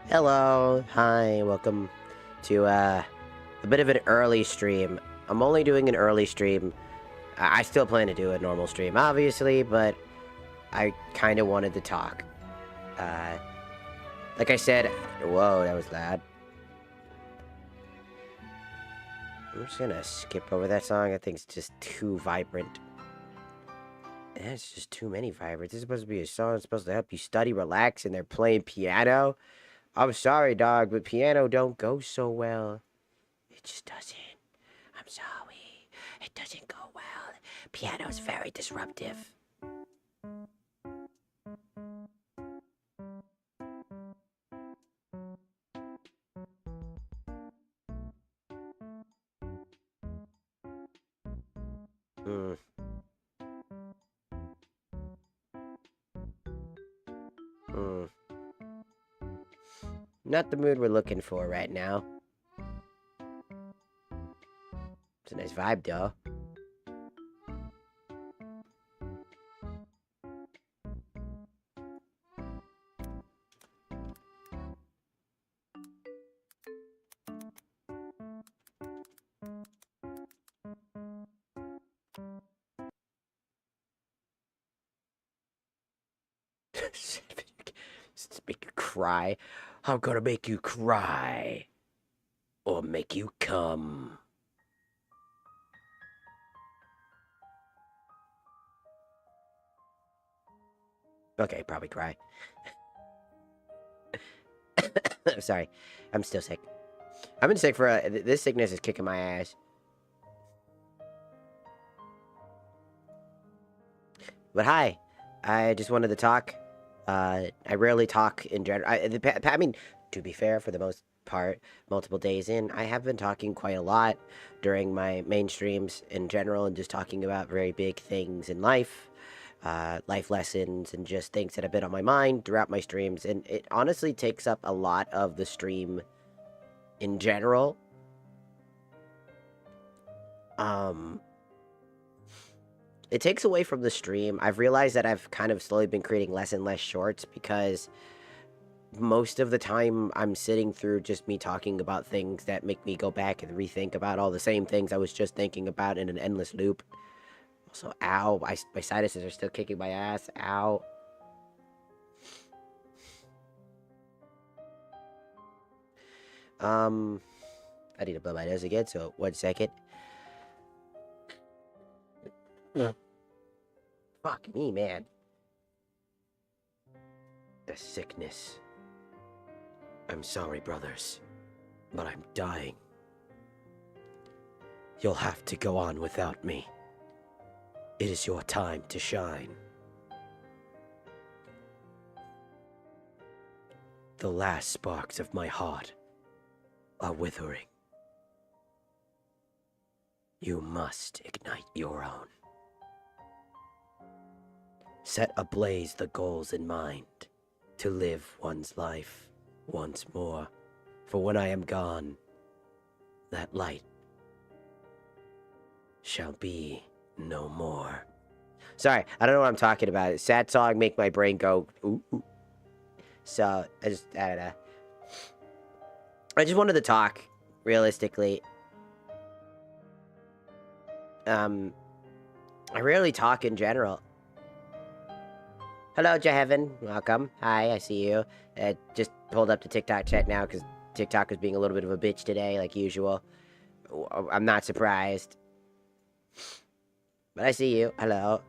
Hello, hi, welcome to a bit of an early stream. I'm only doing an early stream. I still plan to do a normal stream, obviously, but I kind of wanted to talk. Like I said, whoa, that was loud. I'm just gonna skip over that song. I think it's just too vibrant. It's just too many vibrants. This is supposed to be a song that's supposed to help you study, relax, and they're playing piano. I'm sorry, dog, but piano don't go so well. It just doesn't. I'm sorry. It doesn't go well. Piano's very disruptive. Hmm. Hmm. Not the mood we're looking for right now. It's a nice vibe, though. Make you cry. I'm gonna make you cry. Or make you come. Okay, probably cry. I'm sorry. I'm still sick. I've been sick for this sickness is kicking my ass. But hi, I just wanted to talk. I rarely talk in general. I mean, to be fair, for the most part, multiple days in, I have been talking quite a lot during my main streams in general and just talking about very big things in life, life lessons, and just things that have been on my mind throughout my streams. And it honestly takes up a lot of the stream in general. It takes away from the stream. I've realized that I've kind of slowly been creating less and less shorts because most of the time I'm sitting through just me talking about things that make me go back and rethink about all the same things I was just thinking about in an endless loop. Also, ow, my sinuses are still kicking my ass. Ow. I need to blow my nose again, so 1 second. Fuck me, man. The sickness. I'm sorry, brothers, but I'm dying. You'll have to go on without me. It is your time to shine. The last sparks of my heart are withering. You must ignite your own. Set ablaze the goals in mind to live one's life once more. For when I am gone, that light shall be no more. Sorry, I don't know what I'm talking about. Sad song make my brain go ooh, ooh. So I don't know. I just wanted to talk realistically. I rarely talk in general. Hello, Jaheaven. Welcome. Hi, I see you. Just pulled up the TikTok chat now because TikTok is being a little bit of a bitch today, like usual. I'm not surprised. But I see you. Hello.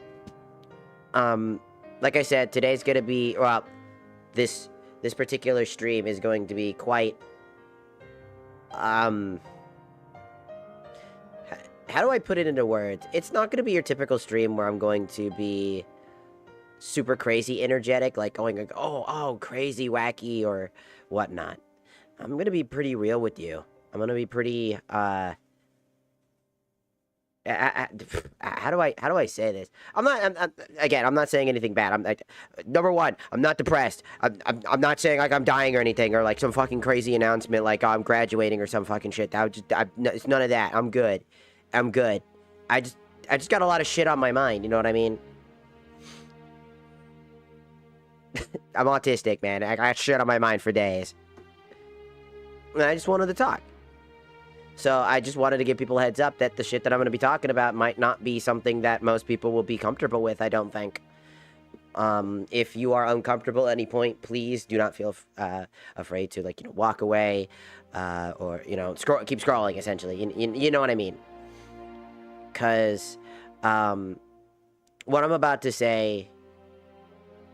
Like I said, today's gonna be, well, this particular stream is going to be quite, how do I put it into words? It's not gonna be your typical stream where I'm going to be super crazy energetic, like going like, oh, crazy, wacky, or whatnot. I'm gonna be pretty real with you. I'm gonna be pretty, how do I say this? I'm not saying anything bad. I'm like, number one, I'm not depressed. I'm not saying like I'm dying or anything, or like some fucking crazy announcement like I'm graduating or some fucking shit. It's none of that. I'm good. I just got a lot of shit on my mind. You know what I mean? I'm autistic, man. I got shit on my mind for days. And I just wanted to talk. So I just wanted to give people a heads up that the shit that I'm going to be talking about might not be something that most people will be comfortable with, I don't think. If you are uncomfortable at any point, please do not feel afraid to, like, walk away, or, keep scrolling, essentially. You know what I mean? Because what I'm about to say,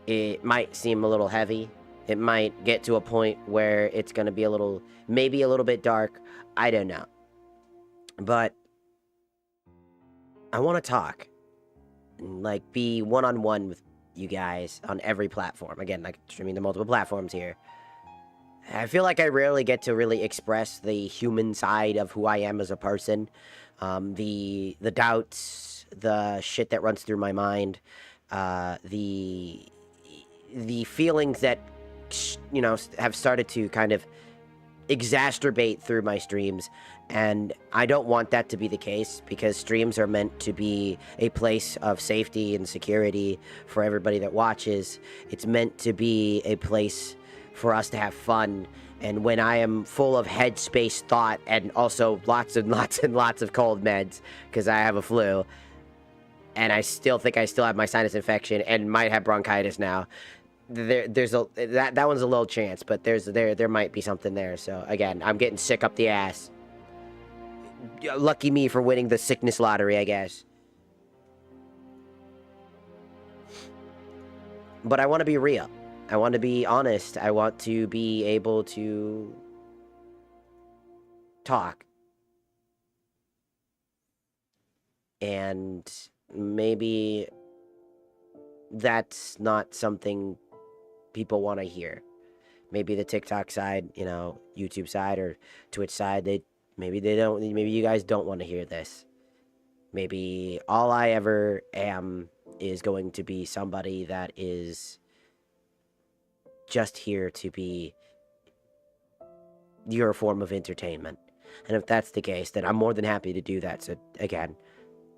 it might seem a little heavy. It might get to a point where it's going to be maybe a little bit dark. I don't know. But I want to talk and, like, be one-on-one with you guys on every platform. Again, like, streaming to multiple platforms here. I feel like I rarely get to really express the human side of who I am as a person. The doubts, the shit that runs through my mind, the feelings that, have started to kind of exacerbate through my streams. And I don't want that to be the case, because streams are meant to be a place of safety and security for everybody that watches. It's meant to be a place for us to have fun. And when I am full of headspace thought, and also lots and lots and lots of cold meds, because I have a flu, and I still think I still have my sinus infection and might have bronchitis now, there's that one's a little chance, but there might be something there. So again, I'm getting sick up the ass. Lucky me for winning the sickness lottery, I guess. But I want to be real. I want to be honest. I want to be able to talk. And maybe that's not something people want to hear. Maybe the TikTok side, YouTube side or Twitch side, maybe you guys don't want to hear this. Maybe all I ever am is going to be somebody that is just here to be your form of entertainment. And if that's the case, then I'm more than happy to do that. So again,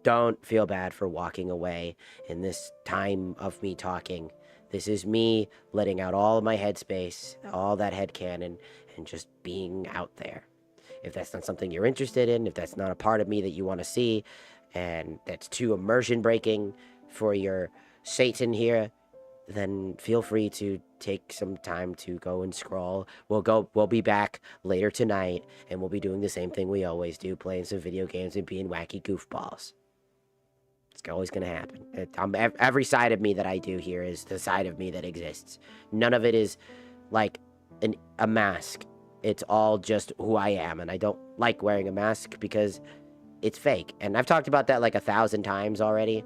don't feel bad for walking away in this time of me talking. This is me letting out all of my headspace, all that headcanon, and just being out there. If that's not something you're interested in, if that's not a part of me that you want to see, and that's too immersion breaking for your Satan here, then feel free to take some time to go and scroll. We'll be back later tonight, and we'll be doing the same thing we always do, playing some video games and being wacky goofballs. It's always going to happen. Every side of me that I do here is the side of me that exists. None of it is like a mask. It's all just who I am, and I don't like wearing a mask because it's fake. And I've talked about that like 1,000 times already.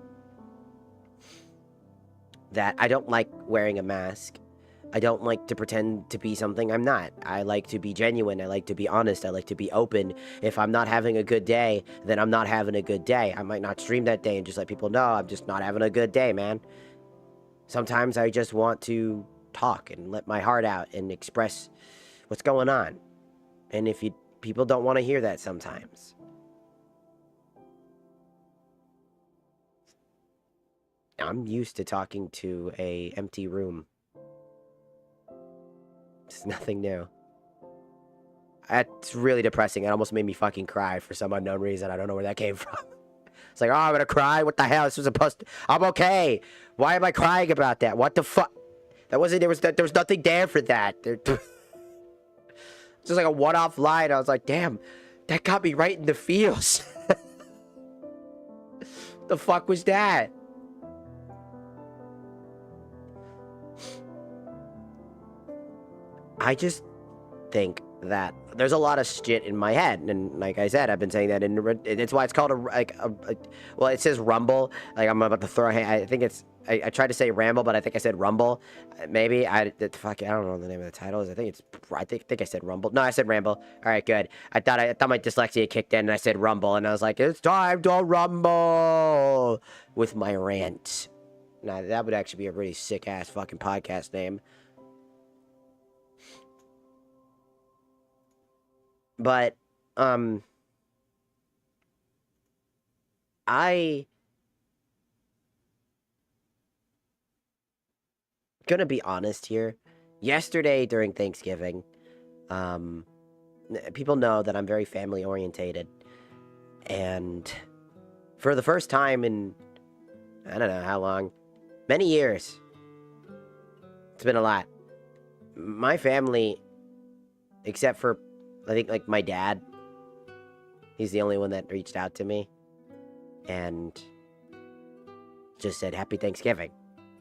That I don't like wearing a mask. I don't like to pretend to be something I'm not. I like to be genuine. I like to be honest. I like to be open. If I'm not having a good day, then I'm not having a good day. I might not stream that day and just let people know I'm just not having a good day, man. Sometimes I just want to talk and let my heart out and express what's going on. And if people don't want to hear that sometimes. I'm used to talking to a empty room. It's nothing new. That's really depressing. It almost made me fucking cry for some unknown reason. I don't know where that came from. It's like, oh, I'm gonna cry? What the hell? This was supposed to... I'm okay. Why am I crying about that? What the fuck? That wasn't... There was nothing there for that. It's just like a one-off line. I was like, damn, that got me right in the feels. The fuck was that? I just think that there's a lot of shit in my head, and like I said, I've been saying that it's why it's called well, it says Rumble. Like, I'm about to throw. I think it's. I tried to say Ramble, but I think I said Rumble. Maybe fuck. I don't know what the name of the title is. I think I said Rumble. No, I said Ramble. All right, good. I thought my dyslexia kicked in, and I said Rumble, and I was like, it's time to rumble with my rants. Now that would actually be a really sick ass fucking podcast name. But, I gonna be honest here. Yesterday during Thanksgiving, people know that I'm very family orientated, and for the first time in I don't know how long, many years, it's been a lot. My family, except for I think like my dad, he's the only one that reached out to me and just said Happy Thanksgiving.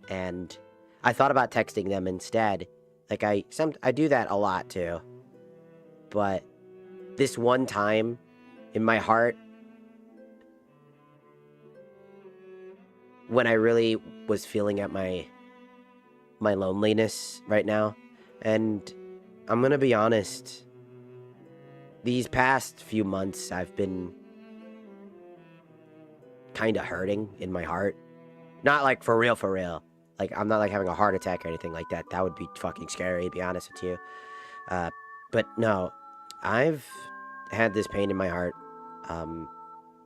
And I thought about texting them instead. Like I do that a lot too. But this one time in my heart, when I really was feeling at my loneliness right now, and I'm gonna be honest, these past few months I've been kind of hurting in my heart. Not like for real, for real. Like I'm not like having a heart attack or anything like that. That would be fucking scary, to be honest with you. But no, I've had this pain in my heart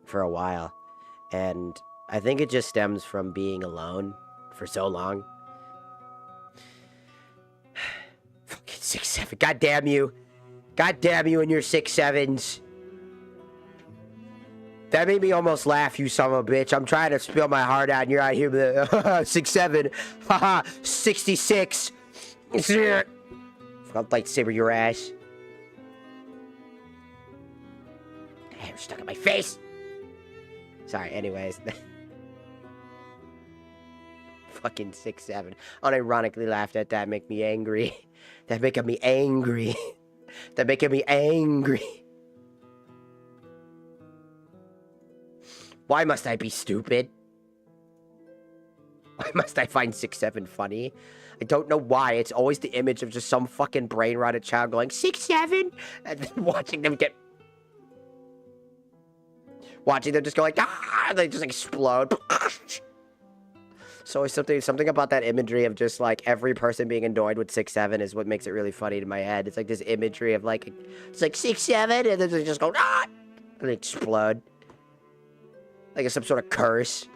for a while, and I think it just stems from being alone for so long. Fucking 6'7". God damn you. God damn you and your 6'7s. That made me almost laugh, you son of a bitch. I'm trying to spill my heart out and you're out here with a 6'7". Haha, 66. I'll lightsaber your ass. Hair stuck in my face. Sorry, anyways. Fucking 6'7". Unironically laughed at that, make me angry. That making me angry. That making me angry. Why must I be stupid? Why must I find 6'7" funny? I don't know why. It's always the image of just some fucking brain-rotted child going, 6'7", and then watching them get... Watching them just go like, ah! They just explode. So something about that imagery of just like every person being annoyed with 6'7" is what makes it really funny to my head. It's like this imagery of like, it's like 6'7", and then they just go, ah! And they explode. Like it's some sort of curse.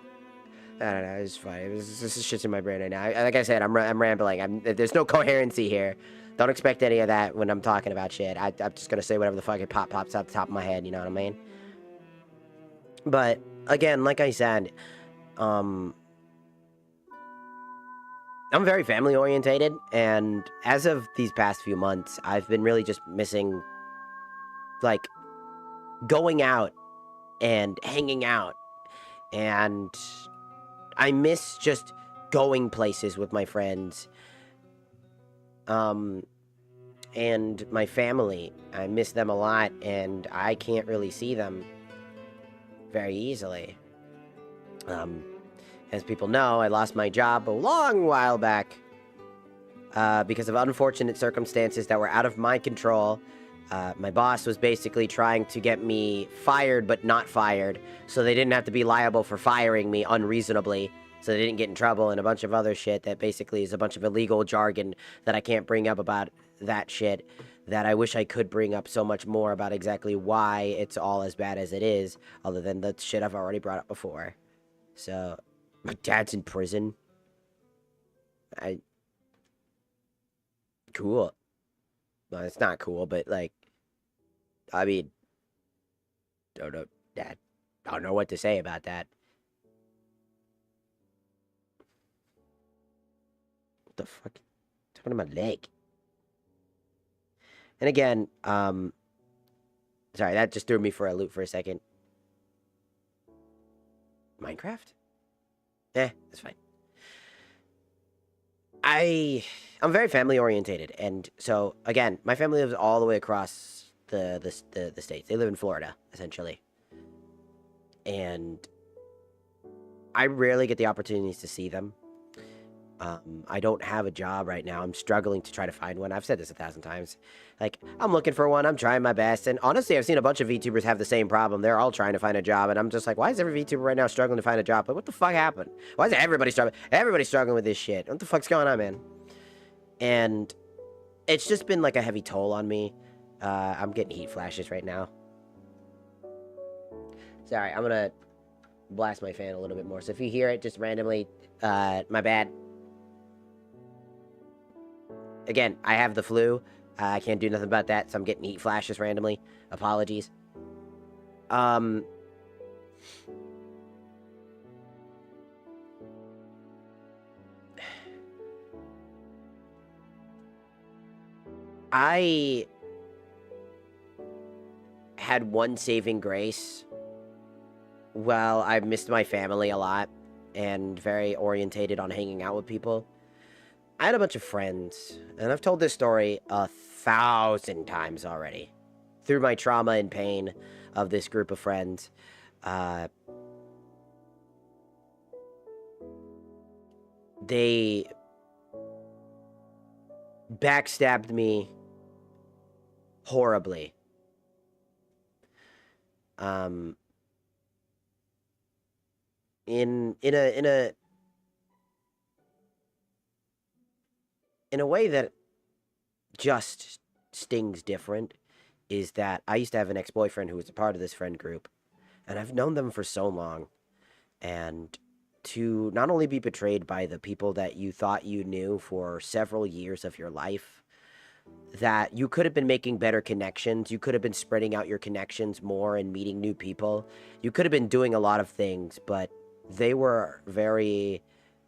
I don't know, it's funny. This shit's in my brain right now. Like I said, I'm rambling. There's no coherency here. Don't expect any of that when I'm talking about shit. I'm just gonna say whatever the fuck it pops out the top of my head, you know what I mean? But, again, like I said, I'm very family orientated, and as of these past few months, I've been really just missing, like, going out and hanging out, and I miss just going places with my friends, and my family. I miss them a lot, and I can't really see them very easily. As people know, I lost my job a long while back because of unfortunate circumstances that were out of my control. My boss was basically trying to get me fired but not fired, so they didn't have to be liable for firing me unreasonably, so they didn't get in trouble, and a bunch of other shit that basically is a bunch of illegal jargon that I can't bring up about that shit, that I wish I could bring up so much more about exactly why it's all as bad as it is, other than the shit I've already brought up before. So, my dad's in prison. Cool. Well, it's not cool, but, like, I mean, don't know, Dad. I don't know what to say about that. What the fuck? What's happening to my leg? And again, sorry, that just threw me for a loop for a second. Minecraft? That's fine. I'm very family orientated, and so again, my family lives all the way across the states. They live in Florida, essentially, and I rarely get the opportunities to see them. I don't have a job right now. I'm struggling to try to find one. I've said this 1,000 times. Like, I'm looking for one. I'm trying my best. And honestly, I've seen a bunch of VTubers have the same problem. They're all trying to find a job. And I'm just like, why is every VTuber right now struggling to find a job? Like, what the fuck happened? Why is everybody struggling? Everybody's struggling with this shit. What the fuck's going on, man? And it's just been like a heavy toll on me. I'm getting heat flashes right now. Sorry, I'm gonna blast my fan a little bit more. So if you hear it just randomly, my bad. Again, I have the flu. I can't do nothing about that, so I'm getting heat flashes randomly. Apologies. I had one saving grace. Well, I missed my family a lot and very orientated on hanging out with people. I had a bunch of friends, and I've told this story 1,000 times already. Through my trauma and pain of this group of friends, they backstabbed me horribly. In a way that just stings different is that I used to have an ex-boyfriend who was a part of this friend group, and I've known them for so long, and to not only be betrayed by the people that you thought you knew for several years of your life, that you could have been making better connections, you could have been spreading out your connections more and meeting new people, you could have been doing a lot of things, but they were very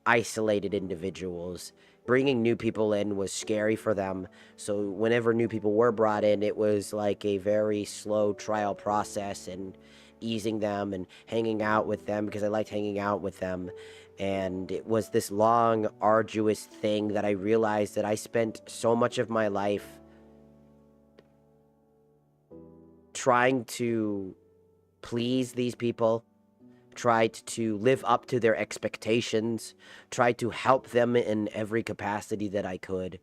isolated individuals. Bringing new people in was scary for them, so whenever new people were brought in, it was like a very slow trial process and easing them and hanging out with them because I liked hanging out with them. And it was this long, arduous thing that I realized that I spent so much of my life trying to please these people, tried to live up to their expectations, tried to help them in every capacity that I could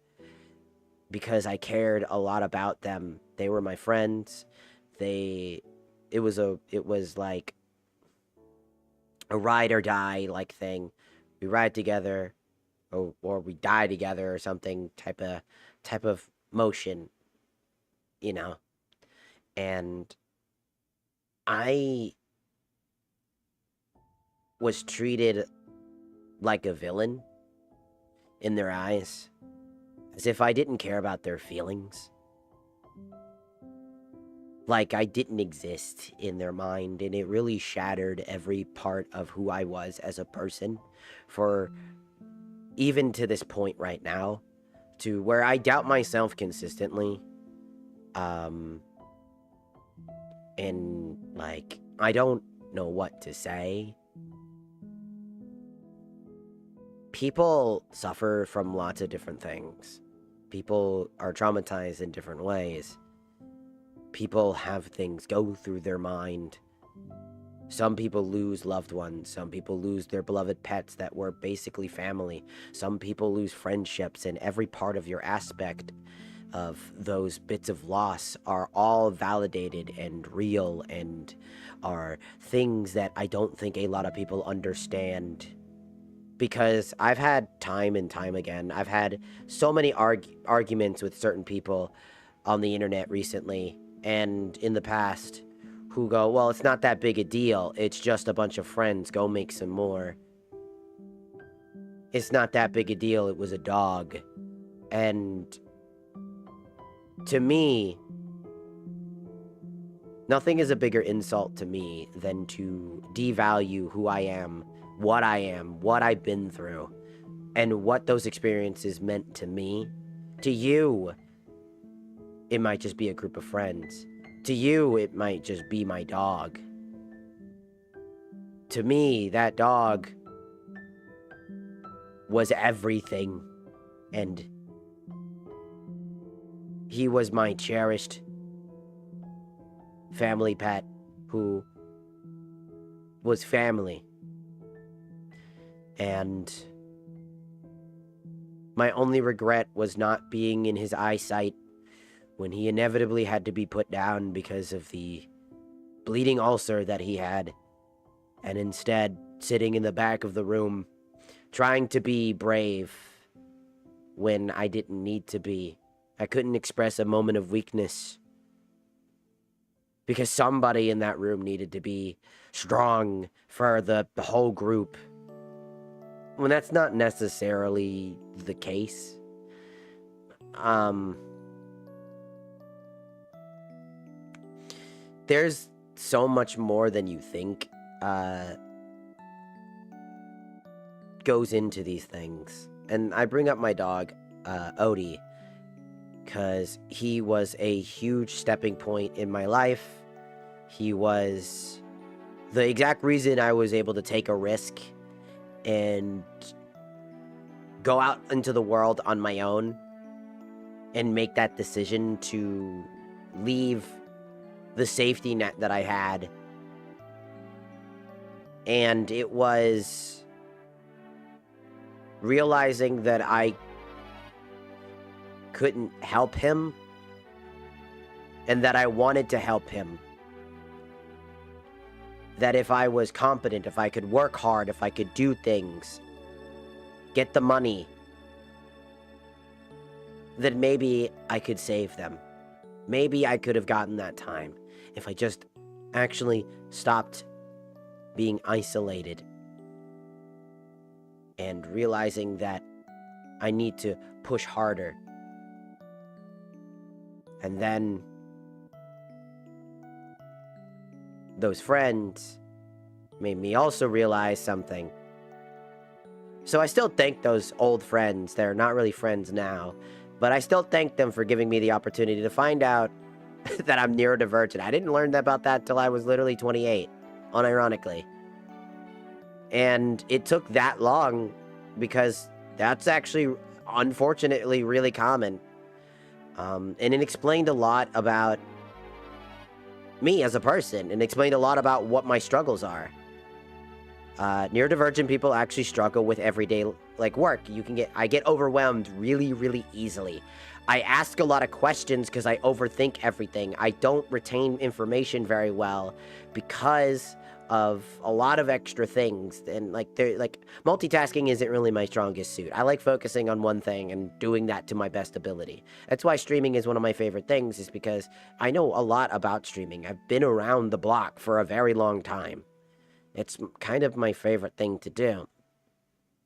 because I cared a lot about them. They were my friends. It was like a ride or die like thing. We ride together or we die together or something type of motion, you know. And I was treated like a villain in their eyes, as if I didn't care about their feelings. Like I didn't exist in their mind, and it really shattered every part of who I was as a person, for even to this point right now, to where I doubt myself consistently. And like, I don't know what to say. People suffer from lots of different things. People are traumatized in different ways. People have things go through their mind. Some people lose loved ones. Some people lose their beloved pets that were basically family. Some people lose friendships, and every part of your aspect of those bits of loss are all validated and real and are things that I don't think a lot of people understand. Because I've had time and time again, I've had so many arguments with certain people on the internet recently and in the past who go, well, it's not that big a deal. It's just a bunch of friends. Go make some more. It's not that big a deal. It was a dog. And to me, nothing is a bigger insult to me than to devalue who I am, what I've been through, and what those experiences meant to me. To you, it might just be a group of friends. To you, it might just be my dog. To me, that dog was everything, and he was my cherished family pet who was family. And my only regret was not being in his eyesight when he inevitably had to be put down because of the bleeding ulcer that he had, and instead sitting in the back of the room trying to be brave when I didn't need to be. I couldn't express a moment of weakness because somebody in that room needed to be strong for the whole group. When that's not necessarily the case. there's so much more than you think goes into these things. And I bring up my dog, Odie, because he was a huge stepping point in my life. He was the exact reason I was able to take a risk and go out into the world on my own and make that decision to leave the safety net that I had. And it was realizing that I couldn't help him and that I wanted to help him. That if I was competent, if I could work hard, if I could do things, get the money, then maybe I could save them. Maybe I could have gotten that time if I just actually stopped being isolated and realizing that I need to push harder. And then those friends made me also realize something. So I still thank those old friends. They're not really friends now, but I still thank them for giving me the opportunity to find out that I'm neurodivergent. I didn't learn about that till I was literally 28, unironically. And it took that long because that's actually, unfortunately, really common. And it explained a lot about me as a person, and explained a lot about what my struggles are. Neurodivergent people actually struggle with everyday, like, work. I get overwhelmed really, really easily. I ask a lot of questions because I overthink everything. I don't retain information very well because of a lot of extra things. And multitasking isn't really my strongest suit. I like focusing on one thing and doing that to my best ability. That's why streaming is one of my favorite things, is because I know a lot about streaming. I've been around the block for a very long time. It's kind of my favorite thing to do.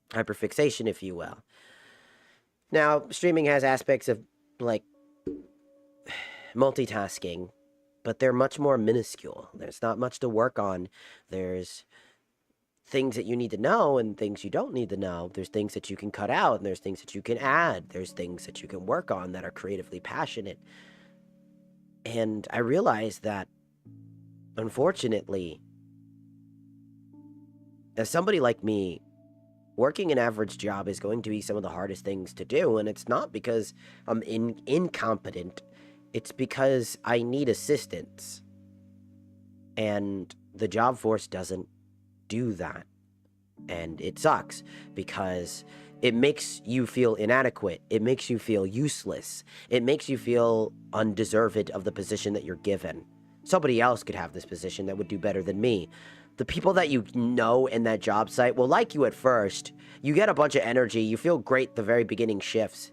Hyperfixation, if you will. Now, streaming has aspects of, like, multitasking, but they're much more minuscule. There's not much to work on. There's things that you need to know and things you don't need to know. There's things that you can cut out, and there's things that you can add. There's things that you can work on that are creatively passionate. And I realized that, unfortunately, as somebody like me, working an average job is going to be some of the hardest things to do, and it's not because I'm incompetent. It's because I need assistance, and the job force doesn't do that, and it sucks because it makes you feel inadequate. It makes you feel useless. It makes you feel undeserved of the position that you're given. Somebody else could have this position that would do better than me. The people that you know in that job site will like you at first. You get a bunch of energy. You feel great the very beginning shifts,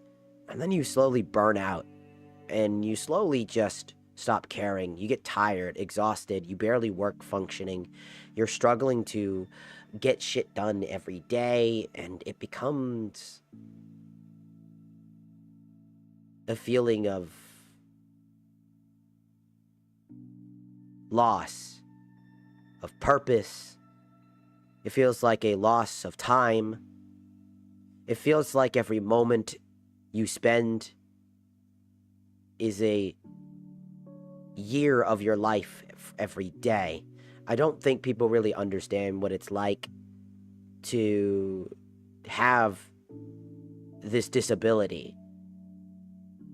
and then you slowly burn out. And you slowly just stop caring. You get tired, exhausted. You barely work functioning. You're struggling to get shit done every day. And it becomes a feeling of loss, of purpose. It feels like a loss of time. It feels like every moment you spend is a year of your life every day. I don't think people really understand what it's like to have this disability,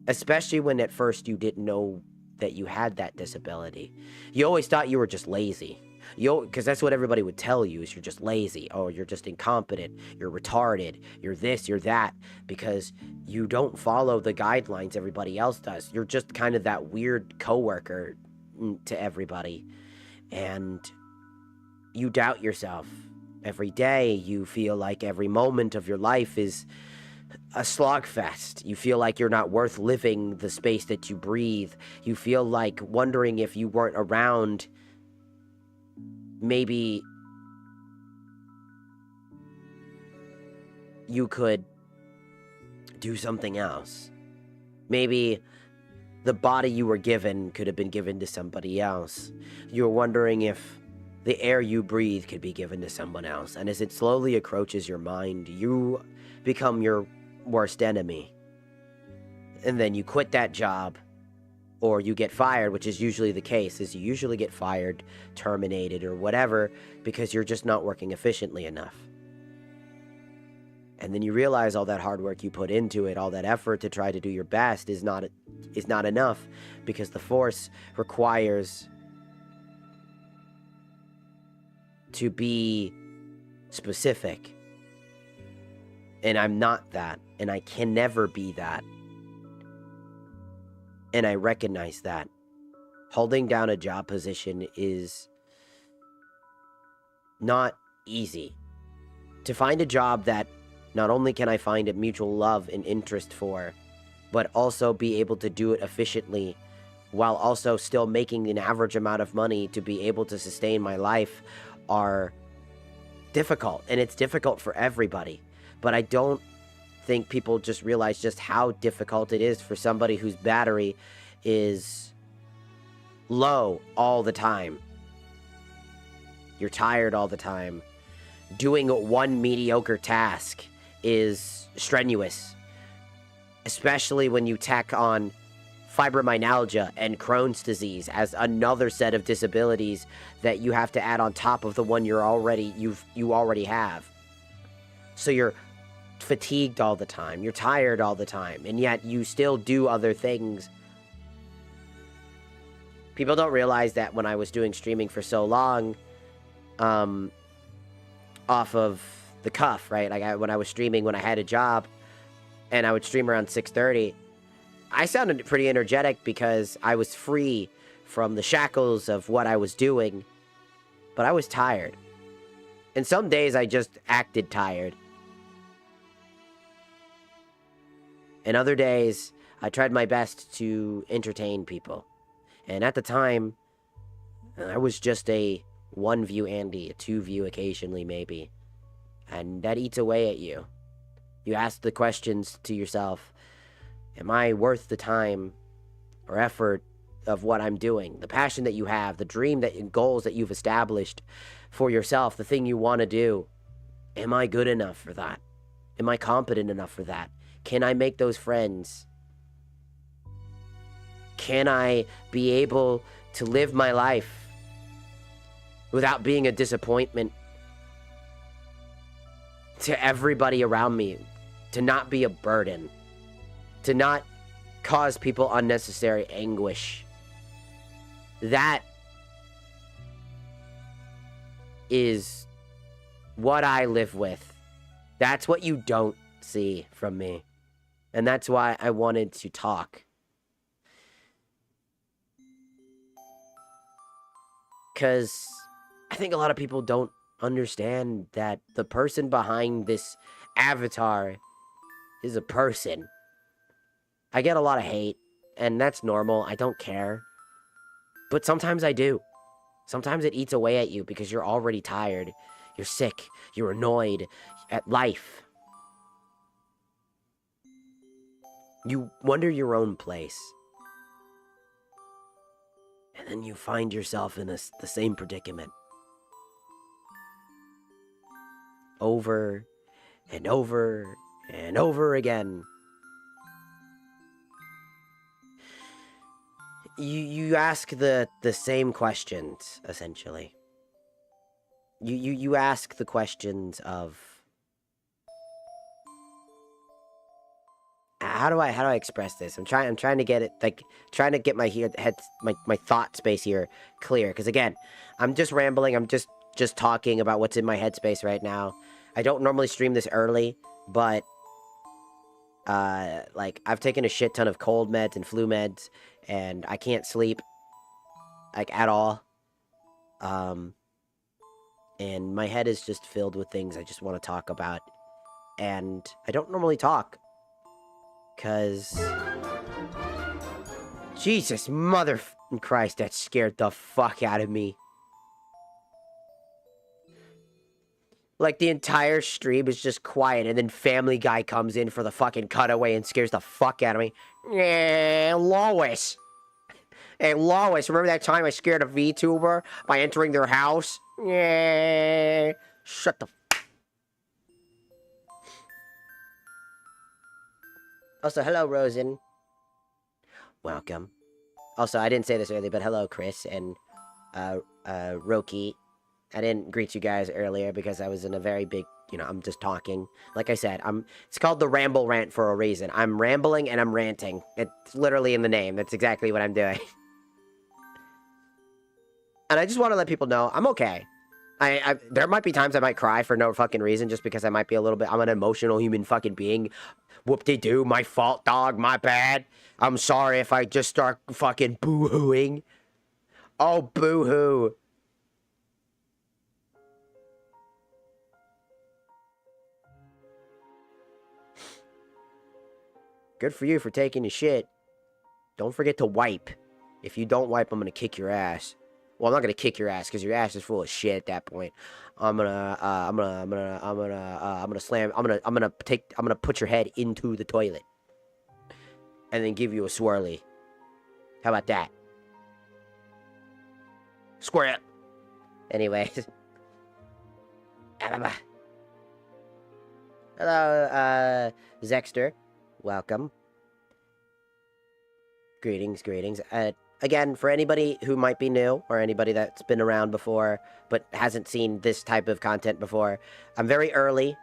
especially when at first you didn't know that you had that disability. You always thought you were just lazy. Because that's what everybody would tell you, is you're just lazy, or you're just incompetent, you're retarded, you're this, you're that, because you don't follow the guidelines everybody else does. You're just kind of that weird coworker to everybody, and you doubt yourself. Every day you feel like every moment of your life is a slogfest. You feel like you're not worth living the space that you breathe. You feel like wondering if you weren't around, maybe you could do something else. Maybe the body you were given could have been given to somebody else. You're wondering if the air you breathe could be given to someone else. And as it slowly encroaches your mind, you become your worst enemy. And then you quit that job, or you get fired, which is usually the case, is you usually get fired, terminated, or whatever, because you're just not working efficiently enough. And then you realize all that hard work you put into it, all that effort to try to do your best is not enough, because the Force requires to be specific. And I'm not that, and I can never be that. And I recognize that. Holding down a job position is not easy. To find a job that not only can I find a mutual love and interest for, but also be able to do it efficiently while also still making an average amount of money to be able to sustain my life are difficult. And it's difficult for everybody. But I don't think people just realize just how difficult it is for somebody whose battery is low all the time. You're tired all the time. Doing one mediocre task is strenuous, especially when you tack on fibromyalgia and Crohn's disease as another set of disabilities that you have to add on top of the one you already have. So you're fatigued all the time, you're tired all the time, and yet you still do other things. People don't realize that when I was doing streaming for so long, off of the cuff, right? Like when I was streaming, when I had a job, and I would stream around 6:30, I sounded pretty energetic because I was free from the shackles of what I was doing, but I was tired. And some days I just acted tired. And other days, I tried my best to entertain people. And at the time, I was just a 1-view Andy, a 2-view occasionally maybe. And that eats away at you. You ask the questions to yourself, am I worth the time or effort of what I'm doing? The passion that you have, the dream and goals that you've established for yourself, the thing you want to do. Am I good enough for that? Am I competent enough for that? Can I make those friends? Can I be able to live my life without being a disappointment to everybody around me? To not be a burden. To not cause people unnecessary anguish. That is what I live with. That's what you don't see from me. And that's why I wanted to talk. Because I think a lot of people don't understand that the person behind this avatar is a person. I get a lot of hate, and that's normal. I don't care. But sometimes I do. Sometimes it eats away at you because you're already tired. You're sick. You're annoyed at life. You wonder your own place. And then you find yourself in the same predicament. Over and over and over again. You ask the same questions, essentially. You ask the questions of how do I express this? I'm trying to get it, like, trying to get my thought space here clear. Because again, I'm just rambling. I'm just talking about what's in my headspace right now. I don't normally stream this early, but like, I've taken a shit ton of cold meds and flu meds, and I can't sleep, like, at all. And my head is just filled with things I just want to talk about. And I don't normally talk. Because... Jesus, mother Christ, that scared the fuck out of me. Like, the entire stream is just quiet, and then Family Guy comes in for the fucking cutaway and scares the fuck out of me. Yeah, Lois. Hey, Lois, remember that time I scared a VTuber by entering their house? Yeah. Shut the... Also, hello, Rosen. Welcome. Also, I didn't say this earlier, but hello, Chris and, Roki. I didn't greet you guys earlier because I was in a very big, I'm just talking. Like I said, it's called the Ramble Rant for a reason. I'm rambling and I'm ranting. It's literally in the name. That's exactly what I'm doing. And I just want to let people know I'm okay. There might be times I might cry for no fucking reason just because I might be a little bit, I'm an emotional human fucking being. Whoop-de-doo, my fault, dog, my bad. I'm sorry if I just start fucking boo-hooing. Oh, boo-hoo. Good for you for taking your shit. Don't forget to wipe. If you don't wipe, I'm gonna kick your ass. Well, I'm not gonna kick your ass because your ass is full of shit at that point. I'm gonna put your head into the toilet, and then give you a swirly. How about that? Square. Anyways. Hello, Zexter. Welcome. Greetings. Again, for anybody who might be new, or anybody that's been around before, but hasn't seen this type of content before, I'm very early.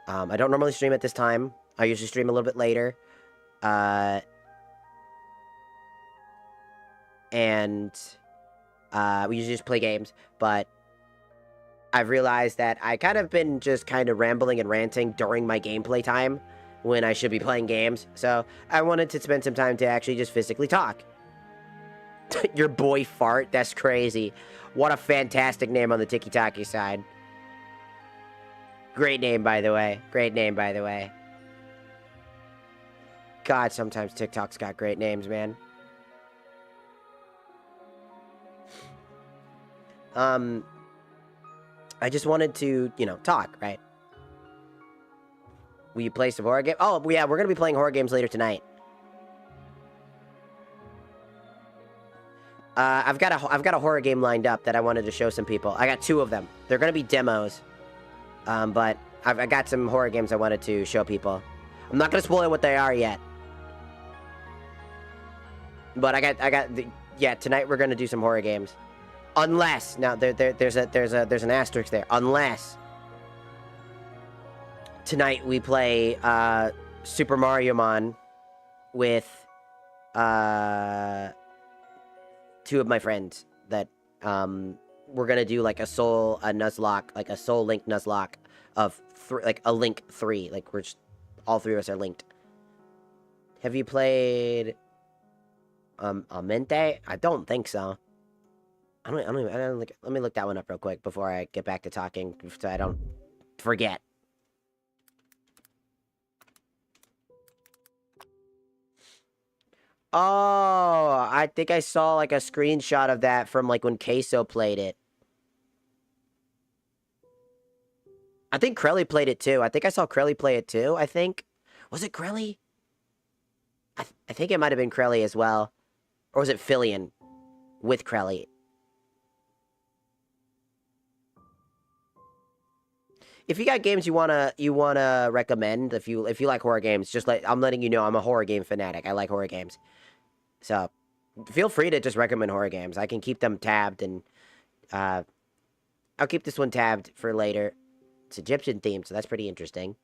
I don't normally stream at this time. I usually stream a little bit later. And we usually just play games, but I've realized that I kind of been just kind of rambling and ranting during my gameplay time when I should be playing games, so I wanted to spend some time to actually just physically talk. Your boy Fart? That's crazy. What a fantastic name on the Tiki-Taki side. Great name, by the way. God, sometimes TikTok's got great names, man. I just wanted to, talk, right? Will you play some horror games? Oh, yeah, we're gonna be playing horror games later tonight. I've got a horror game lined up that I wanted to show some people. I got 2 of them. They're gonna be demos. But I got some horror games I wanted to show people. I'm not gonna spoil what they are yet. But yeah, tonight we're gonna do some horror games. Unless, now there's an asterisk there. Unless tonight we play Super Mario Man with 2 of my friends that we're gonna do like a Soul Link Nuzlocke of like a Link 3. Like we're just, all 3 of us are linked. Have you played Amente? I don't think so. I don't let me look that one up real quick before I get back to talking so I don't forget. Oh, I think I saw like a screenshot of that from like when Queso played it. I think Crelly played it too. I think I saw Crelly play it too, I think. Was it Crelly? I think it might have been Crelly as well. Or was it Fillion with Crelly? If you got games you wanna recommend, if you like horror games, just I'm letting you know I'm a horror game fanatic. I like horror games. So feel free to just recommend horror games. I can keep them tabbed, and I'll keep this one tabbed for later. It's Egyptian themed, so that's pretty interesting.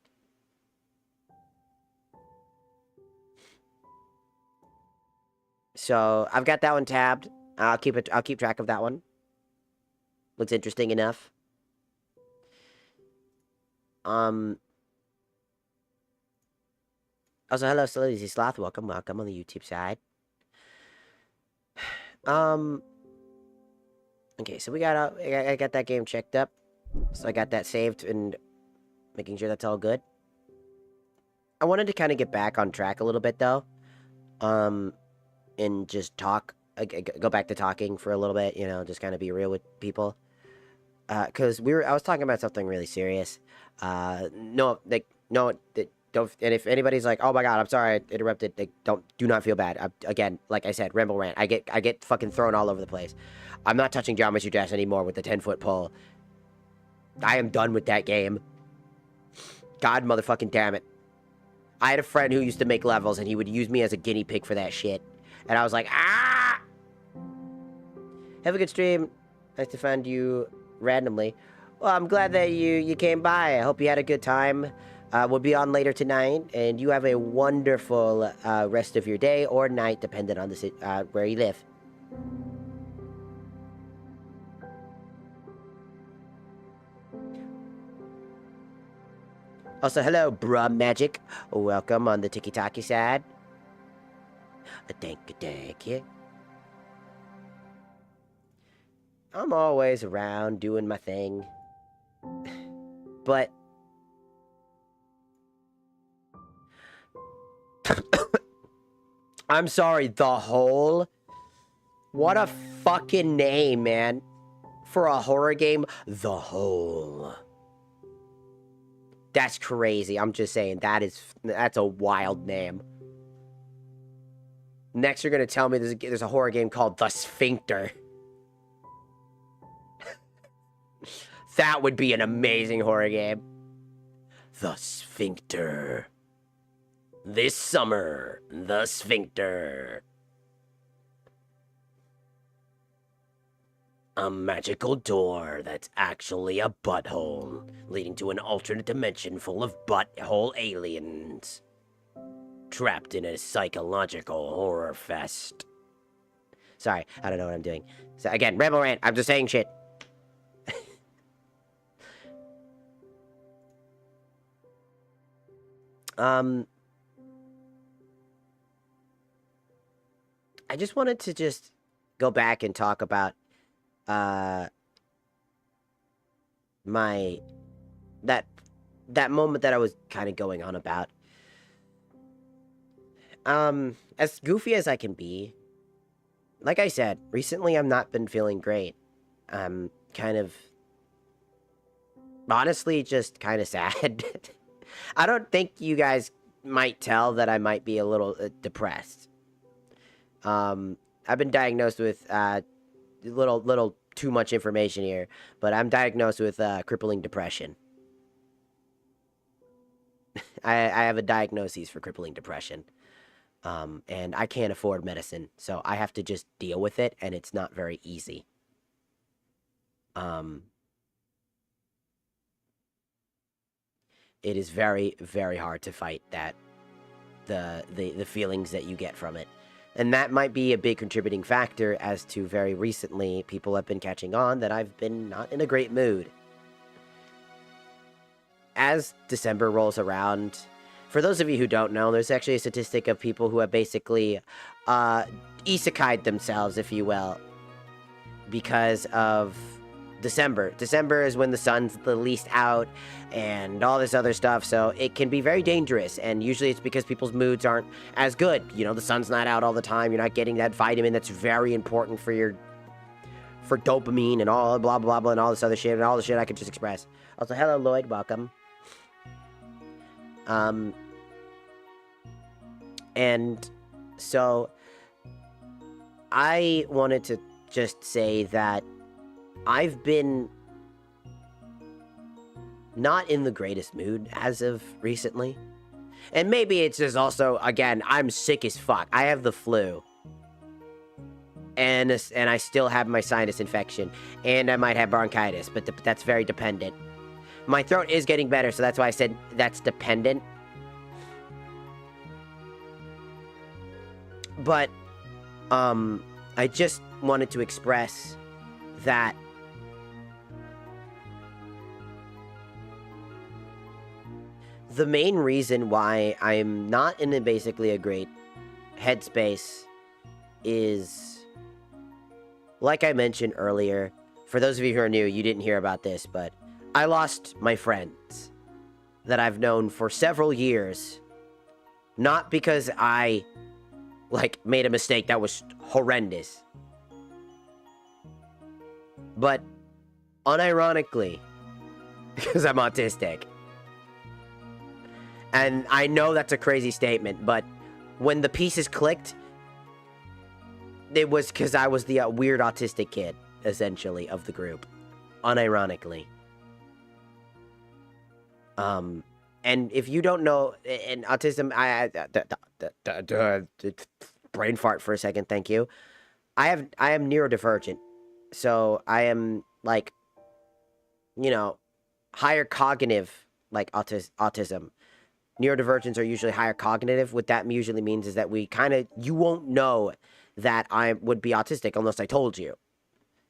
So I've got that one tabbed. I'll keep track of that one. Looks interesting enough. Also, hello, Lazy Sloth. Welcome on the YouTube side. Okay, so I got that game checked up. So I got that saved and making sure that's all good. I wanted to kind of get back on track a little bit, though. And just talk. Go back to talking for a little bit, just kind of be real with people. because I was talking about something really serious. No, like, no, don't. And if anybody's like, "Oh my God, I'm sorry, I interrupted," like, do not feel bad. Again, like I said, Ramble rant. I get fucking thrown all over the place. I'm not touching Geometry Dash anymore with the 10-foot pole. I am done with that game. God motherfucking damn it. I had a friend who used to make levels, and he would use me as a guinea pig for that shit. And I was like, ah! Have a good stream. Nice to find you randomly. Well, I'm glad that you came by. I hope you had a good time. We'll be on later tonight, and you have a wonderful rest of your day or night, depending on the where you live. Also, hello, bruh magic. Welcome on the tiki-taki side. Thank you. I'm always around doing my thing. But I'm sorry, The Hole? What a fucking name, man. For a horror game, The Hole. That's crazy. I'm just saying, that's a wild name. Next, you're gonna tell me there's a horror game called The Sphincter. That would be an amazing horror game. The Sphincter. This summer, The Sphincter. A magical door that's actually a butthole, leading to an alternate dimension full of butthole aliens. Trapped in a psychological horror fest. Sorry, I don't know what I'm doing. So again, Ramble rant, I'm just saying shit. I just wanted to just go back and talk about that moment that I was kind of going on about. As goofy as I can be, like I said, recently I've not been feeling great. I'm kind of, honestly, just kind of sad. I don't think you guys might tell that I might be a little depressed. I've been diagnosed with little too much information here, but I'm diagnosed with crippling depression. I have a diagnosis for crippling depression. And I can't afford medicine, so I have to just deal with it, and it's not very easy. It is very, very hard to fight that, the feelings that you get from it. And that might be a big contributing factor as to very recently people have been catching on that I've been not in a great mood. As December rolls around, for those of you who don't know, there's actually a statistic of people who have basically isekai'd themselves, if you will, because of December. December is when the sun's the least out and all this other stuff, so it can be very dangerous, and usually it's because people's moods aren't as good. You know, the sun's not out all the time, you're not getting that vitamin that's very important for dopamine and all blah blah blah and all this other shit and all the shit I could just express. Also, hello Lloyd, welcome. And so I wanted to just say that I've been not in the greatest mood as of recently. And maybe it's just also, again, I'm sick as fuck. I have the flu. And I still have my sinus infection. And I might have bronchitis, but that's very dependent. My throat is getting better, so that's why I said that's dependent. But, I just wanted to express that the main reason why I'm not in basically a great headspace is, like I mentioned earlier, for those of you who are new, you didn't hear about this, but I lost my friends that I've known for several years, not because I, made a mistake that was horrendous, but unironically, because I'm autistic. And I know that's a crazy statement, but when the pieces clicked, it was because I was the weird autistic kid, essentially, of the group. Unironically. And if you don't know, in autism, brain fart for a second, thank you. I am neurodivergent, so I am like, higher cognitive, like autism. Neurodivergents are usually higher cognitive. What that usually means is that you won't know that I would be autistic unless I told you.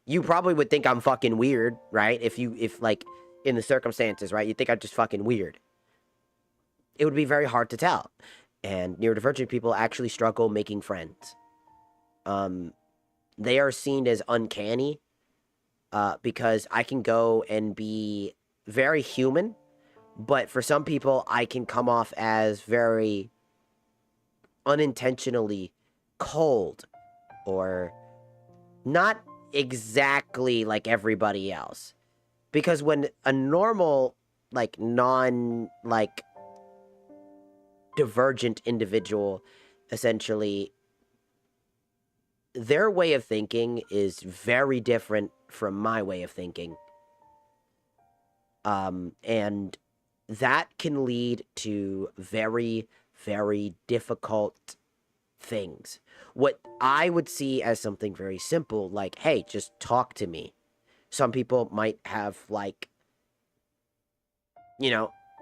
You probably would think I'm fucking weird, right? If like, in the circumstances, right? You'd think I'm just fucking weird. It would be very hard to tell. And neurodivergent people actually struggle making friends. They are seen as uncanny, because I can go and be very human, but for some people, I can come off as very unintentionally cold or not exactly like everybody else. Because when a normal, like, like, divergent individual, essentially, their way of thinking is very different from my way of thinking. And that can lead to very, very difficult things. What I would see as something very simple, like, hey, just talk to me. Some people might have, like,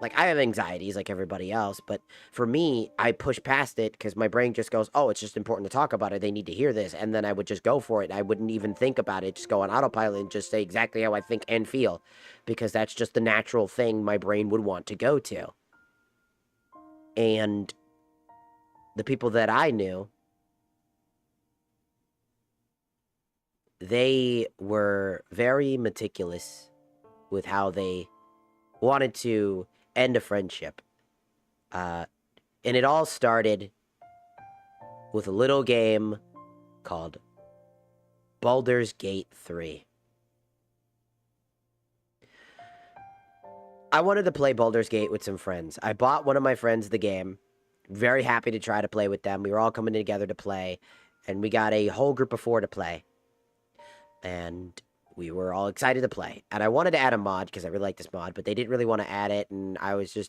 like, I have anxieties like everybody else, but for me, I push past it because my brain just goes, oh, it's just important to talk about it. They need to hear this. And then I would just go for it. I wouldn't even think about it, just go on autopilot and just say exactly how I think and feel, because that's just the natural thing my brain would want to go to. And the people that I knew, they were very meticulous with how they wanted to end a friendship. And it all started with a little game called Baldur's Gate 3. I wanted to play Baldur's Gate with some friends. I bought one of my friends the game. Very happy to try to play with them. We were all coming together to play, and we got a whole group of 4 to play. And we were all excited to play. And I wanted to add a mod because I really like this mod, but they didn't really want to add it. And I was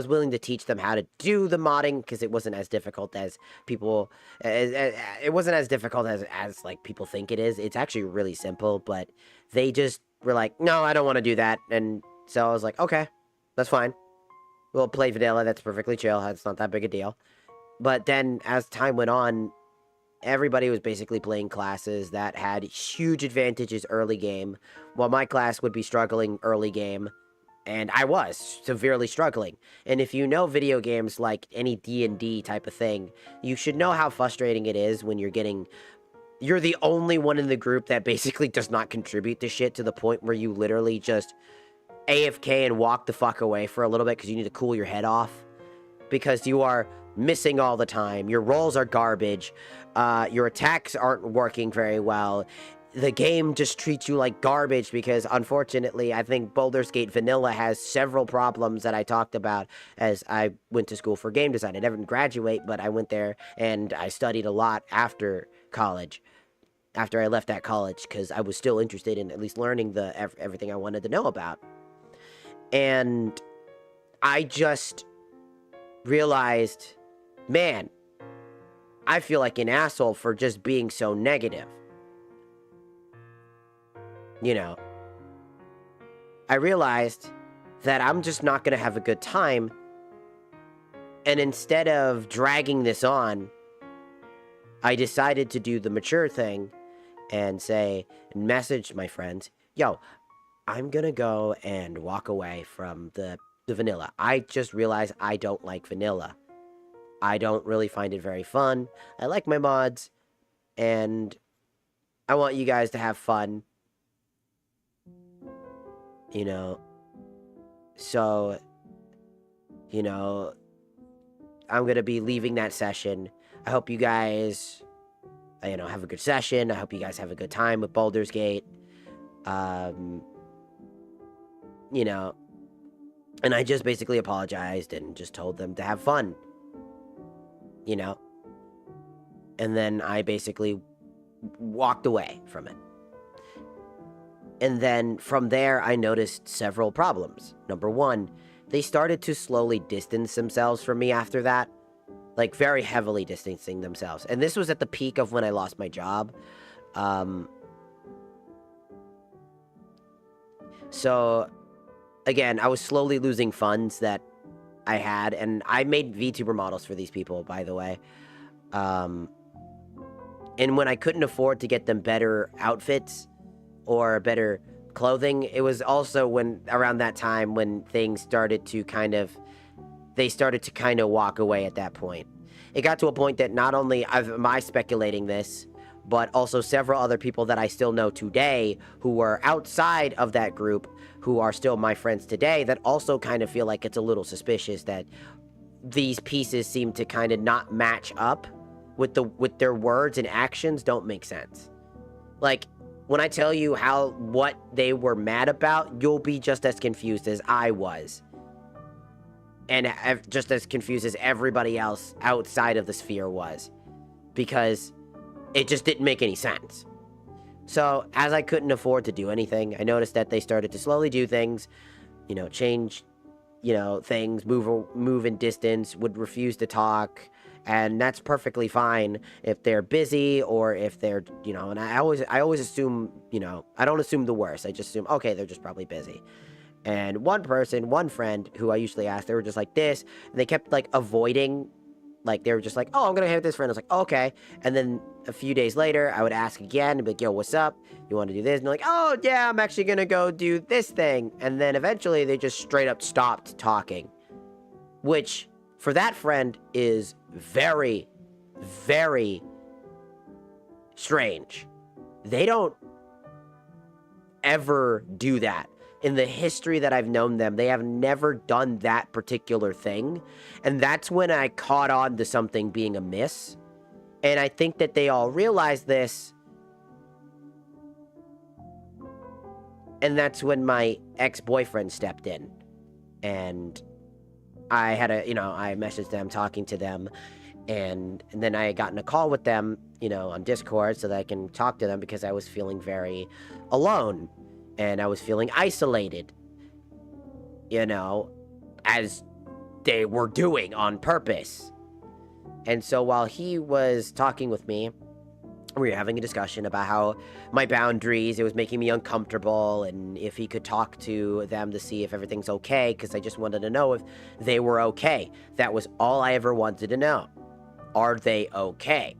willing to teach them how to do the modding because it wasn't as difficult as people, it wasn't as difficult as like people think it is. It's actually really simple, but they just were like, no, I don't want to do that. And so I was like, okay, that's fine. We'll play vanilla. That's perfectly chill. It's not that big a deal. But then as time went on, everybody was basically playing classes that had huge advantages early game, while my class would be struggling early game, and I was severely struggling. And if you know video games like any D&D type of thing, you should know how frustrating it is when you're the only one in the group that basically does not contribute to shit, to the point where you literally just AFK and walk the fuck away for a little bit because you need to cool your head off, because you are missing all the time. Your rolls are garbage. Your attacks aren't working very well. The game just treats you like garbage because, unfortunately, I think Baldur's Gate Vanilla has several problems that I talked about as I went to school for game design. I never didn't graduate, but I went there and I studied a lot after college. After I left that college, because I was still interested in at least learning everything I wanted to know about. And I just realized, man, I feel like an asshole for just being so negative. I realized that I'm just not going to have a good time. And instead of dragging this on, I decided to do the mature thing and message my friends, yo, I'm going to go and walk away from the vanilla. I just realized I don't like vanilla. I don't really find it very fun. I like my mods, and I want you guys to have fun. So, I'm going to be leaving that session. I hope you guys, have a good session. I hope you guys have a good time with Baldur's Gate. you know, and I just basically apologized and just told them to have fun, you know, and then I basically walked away from it. And then from there, I noticed several problems. Number one, they started to slowly distance themselves from me after that, like very heavily distancing themselves. And this was at the peak of when I lost my job. So again, I was slowly losing funds that I had, and I made VTuber models for these people, by the way. And when I couldn't afford to get them better outfits or better clothing, it was also when around that time when things started to kind of walk away at that point. It got to a point that not only am I speculating this, but also several other people that I still know today who were outside of that group, who are still my friends today, that also kind of feel like it's a little suspicious that these pieces seem to kind of not match up with their words and actions don't make sense. Like, when I tell you what they were mad about, you'll be just as confused as I was. And just as confused as everybody else outside of the sphere was. Because it just didn't make any sense. So, as I couldn't afford to do anything, I noticed that they started to slowly do things, change, things, move in distance, would refuse to talk. And that's perfectly fine if they're busy or if they're, and I always assume, I don't assume the worst. I just assume, okay, they're just probably busy. And one friend who I usually ask, they were just like this, and they kept like avoiding, like they were just like, oh, I'm going to hang with this friend. I was like, okay. And then a few days later, I would ask again and be like, yo, what's up? You want to do this? And they're like, oh yeah, I'm actually going to go do this thing. And then eventually they just straight up stopped talking, which for that friend is very, very strange. They don't ever do that. In the history that I've known them, they have never done that particular thing. And that's when I caught on to something being amiss. And I think that they all realized this. And that's when my ex-boyfriend stepped in. And I had I messaged them, talking to them, and then I had gotten a call with them, on Discord so that I can talk to them because I was feeling very alone, and I was feeling isolated, as they were doing on purpose. And so while he was talking with me, we were having a discussion about how my boundaries, it was making me uncomfortable, and if he could talk to them to see if everything's okay, because I just wanted to know if they were okay. That was all I ever wanted to know. Are they okay?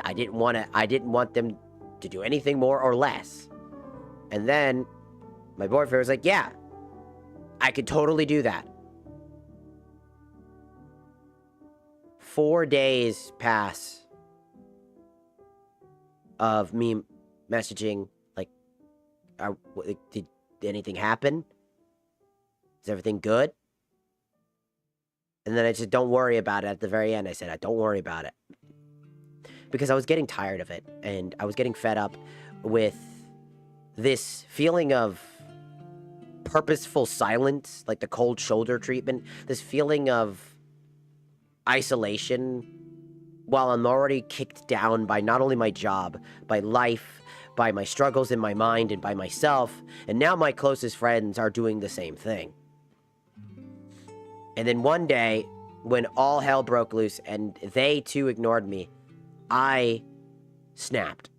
I didn't want them to do anything more or less. And then my boyfriend was like, yeah, I could totally do that. 4 days pass of me messaging, like, did anything happen? Is everything good? And then I said, don't worry about it. At the very end, I said, don't worry about it. Because I was getting tired of it, and I was getting fed up with this feeling of purposeful silence, like the cold shoulder treatment, this feeling of isolation, while I'm already kicked down by not only my job, by life, by my struggles in my mind, and by myself, and now my closest friends are doing the same thing. And then one day, when all hell broke loose and they too ignored me, I snapped.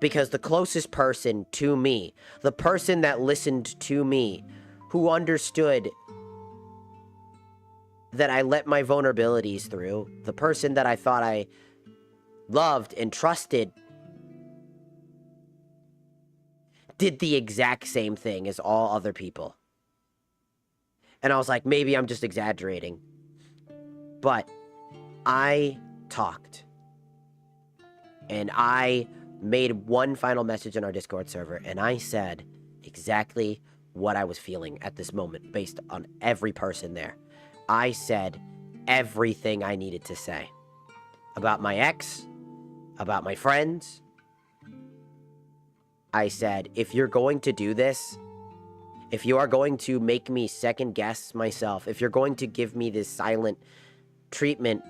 Because the closest person to me, the person that listened to me, who understood that I let my vulnerabilities through, the person that I thought I loved and trusted, did the exact same thing as all other people. And I was like, maybe I'm just exaggerating. But I talked. And I made one final message in our Discord server, and I said exactly what I was feeling at this moment based on every person there. I said everything I needed to say about my ex, about my friends. I said, if you're going to do this, If you are going to make me second guess myself, if you're going to give me this silent treatment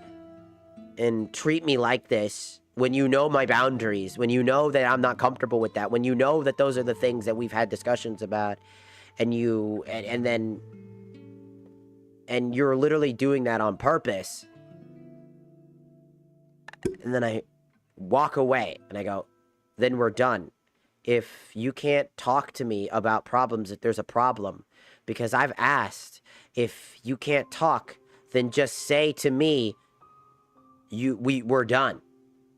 and treat me like this, when you know my boundaries, when you know that I'm not comfortable with that, when you know that those are the things that we've had discussions about, and you're literally doing that on purpose, and then I walk away and I go, then we're done. If you can't talk to me about problems, if there's a problem, because I've asked, if you can't talk, then just say to me, we're done.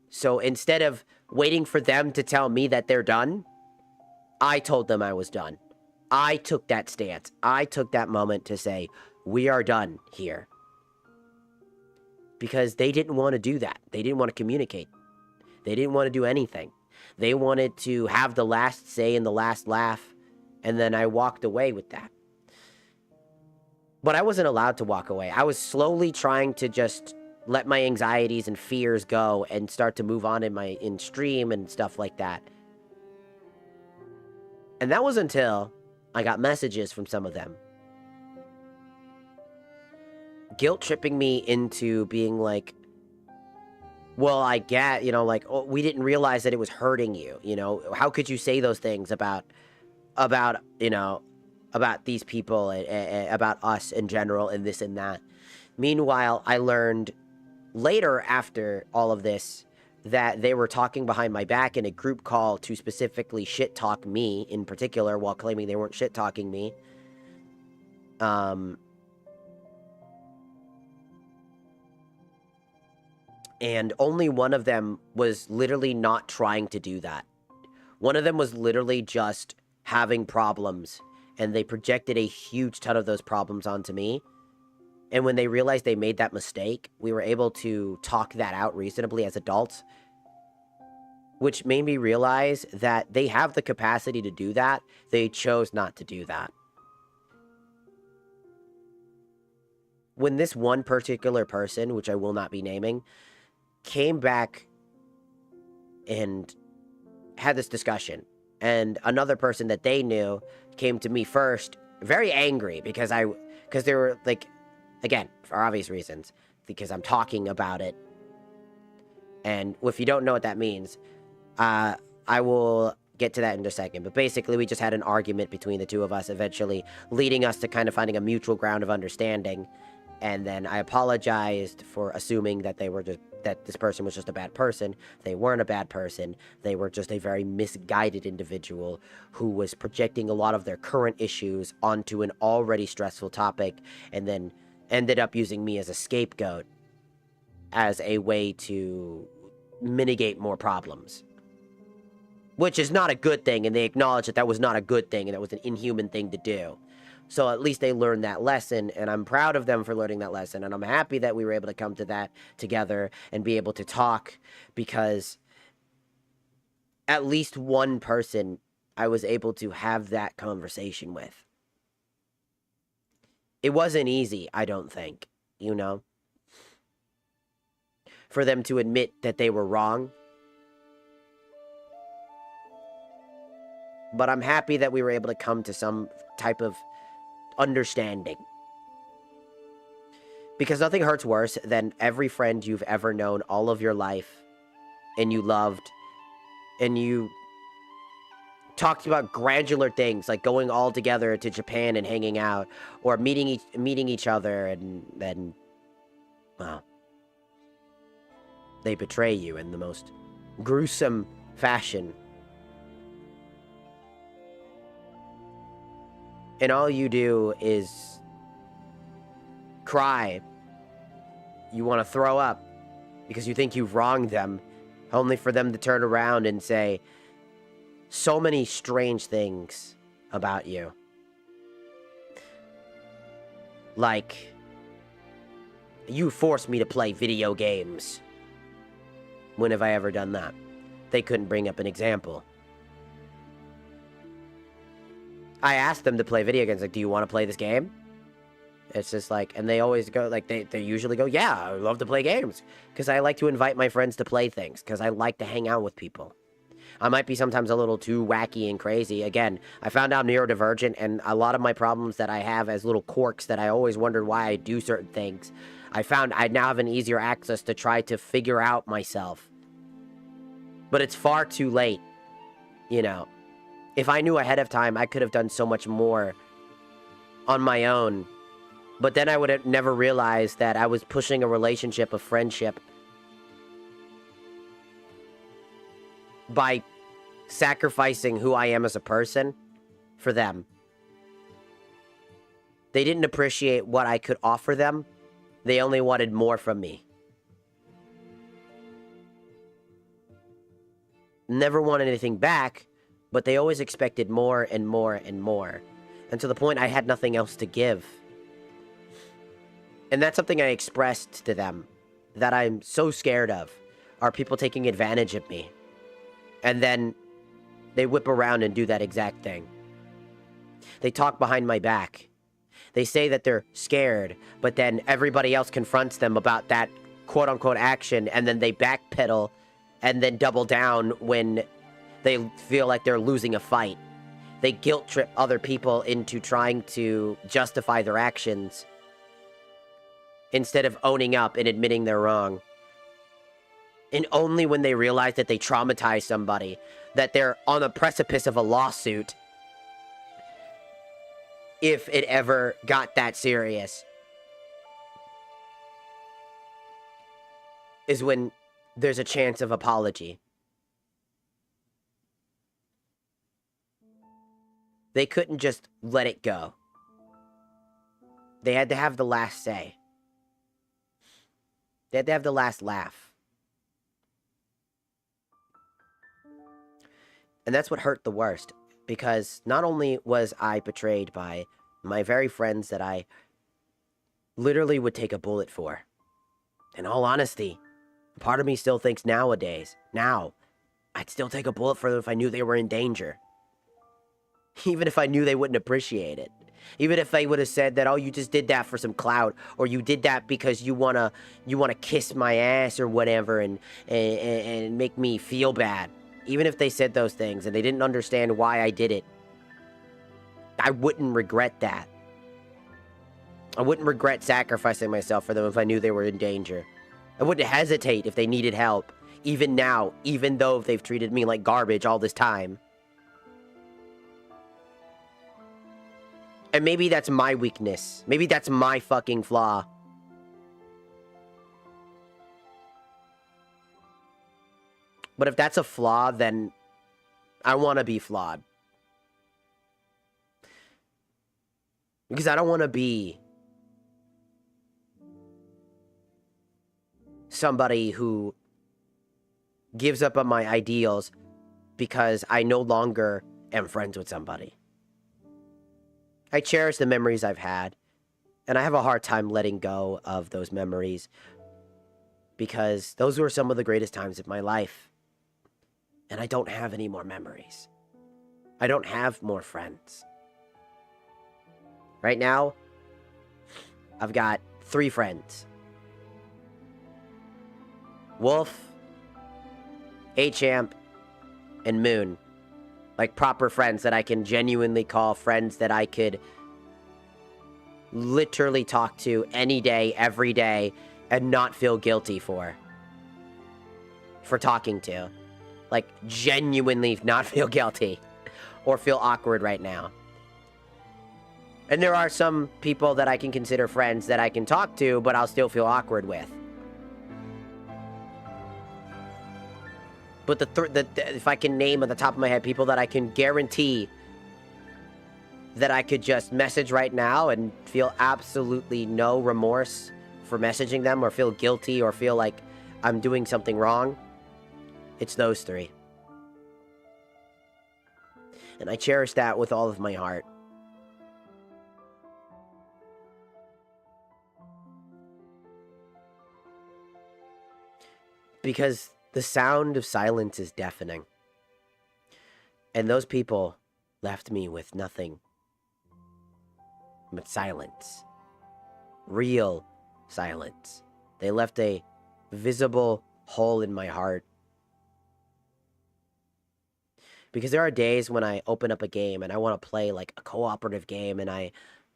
So instead of waiting for them to tell me that they're done, I told them I was done. I took that stance. I took that moment to say, we are done here. Because they didn't want to do that. They didn't want to communicate. They didn't want to do anything. They wanted to have the last say and the last laugh, and then I walked away with that. But I wasn't allowed to walk away. I was slowly trying to just let my anxieties and fears go and start to move on in stream and stuff like that. And that was until I got messages from some of them, guilt tripping me into being like, well, I get, like, oh, we didn't realize that it was hurting you, how could you say those things about these people, and about us in general, and this and that. Meanwhile, I learned later, after all of this, that they were talking behind my back in a group call to specifically shit talk me in particular, while claiming they weren't shit talking me. And only one of them was literally not trying to do that. One of them was literally just having problems, and they projected a huge ton of those problems onto me. And when they realized they made that mistake, we were able to talk that out reasonably as adults, which made me realize that they have the capacity to do that. They chose not to do that. When this one particular person, which I will not be naming, came back and had this discussion, and another person that they knew came to me first, very angry, because they were like, again, for obvious reasons, because I'm talking about it. And if you don't know what that means, I will get to that in a second. But basically, we just had an argument between the two of us, eventually leading us to kind of finding a mutual ground of understanding. And then I apologized for assuming that that this person was just a bad person. They weren't a bad person. They were just a very misguided individual who was projecting a lot of their current issues onto an already stressful topic, and then ended up using me as a scapegoat as a way to mitigate more problems. Which is not a good thing, and they acknowledged that that was not a good thing, and that was an inhuman thing to do. So at least they learned that lesson, and I'm proud of them for learning that lesson, and I'm happy that we were able to come to that together and be able to talk, because at least one person I was able to have that conversation with. It wasn't easy, I don't think, for them to admit that they were wrong. But I'm happy that we were able to come to some type of understanding. Because nothing hurts worse than every friend you've ever known all of your life, and you loved, and you talked about granular things like going all together to Japan and hanging out, or meeting each other, and then, well, they betray you in the most gruesome fashion. And all you do is cry. You want to throw up because you think you've wronged them, only for them to turn around and say so many strange things about you. Like, you forced me to play video games. When have I ever done that? They couldn't bring up an example. I asked them to play video games, like, do you want to play this game? It's just like, and they always go, like, they usually go, yeah, I love to play games. Because I like to invite my friends to play things. Because I like to hang out with people. I might be sometimes a little too wacky and crazy. Again, I found out I'm neurodivergent, and a lot of my problems that I have as little quirks that I always wondered why I do certain things, I found I now have an easier access to try to figure out myself. But it's far too late, you know. If I knew ahead of time, I could have done so much more on my own. But then I would have never realized that I was pushing a relationship of friendship by sacrificing who I am as a person for them. They didn't appreciate what I could offer them. They only wanted more from me. Never wanted anything back, but they always expected more and more and more. And to the point I had nothing else to give. And that's something I expressed to them that I'm so scared of, are people taking advantage of me. And then they whip around and do that exact thing. They talk behind my back. They say that they're scared, but then everybody else confronts them about that quote-unquote action, and then they backpedal and then double down when they feel like they're losing a fight. They guilt-trip other people into trying to justify their actions instead of owning up and admitting they're wrong. And only when they realize that they traumatize somebody, that they're on the precipice of a lawsuit, if it ever got that serious, is when there's a chance of apology. They couldn't just let it go. They had to have the last say. They had to have the last laugh. And that's what hurt the worst, because not only was I betrayed by my very friends that I literally would take a bullet for. In all honesty, part of me still thinks nowadays, I'd still take a bullet for them if I knew they were in danger. Even if I knew they wouldn't appreciate it. Even if they would have said that, oh, you just did that for some clout, or you did that because you wanna kiss my ass or whatever and make me feel bad. Even if they said those things and they didn't understand why I did it, I wouldn't regret that. I wouldn't regret sacrificing myself for them if I knew they were in danger. I wouldn't hesitate if they needed help, even now, even though they've treated me like garbage all this time. And maybe that's my weakness. Maybe that's my fucking flaw. But if that's a flaw, then I want to be flawed. Because I don't want to be somebody who gives up on my ideals because I no longer am friends with somebody. I cherish the memories I've had, and I have a hard time letting go of those memories because those were some of the greatest times of my life. And I don't have any more memories. I don't have more friends. Right now, I've got 3 friends. Wolf, A-Champ, and Moon. Like proper friends that I can genuinely call friends that I could literally talk to any day, every day, and not feel guilty for talking to. Like, genuinely not feel guilty or feel awkward right now. And there are some people that I can consider friends that I can talk to, but I'll still feel awkward with. But if I can name at the top of my head people that I can guarantee that I could just message right now and feel absolutely no remorse for messaging them or feel guilty or feel like I'm doing something wrong, it's those 3. And I cherish that with all of my heart. Because the sound of silence is deafening. And those people left me with nothing but silence. Real silence. They left a visible hole in my heart. Because there are days when I open up a game and I want to play like a cooperative game and I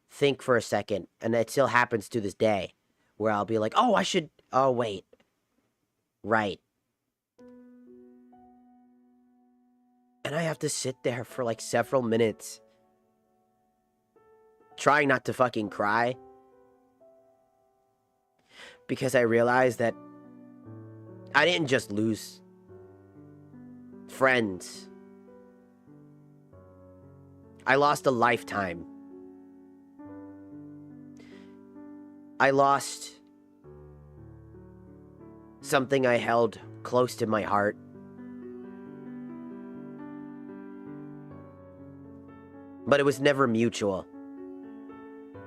think for a second, and it still happens to this day, where I'll be like, oh, I should, oh, wait. Right. And I have to sit there for like several minutes trying not to fucking cry. Because I realized that I didn't just lose friends. I lost a lifetime. I lost something I held close to my heart. But it was never mutual.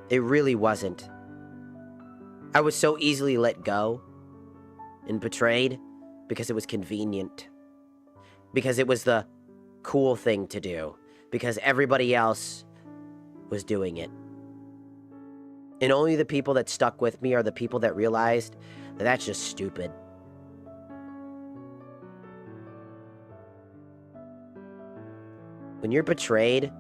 It really wasn't. I was so easily let go and betrayed because it was convenient. Because it was the cool thing to do. Because everybody else was doing it. And only the people that stuck with me are the people that realized that that's just stupid. When you're betrayed,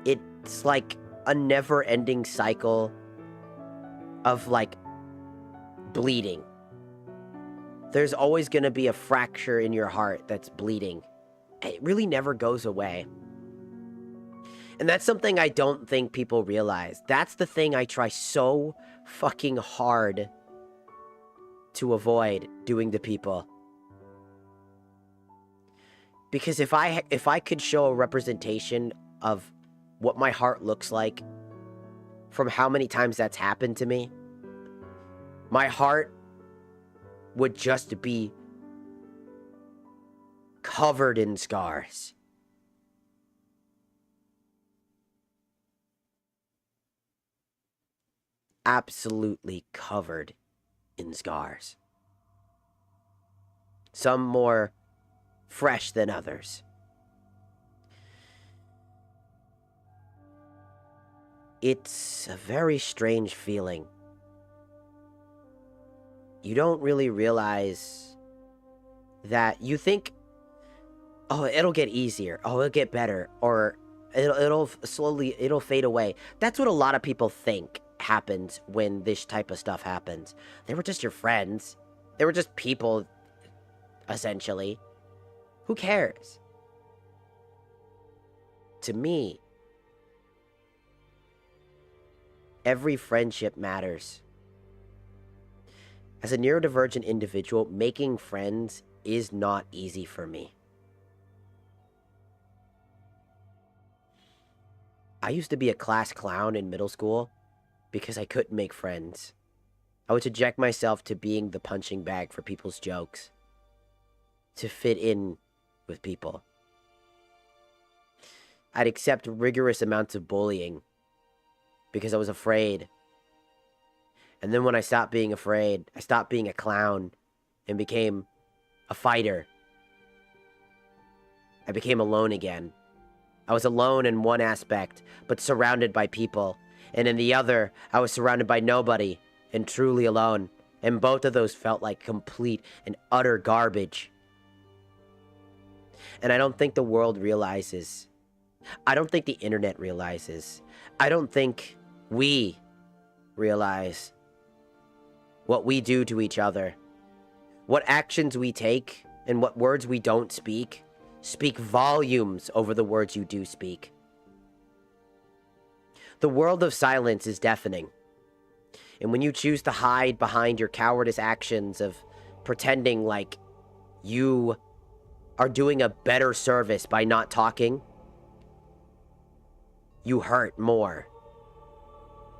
it's like a never-ending cycle of, like, bleeding. There's always going to be a fracture in your heart that's bleeding. It really never goes away. And that's something I don't think people realize. That's the thing I try so fucking hard to avoid doing to people. Because if I could show a representation of what my heart looks like from how many times that's happened to me, my heart would just be covered in scars. Absolutely covered in scars. Some more fresh than others. It's a very strange feeling. You don't really realize that you think, oh, it'll get easier, oh, it'll get better, or it'll slowly, it'll fade away. That's what a lot of people think happens when this type of stuff happens. They were just your friends. They were just people, essentially. Who cares? To me, every friendship matters. As a neurodivergent individual, making friends is not easy for me. I used to be a class clown in middle school because I couldn't make friends. I would subject myself to being the punching bag for people's jokes, to fit in with people. I'd accept rigorous amounts of bullying because I was afraid. And then when I stopped being afraid, I stopped being a clown and became a fighter. I became alone again. I was alone in one aspect, but surrounded by people. And in the other, I was surrounded by nobody and truly alone. And both of those felt like complete and utter garbage. And I don't think the world realizes. I don't think the internet realizes. I don't think we realize what we do to each other. What actions we take and what words we don't speak volumes over the words you do speak. The world of silence is deafening. And when you choose to hide behind your cowardice actions of pretending like you are doing a better service by not talking, you hurt more.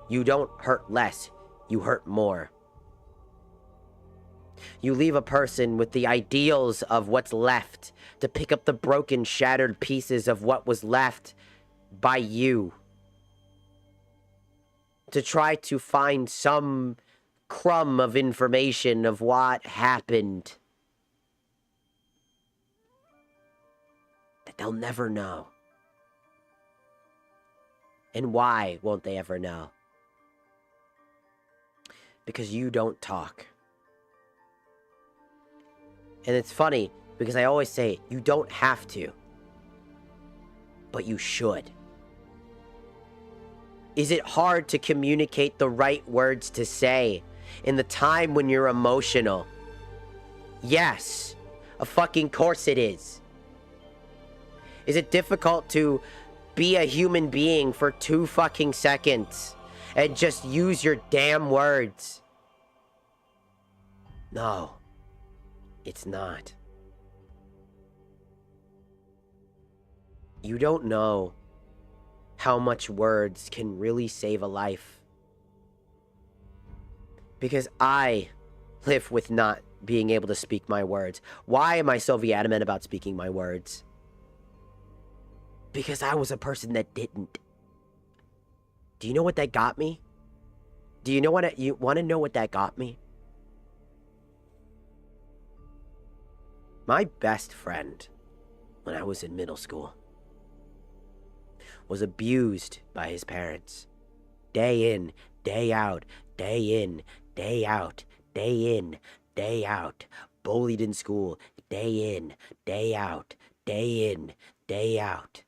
You don't hurt less, you hurt more. You leave a person with the ideals of what's left to pick up the broken, shattered pieces of what was left by you. To try to find some crumb of information of what happened. That they'll never know. And why won't they ever know? Because you don't talk. And it's funny, Because I always say, you don't have to. But you should. Is it hard to communicate the right words to say in the time when you're emotional? Yes. A fucking course it is. Is it difficult to be a human being for 2 fucking seconds and just use your damn words? No. It's not. You don't know how much words can really save a life. Because I live with not being able to speak my words. Why am I so adamant about speaking my words? Because I was a person that didn't. Do you know what that got me? Do you know what you want to know what that got me? My best friend, when I was in middle school, was abused by his parents. Day in, day out, day in, day out, day in, day out. Bullied in school, day in, day out, day in, day out.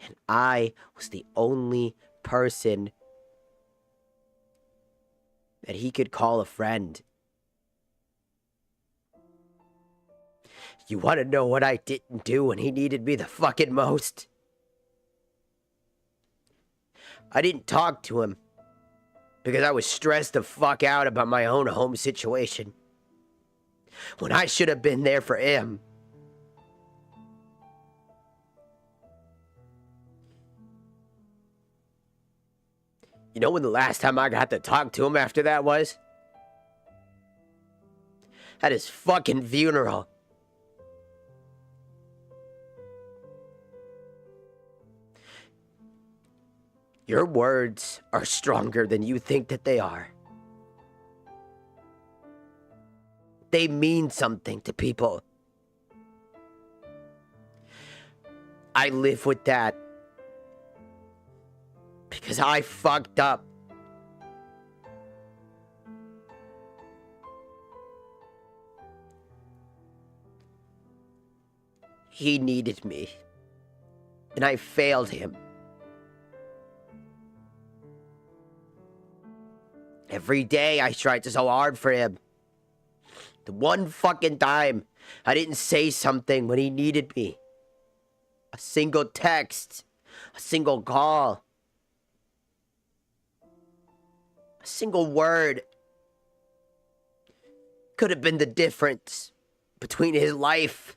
And I was the only person that he could call a friend. You want to know what I didn't do when he needed me the fucking most? I didn't talk to him because I was stressed the fuck out about my own home situation. When I should have been there for him. You know when the last time I got to talk to him after that was? At his fucking funeral. Your words are stronger than you think that they are. They mean something to people. I live with that because I fucked up. He needed me, and I failed him. Every day I tried so hard for him. The one fucking time I didn't say something when he needed me. A single text, a single call, a single word could have been the difference between his life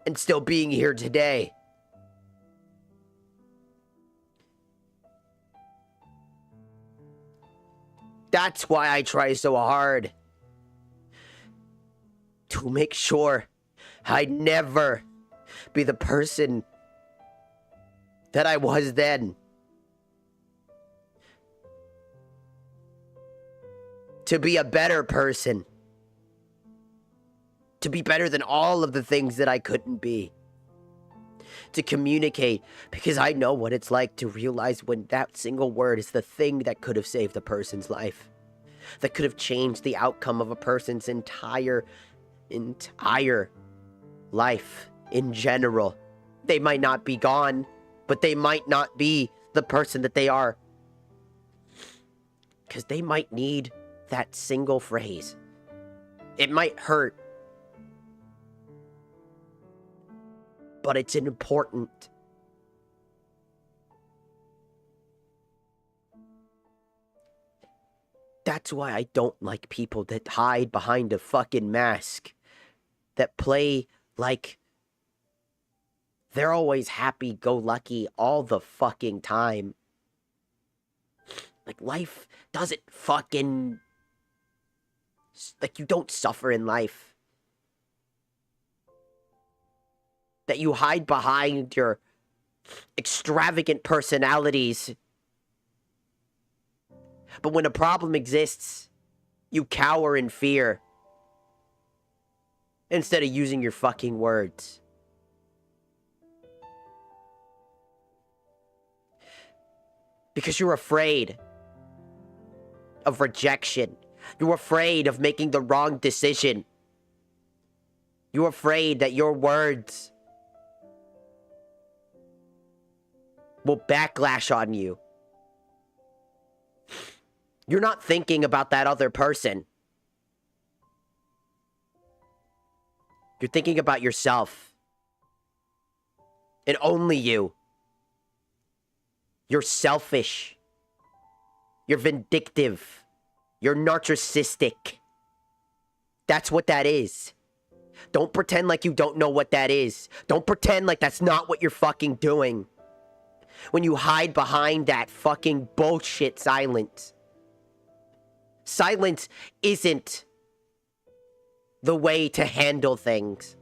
and still being here today. That's why I try so hard to make sure I never be the person that I was then. To be a better person. To be better than all of the things that I couldn't be. To communicate, because I know what it's like to realize when that single word is the thing that could have saved a person's life. That could have changed the outcome of a person's entire life in general. They might not be gone, but they might not be the person that they are. Because they might need that single phrase. It might hurt, but it's important. That's why I don't like people that hide behind a fucking mask. That play like they're always happy-go-lucky all the fucking time. Like, life doesn't fucking... Like, you don't suffer in life. That you hide behind your extravagant personalities. But when a problem exists, you cower in fear. Instead of using your fucking words. Because you're afraid of rejection. You're afraid of making the wrong decision. You're afraid that your words will backlash on you. You're not thinking about that other person. You're thinking about yourself. And only you. You're selfish. You're vindictive. You're narcissistic. That's what that is. Don't pretend like you don't know what that is. Don't pretend like that's not what you're fucking doing. When you hide behind that fucking bullshit silence. Silence isn't the way to handle things.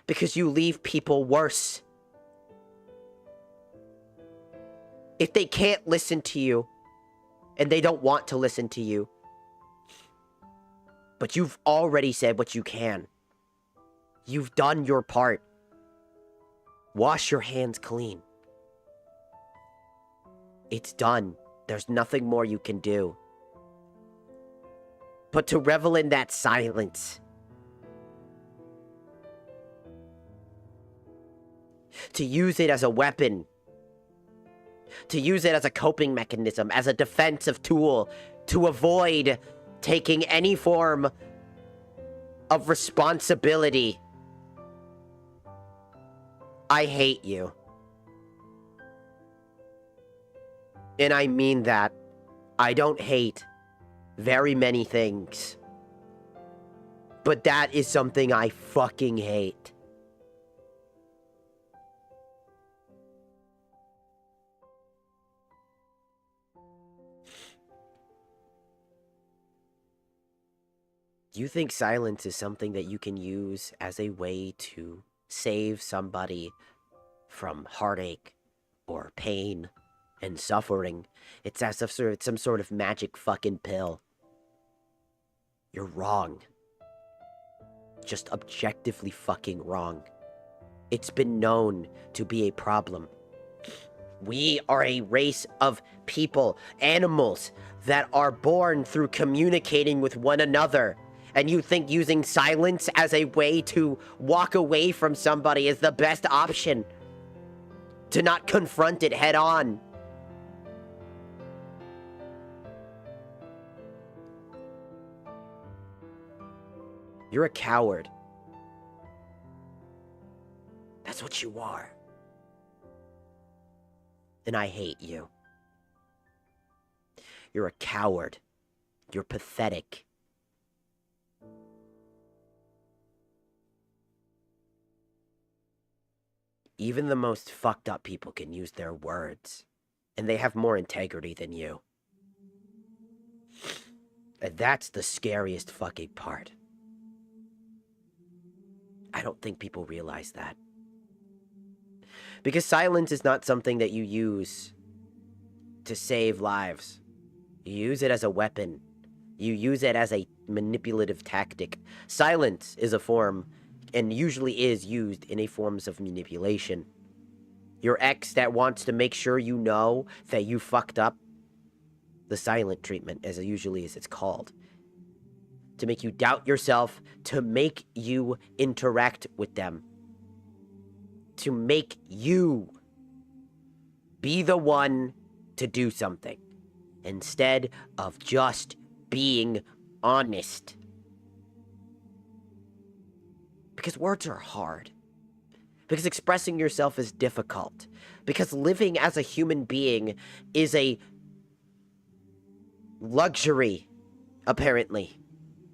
Because you leave people worse. If they can't listen to you, and they don't want to listen to you, but you've already said what you can. You've done your part. Wash your hands clean. It's done. There's nothing more you can do. But to revel in that silence, to use it as a weapon, to use it as a coping mechanism, as a defensive tool, to avoid taking any form of responsibility. I hate you. And I mean that. I don't hate very many things. But that is something I fucking hate. Do you think silence is something that you can use as a way to save somebody from heartache or pain and suffering? It's as if it's some sort of magic fucking pill. You're wrong. Just objectively fucking wrong. It's been known to be a problem. We are a race of people, animals, that are born through communicating with one another. And you think using silence as a way to walk away from somebody is the best option? To not confront it head on? You're a coward. That's what you are. And I hate you. You're a coward. You're pathetic. Even the most fucked up people can use their words. And they have more integrity than you. And that's the scariest fucking part. I don't think people realize that. Because silence is not something that you use to save lives. You use it as a weapon. You use it as a manipulative tactic. Silence is a form, and usually is used in a forms of manipulation. Your ex that wants to make sure you know that you fucked up. The silent treatment, as usually as it's called. To make you doubt yourself, to make you interact with them. To make you be the one to do something. Instead of just being honest. Because words are hard. Because expressing yourself is difficult. Because living as a human being is a luxury, apparently,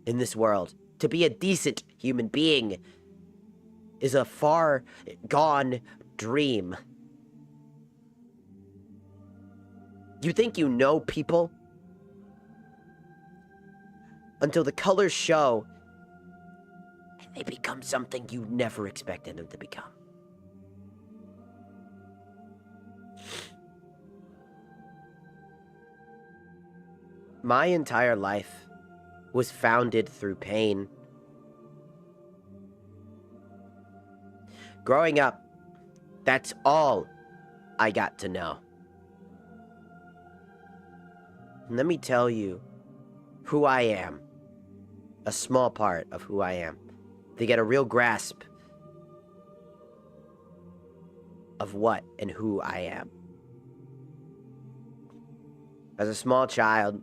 in this world. To be a decent human being is a far gone dream. You think you know people until the colors show and they become something you never expected them to become. My entire life was founded through pain. Growing up, that's all I got to know. Let me tell you who I am. A small part of who I am. To get a real grasp of what and who I am. As a small child,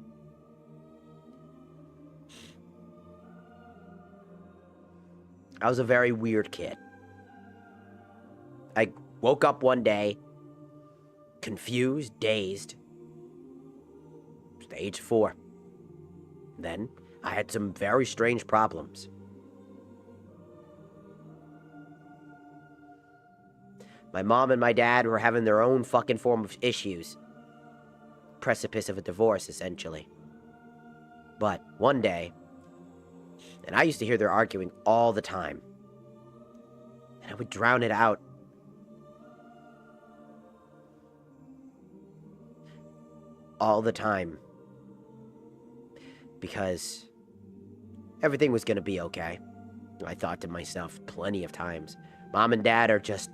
I was a very weird kid. I woke up one day, confused, dazed, at the age of 4. Then, I had some very strange problems. My mom and my dad were having their own fucking form of issues. Precipice of a divorce, essentially. But one day, and I used to hear their arguing all the time, and I would drown it out. All the time. Because everything was gonna be okay. I thought to myself plenty of times, Mom and Dad are just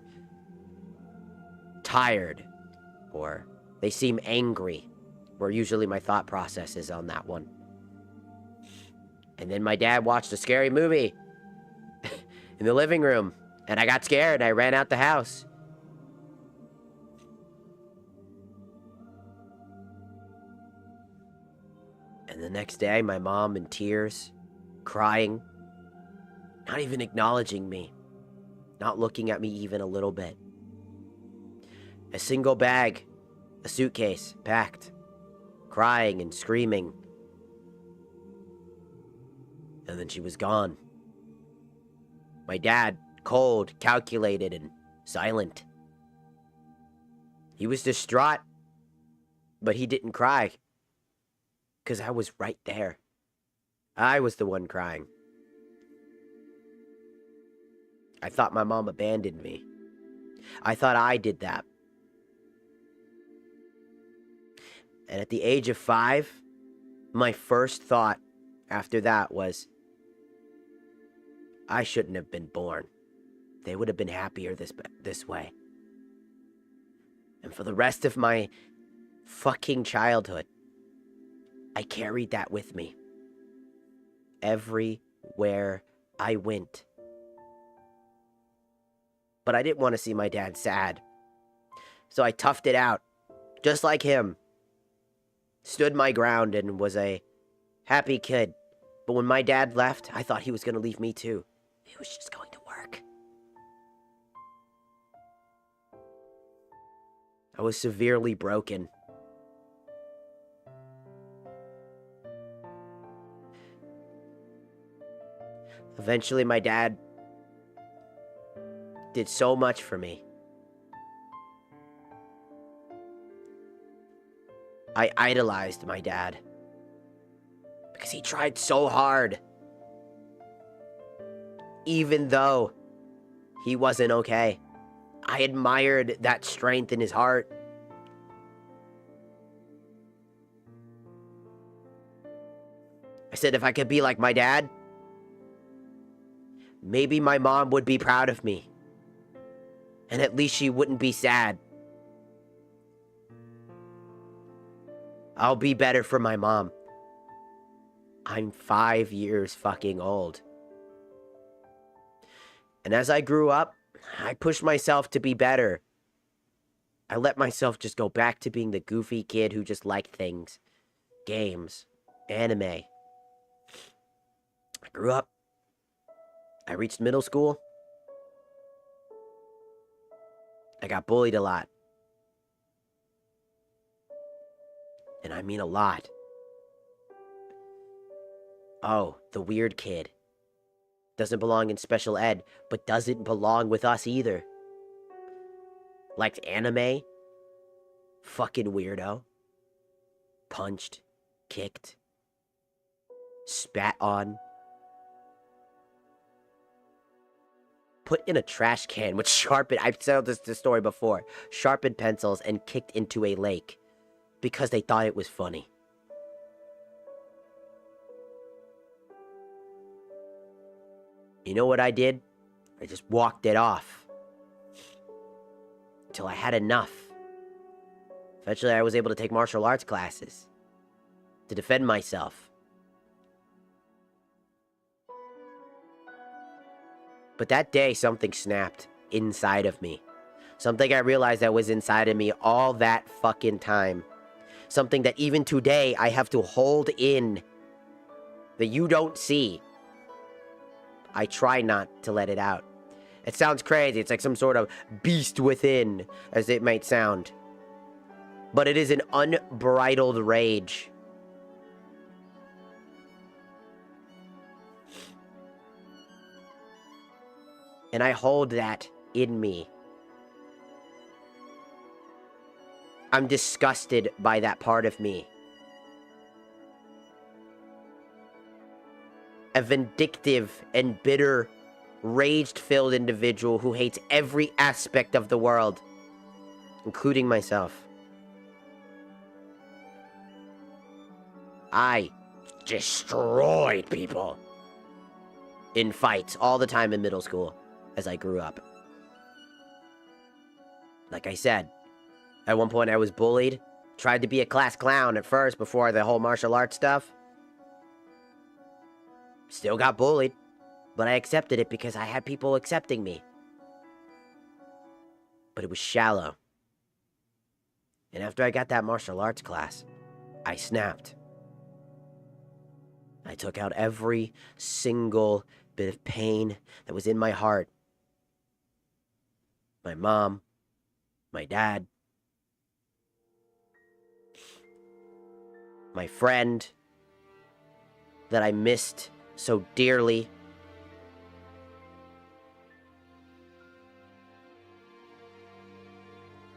tired, or they seem angry, were usually my thought processes on that one. And then my dad watched a scary movie in the living room, and I got scared. I ran out the house. And the next day, my mom in tears, crying, not even acknowledging me, not looking at me even a little bit. A single bag, a suitcase, packed, crying and screaming. And then she was gone. My dad, cold, calculated, and silent. He was distraught, but he didn't cry. 'Cause I was right there. I was the one crying. I thought my mom abandoned me. I thought I did that. And at the age of 5, my first thought after that was, I shouldn't have been born. They would have been happier this way. And for the rest of my fucking childhood, I carried that with me. Everywhere I went. But I didn't want to see my dad sad. So I toughed it out, just like him. Stood my ground and was a happy kid. But when my dad left, I thought he was going to leave me too. He was just going to work. I was severely broken. Eventually, my dad did so much for me. I idolized my dad because he tried so hard. Even though he wasn't okay, I admired that strength in his heart. I said if I could be like my dad, maybe my mom would be proud of me. And at least she wouldn't be sad. I'll be better for my mom. I'm 5 years fucking old. And as I grew up, I pushed myself to be better. I let myself just go back to being the goofy kid who just liked things. Games. Anime. I grew up. I reached middle school. I got bullied a lot. And I mean a lot. Oh, the weird kid. Doesn't belong in special ed, but doesn't belong with us either. Liked anime. Fucking weirdo. Punched. Kicked. Spat on. Put in a trash can with sharpened, I've told this story before, sharpened pencils and kicked into a lake because they thought it was funny. You know what I did? I just walked it off. Until I had enough. Eventually I was able to take martial arts classes. to defend myself. But that day, something snapped inside of me. Something I realized that was inside of me all that fucking time. Something that even today I have to hold in, that you don't see. I try not to let it out. It sounds crazy. It's like some sort of beast within, as it might sound. But it is an unbridled rage. And I hold that in me. I'm disgusted by that part of me. A vindictive and bitter, rage-filled individual who hates every aspect of the world, including myself. I destroyed people in fights all the time in middle school as I grew up. Like I said, at one point I was bullied, tried to be a class clown at first before the whole martial arts stuff. Still got bullied, but I accepted it because I had people accepting me. But it was shallow. And after I got that martial arts class, I snapped. I took out every single bit of pain that was in my heart. My mom, my dad, my friend that I missed so dearly.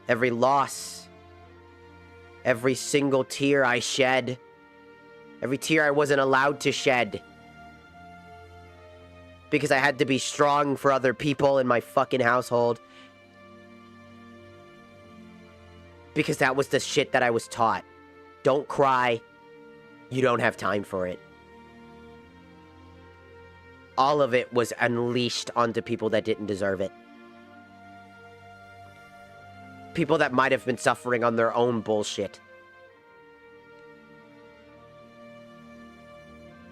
Every loss, every single tear I shed, every tear I wasn't allowed to shed. Because I had to be strong for other people in my fucking household. Because that was the shit that I was taught. Don't cry. You don't have time for it. All of it was unleashed onto people that didn't deserve it. People that might have been suffering on their own bullshit.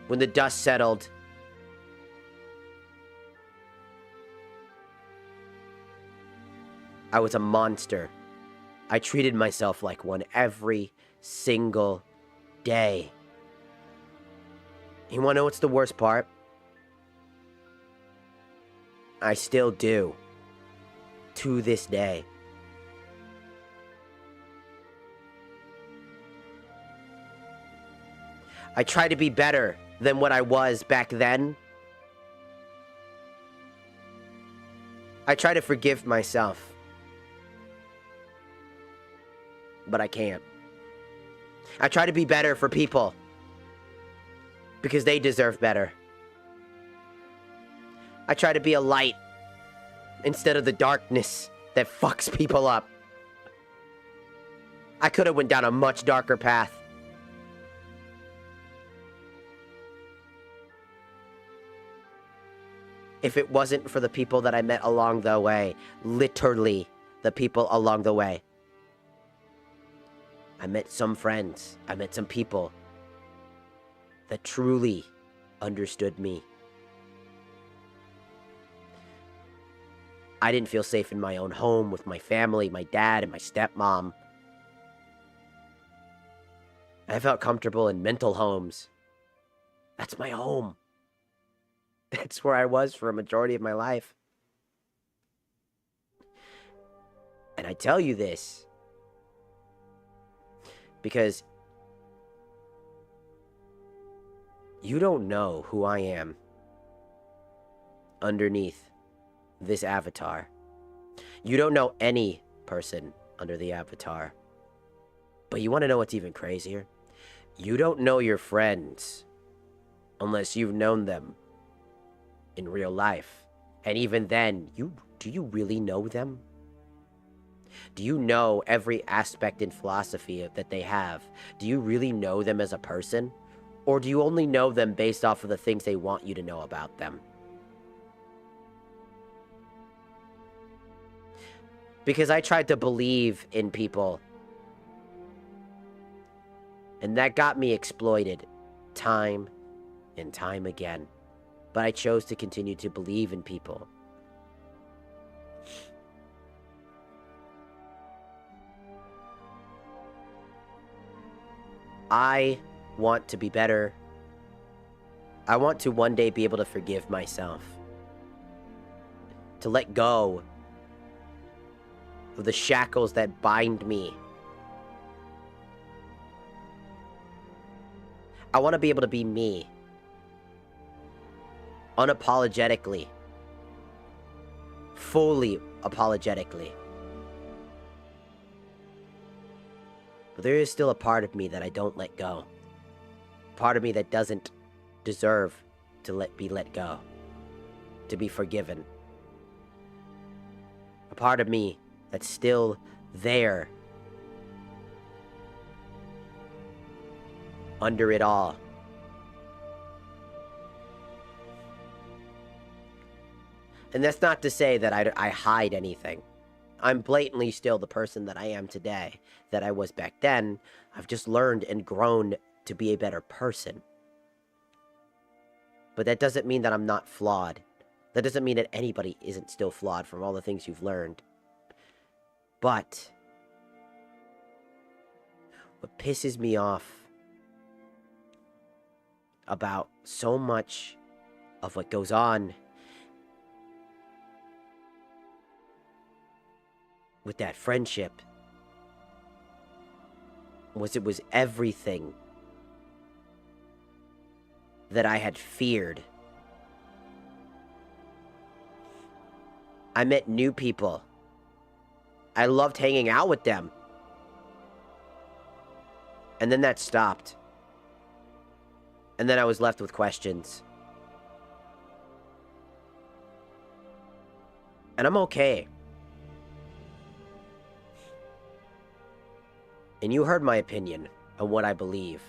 When the dust settled, I was a monster. I treated myself like one every single day. You wanna know what's the worst part? I still do. To this day. I try to be better than what I was back then. I try to forgive myself. But I can't. I try to be better for people. Because they deserve better. I try to be a light instead of the darkness that fucks people up. I could have went down a much darker path. If it wasn't for the people that I met along the way. Literally, the people along the way. I met some friends. I met some people that truly understood me. I didn't feel safe in my own home with my family, my dad, and my stepmom. I felt comfortable in mental homes. That's my home. That's where I was for a majority of my life. And I tell you this because you don't know who I am underneath this avatar. You don't know any person under the avatar. But you want to know what's even crazier? You don't know your friends unless you've known them in real life. And even then, do you really know them? Do you know every aspect and philosophy that they have? Do you really know them as a person? Or do you only know them based off of the things they want you to know about them? Because I tried to believe in people And that got me exploited time and time again. But I chose to continue to believe in people. I want to be better. I want to one day be able to forgive myself. To let go of the shackles that bind me. I want to be able to be me. Unapologetically. Fully apologetically. But there is still a part of me that I don't let go. Part of me that doesn't deserve to be let go. To be forgiven. A part of me that's still there. Under it all. And that's not to say that I hide anything. I'm blatantly still the person that I am today, that I was back then. I've just learned and grown to be a better person. But that doesn't mean that I'm not flawed. That doesn't mean that anybody isn't still flawed from all the things you've learned. But what pisses me off about so much of what goes on with that friendship was it was everything that I had feared. I met new people. I loved hanging out with them. And then that stopped. And then I was left with questions. And I'm okay. And you heard my opinion on what I believe.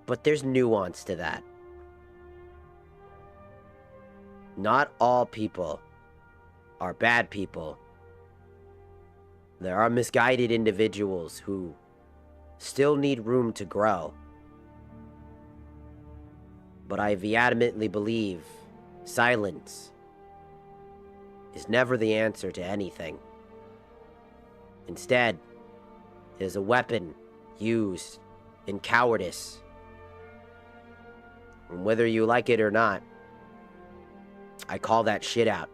But there's nuance to that. Not all people are bad people. There are misguided individuals who still need room to grow. But I vehemently believe silence is never the answer to anything. Instead, it is a weapon used in cowardice. And whether you like it or not, I call that shit out.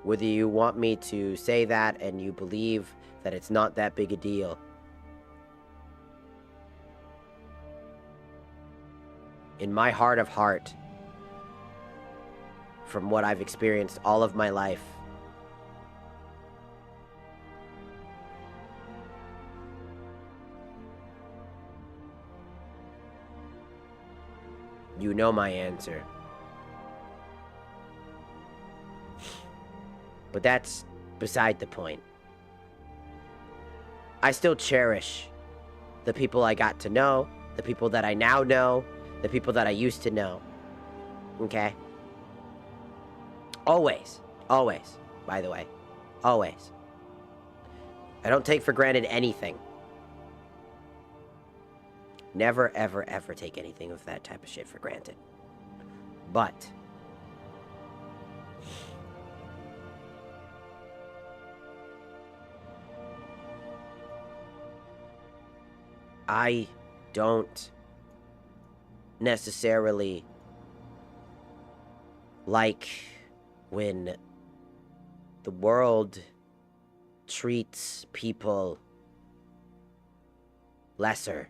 Whether you want me to say that and you believe that it's not that big a deal. In my heart of heart, from what I've experienced all of my life, you know my answer. But that's beside the point. I still cherish the people I got to know, the people that I now know, the people that I used to know. Okay? Always. Always, by the way. Always. I don't take for granted anything. Never, ever, ever take anything of that type of shit for granted. But I don't necessarily like when the world treats people lesser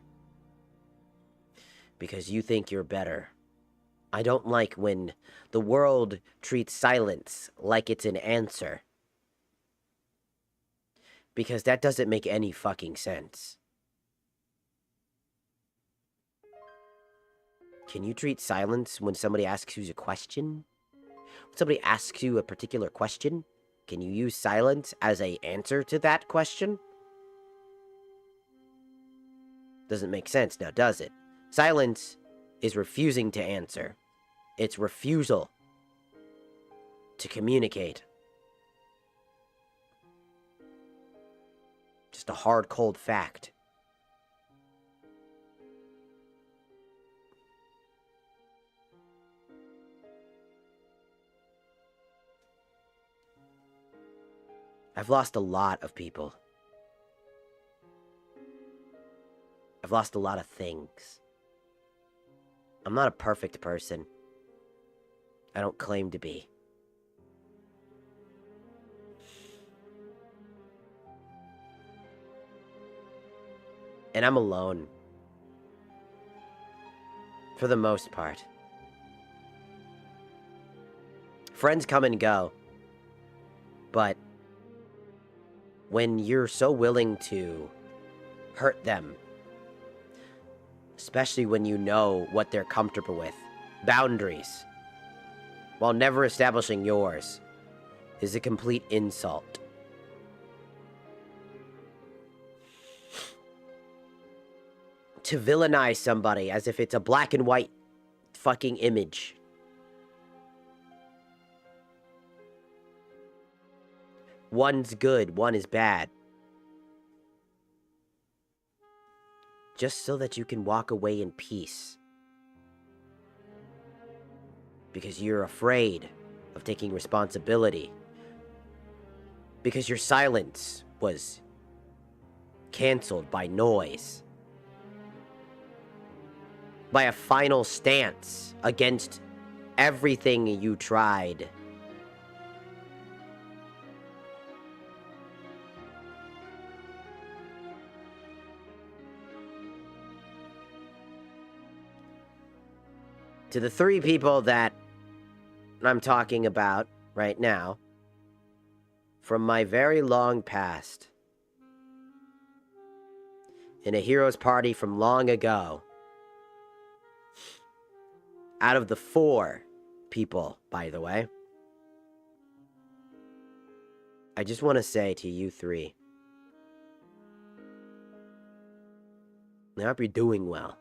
because you think you're better. I don't like when the world treats silence like it's an answer, because that doesn't make any fucking sense. Can you treat silence when somebody asks you a question? When somebody asks you a particular question, can you use silence as an answer to that question? Doesn't make sense now, does it? Silence is refusing to answer. It's refusal to communicate. just a hard, cold fact. I've lost a lot of people. I've lost a lot of things. I'm not a perfect person. I don't claim to be. And I'm alone. For the most part. Friends come and go. But when you're so willing to hurt them, especially when you know what they're comfortable with, boundaries, while never establishing yours, is a complete insult. To villainize somebody as if it's a black and white fucking image. One's good, one is bad. Just so that you can walk away in peace. Because you're afraid of taking responsibility. Because your silence was canceled by noise. By a final stance against everything you tried. To the three people that I'm talking about right now, from my very long past, in a hero's party from long ago, out of the 4 people, by the way, I just want to say to you 3, I hope you're doing well.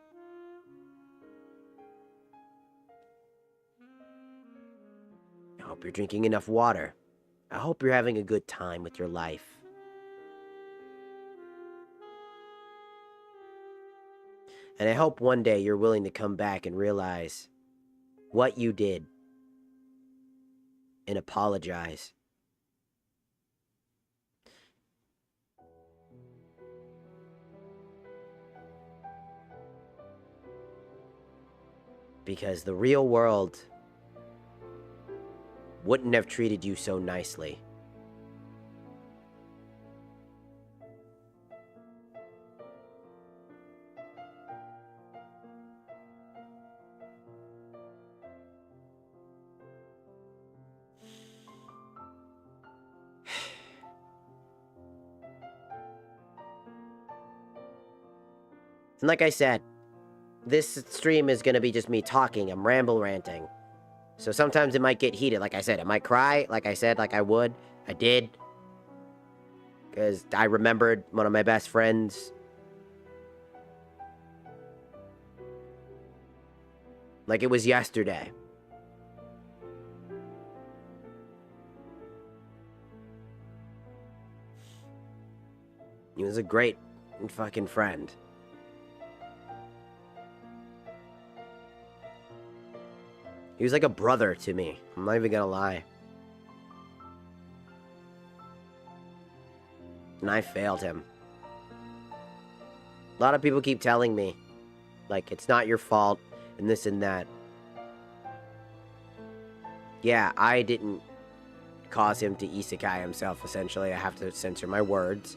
I hope you're drinking enough water. I hope you're having a good time with your life. And I hope one day you're willing to come back and realize what you did and apologize. Because the real world wouldn't have treated you so nicely. And like I said, this stream is gonna be just me talking. I'm ramble ranting. So sometimes it might get heated. Like I said, I might cry. Like I said, like I would. I did. Because I remembered one of my best friends. Like it was yesterday. He was a great fucking friend. He was like a brother to me. I'm not even gonna lie. And I failed him. A lot of people keep telling me, like, it's not your fault, and this and that. Yeah, I didn't cause him to isekai himself, essentially. I have to censor my words.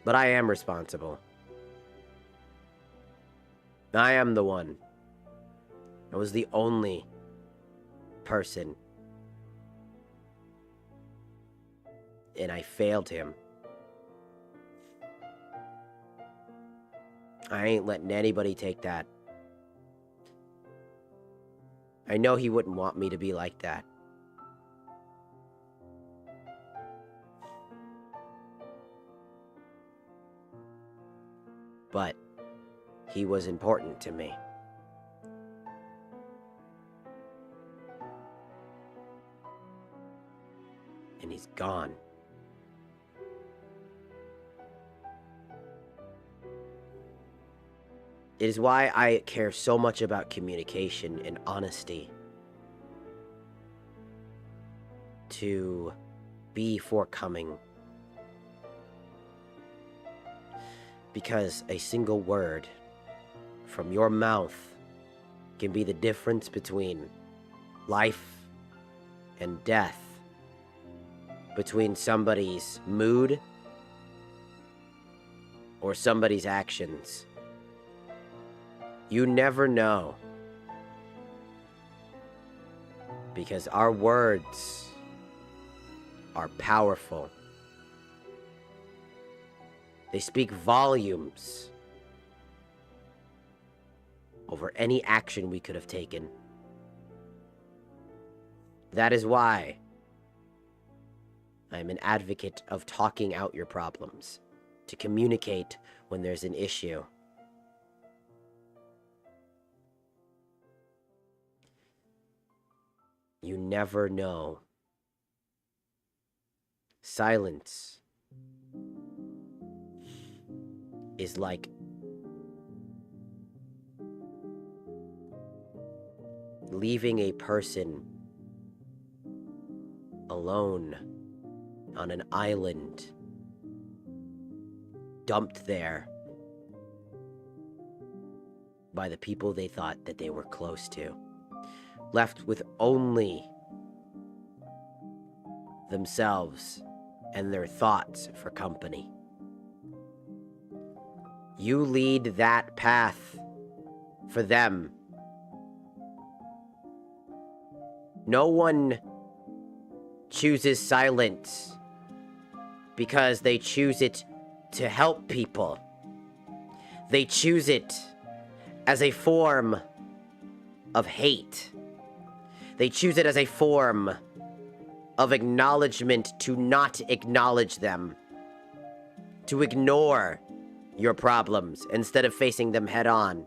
But I am responsible. I am the one. I was the only person. And I failed him. I ain't letting anybody take that. I know he wouldn't want me to be like that. But he was important to me. And he's gone. It is why I care so much about communication and honesty. To be forthcoming. Because a single word from your mouth can be the difference between life and death, between somebody's mood or somebody's actions. You never know, because our words are powerful. They speak volumes over any action we could have taken. That is why I'm an advocate of talking out your problems, to communicate when there's an issue. You never know. Silence is like leaving a person alone on an island, dumped there by the people they thought that they were close to, left with only themselves and their thoughts for company. You lead that path for them. No one chooses silence because they choose it to help people. They choose it as a form of hate. They choose it as a form of acknowledgement to not acknowledge them, to ignore your problems instead of facing them head on.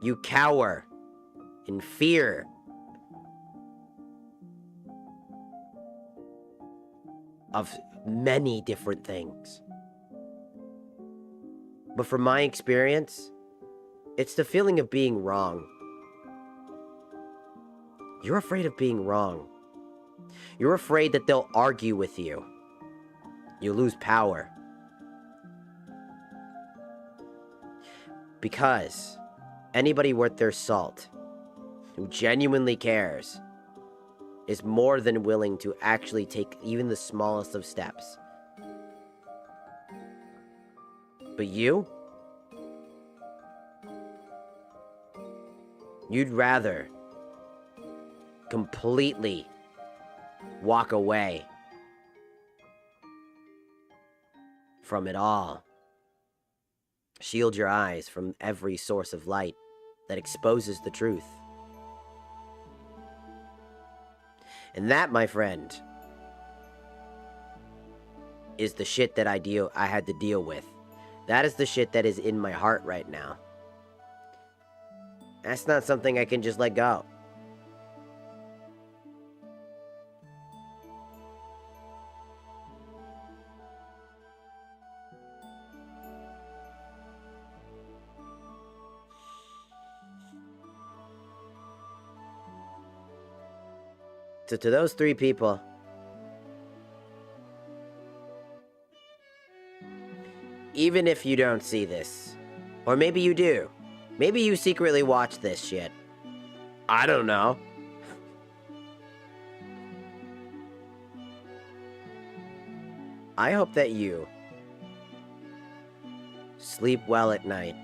You cower in fear of many different things. But from my experience, it's the feeling of being wrong. You're afraid of being wrong. You're afraid that they'll argue with you. You lose power. Because anybody worth their salt who genuinely cares is more than willing to actually take even the smallest of steps. But you'd rather completely walk away from it all. Shield your eyes from every source of light that exposes the truth. And that, my friend, is the shit that I had to deal with. That is the shit that is in my heart right now. That's not something I can just let go. So to those three people, even if you don't see this, or maybe you do, maybe you secretly watch this shit, I don't know. I hope that you sleep well at night.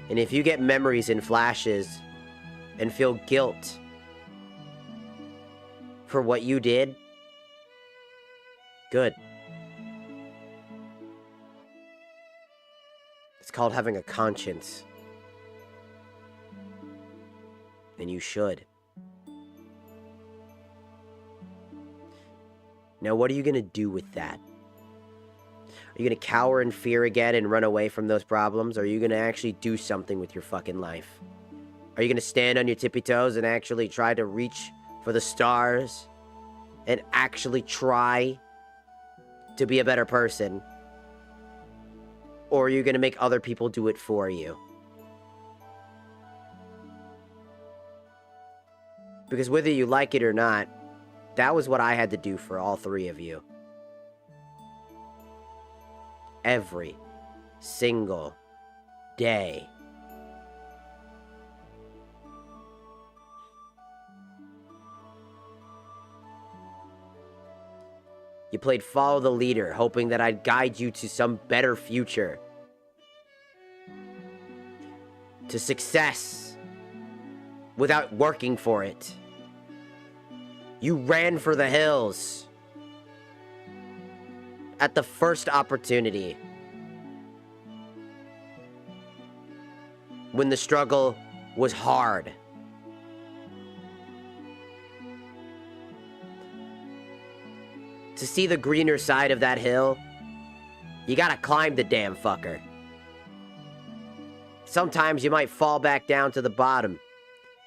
And if you get memories and flashes and feel guilt for what you did, good. It's called having a conscience. And you should. Now, what are you going to do with that? Are you going to cower in fear again and run away from those problems? Or are you going to actually do something with your fucking life? Are you going to stand on your tippy toes and actually try to reach for the stars and actually try to be a better person? Or are you going to make other people do it for you? Because whether you like it or not, that was what I had to do for all three of you. Every single day. You played follow the leader, hoping that I'd guide you to some better future. To success. Without working for it. You ran for the hills. At the first opportunity. When the struggle was hard. To see the greener side of that hill, you gotta climb the damn fucker. Sometimes you might fall back down to the bottom,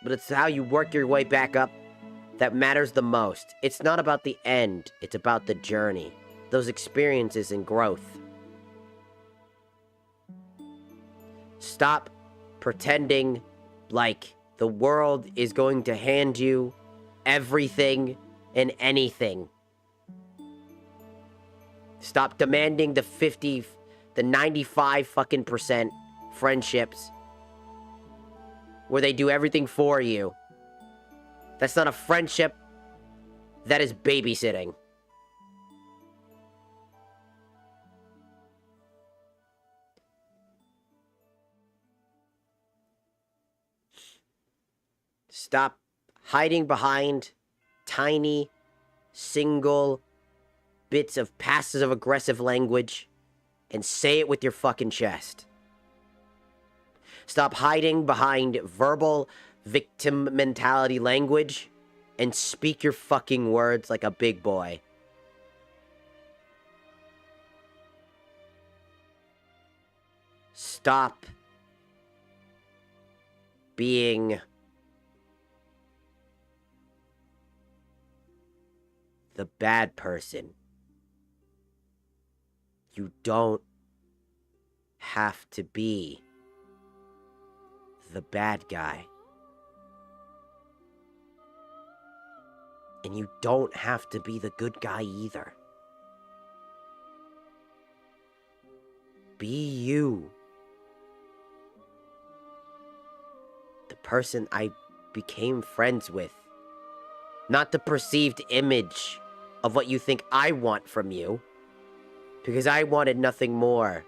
but it's how you work your way back up that matters the most. It's not about the end, it's about the journey, those experiences and growth. Stop pretending like the world is going to hand you everything and anything. Stop demanding the 95 fucking percent friendships where they do everything for you. That's not a friendship. That is babysitting. Stop hiding behind tiny, single bits of passive-aggressive language and say it with your fucking chest. Stop hiding behind verbal victim mentality language and speak your fucking words like a big boy. Stop being the bad person. You don't have to be the bad guy. And you don't have to be the good guy either. Be you. The person I became friends with. Not the perceived image of what you think I want from you. Because I wanted nothing more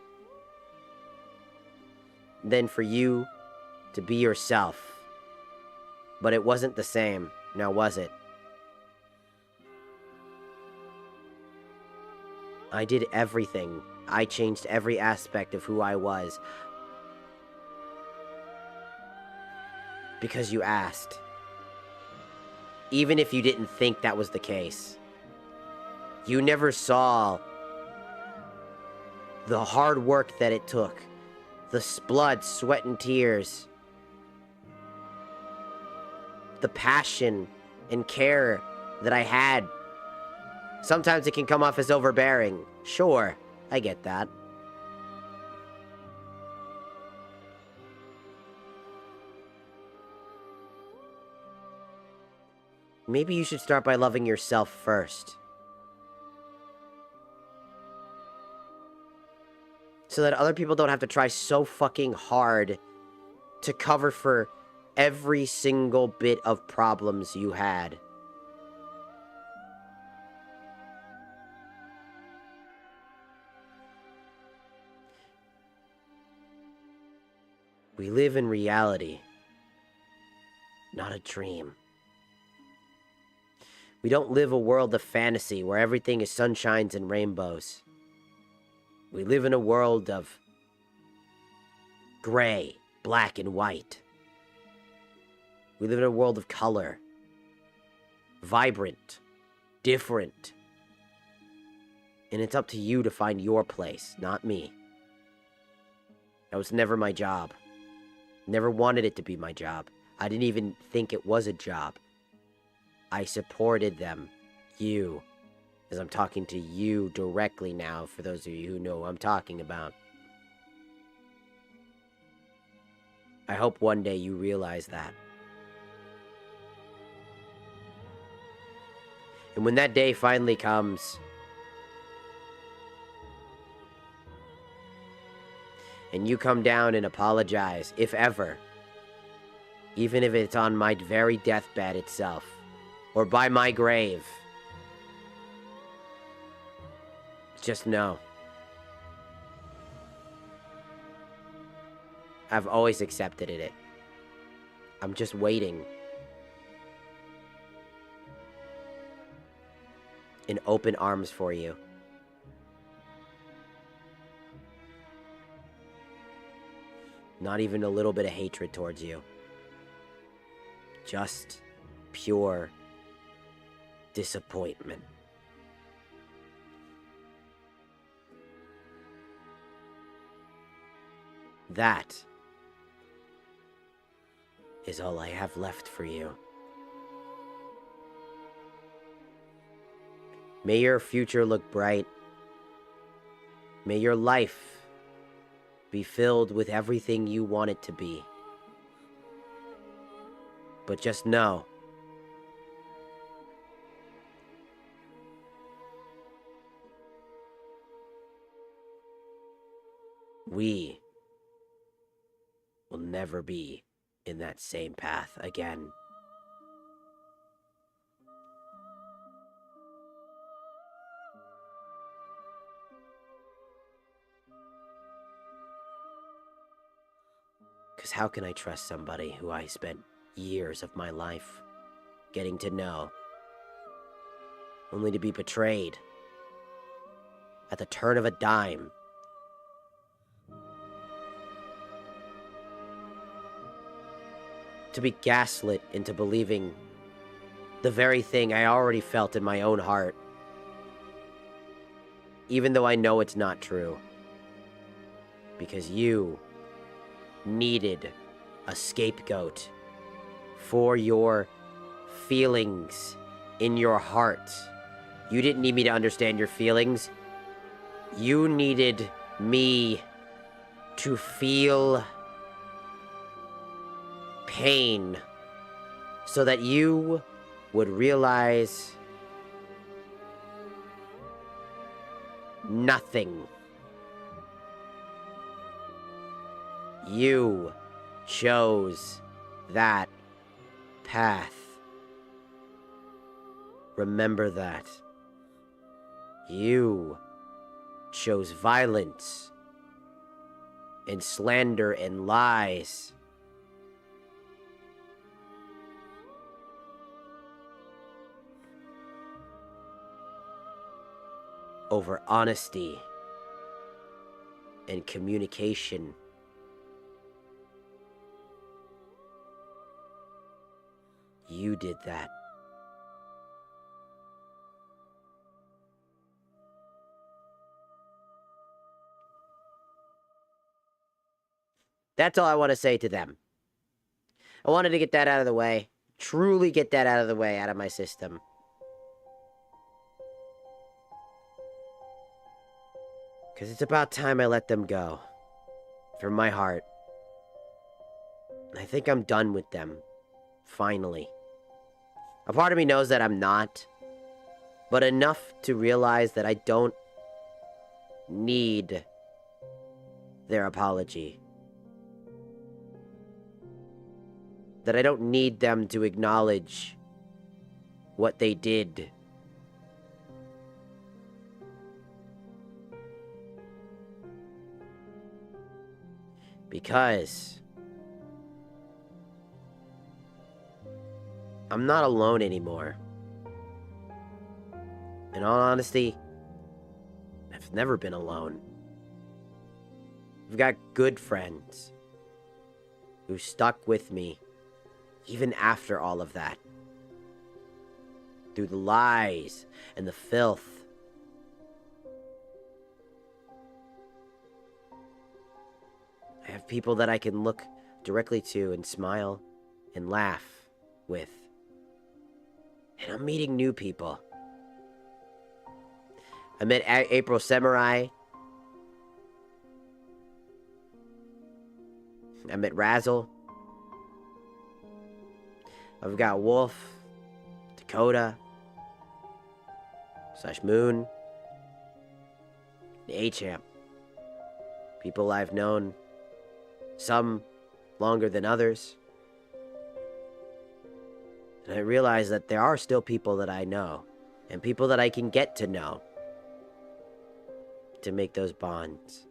than for you to be yourself. But it wasn't the same, now was it? I did everything. I changed every aspect of who I was. Because you asked. Even if you didn't think that was the case. You never saw the hard work that it took. The blood, sweat, and tears. The passion and care that I had. Sometimes it can come off as overbearing. Sure, I get that. Maybe you should start by loving yourself first. So that other people don't have to try so fucking hard to cover for every single bit of problems you had. We live in reality, not a dream. We don't live a world of fantasy where everything is sunshines and rainbows. We live in a world of gray, black, and white. We live in a world of color. Vibrant, different. And it's up to you to find your place, not me. That was never my job. Never wanted it to be my job. I didn't even think it was a job. I supported them. You. As I'm talking to you directly now, for those of you who know who I'm talking about. I hope one day you realize that. And when that day finally comes, and you come down and apologize, if ever, even if it's on my very deathbed itself, or by my grave, just know, I've always accepted it. I'm just waiting in open arms for you. Not even a little bit of hatred towards you. Just pure disappointment. That is all I have left for you. May your future look bright. May your life be filled with everything you want it to be. But just know, we will never be in that same path again. Because how can I trust somebody who I spent years of my life getting to know, only to be betrayed at the turn of a dime? To be gaslit into believing the very thing I already felt in my own heart, even though I know it's not true. Because you needed a scapegoat for your feelings in your heart. You didn't need me to understand your feelings. You needed me to feel pain so that you would realize nothing. You chose that path. Remember that. You chose violence and slander and lies. Over honesty and communication. You did that. That's all I want to say to them. I wanted to get that out of the way. Truly get that out of the way, out of my system. Because it's about time I let them go. From my heart. I think I'm done with them. Finally. A part of me knows that I'm not. But enough to realize that I don't need their apology. That I don't need them to acknowledge what they did. Because I'm not alone anymore. In all honesty, I've never been alone. I've got good friends who stuck with me even after all of that. Through the lies and the filth. I have people that I can look directly to and smile and laugh with. And I'm meeting new people. I met April Samurai. I met Razzle. I've got Wolf, Dakota, / Moon, and A-Champ. People I've known, some longer than others. And I realize that there are still people that I know, and people that I can get to know, to make those bonds.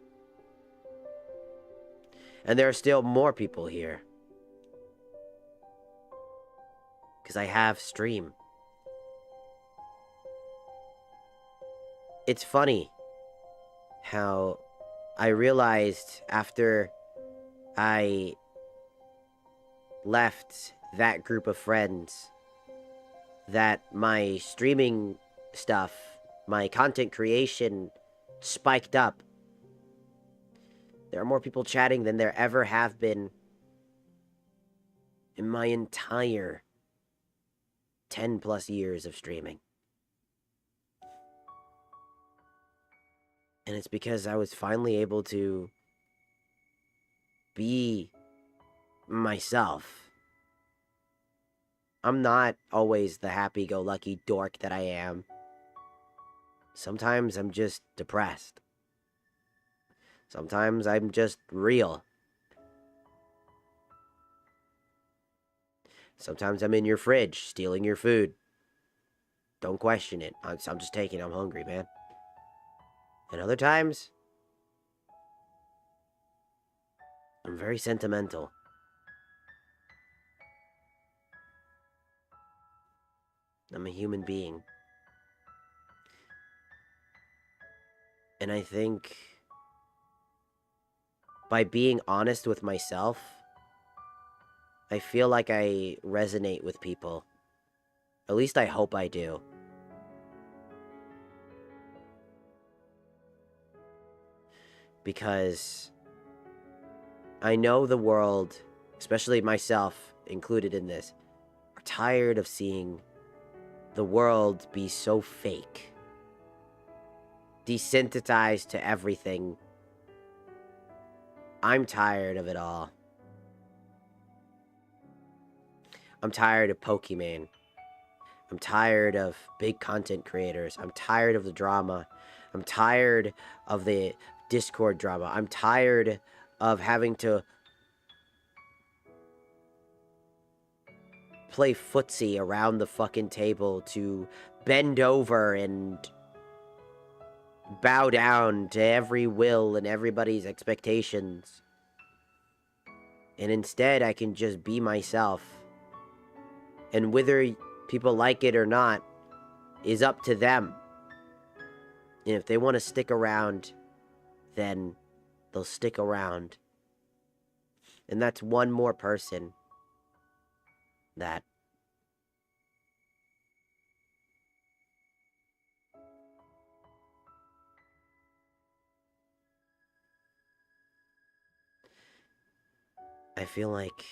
And there are still more people here, because I have stream. It's funny how I realized after I left that group of friends that my streaming stuff, my content creation spiked up. There are more people chatting than there ever have been in my entire 10 plus years of streaming. And it's because I was finally able to be myself. I'm not always the happy-go-lucky dork that I am. Sometimes I'm just depressed. Sometimes I'm just real. Sometimes I'm in your fridge, stealing your food. Don't question it. I'm just taking it. I'm hungry, man. And other times, I'm very sentimental. I'm a human being. And I think by being honest with myself, I feel like I resonate with people. At least I hope I do. Because I know the world, especially myself included in this, are tired of seeing the world be so fake. Desensitized to everything. I'm tired of it all. I'm tired of Pokemon. I'm tired of big content creators. I'm tired of the drama. I'm tired of the Discord drama. I'm tired of having to play footsie around the fucking table to bend over and bow down to every will and everybody's expectations. And instead, I can just be myself. And whether people like it or not is up to them. And if they want to stick around, then they'll stick around. And that's one more person that I feel like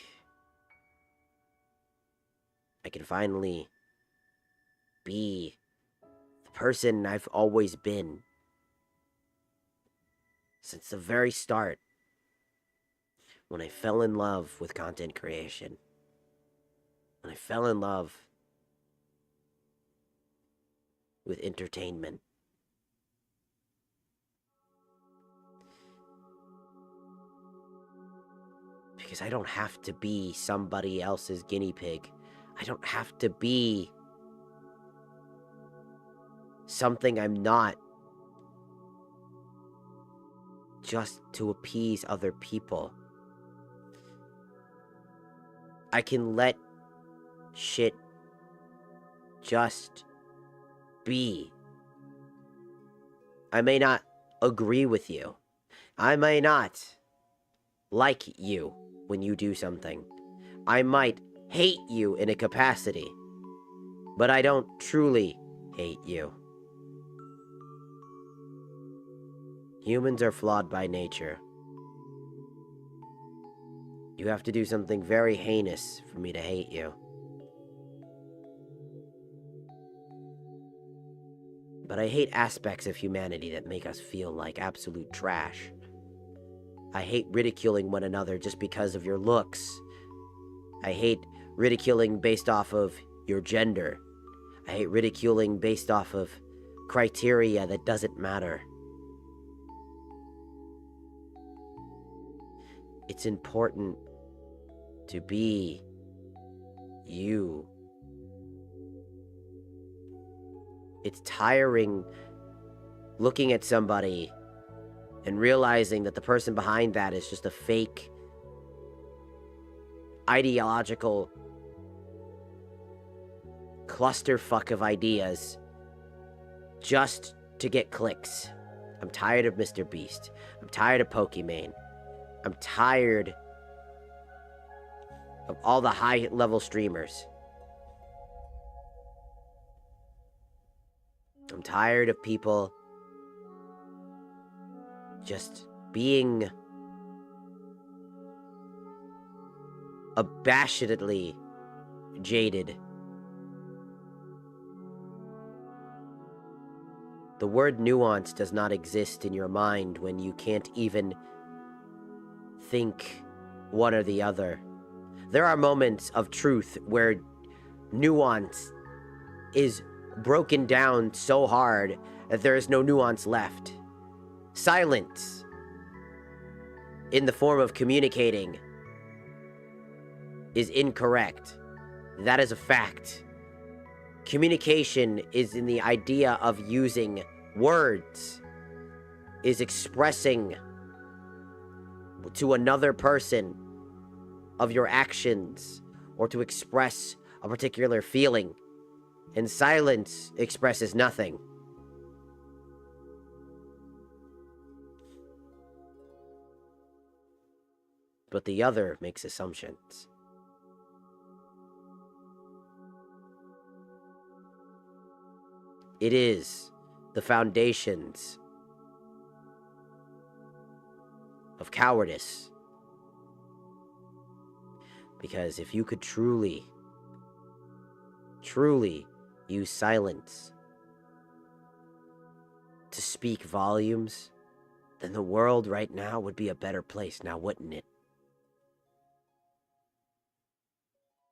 I can finally be the person I've always been since the very start, when I fell in love with content creation, when I fell in love with entertainment. Because I don't have to be somebody else's guinea pig. I don't have to be something I'm not just to appease other people. I can let shit just be. I may not agree with you. I may not like you when you do something. I might hate you in a capacity, but I don't truly hate you. Humans are flawed by nature. You have to do something very heinous for me to hate you. But I hate aspects of humanity that make us feel like absolute trash. I hate ridiculing one another just because of your looks. I hate ridiculing based off of your gender. I hate ridiculing based off of criteria that doesn't matter. It's important to be you. It's tiring looking at somebody and realizing that the person behind that is just a fake ideological clusterfuck of ideas just to get clicks. I'm tired of Mr. Beast. I'm tired of Pokimane. I'm tired of all the high-level streamers. I'm tired of people just being abashedly jaded. The word nuance does not exist in your mind when you can't even think one or the other. There are moments of truth where nuance is broken down so hard that there is no nuance left. Silence, in the form of communicating, is incorrect. That is a fact. Communication is in the idea of using words, is expressing to another person of your actions, or to express a particular feeling. And silence expresses nothing. But the other makes assumptions. It is the foundations of cowardice. Because if you could truly use silence to speak volumes, then the world right now would be a better place now, wouldn't it?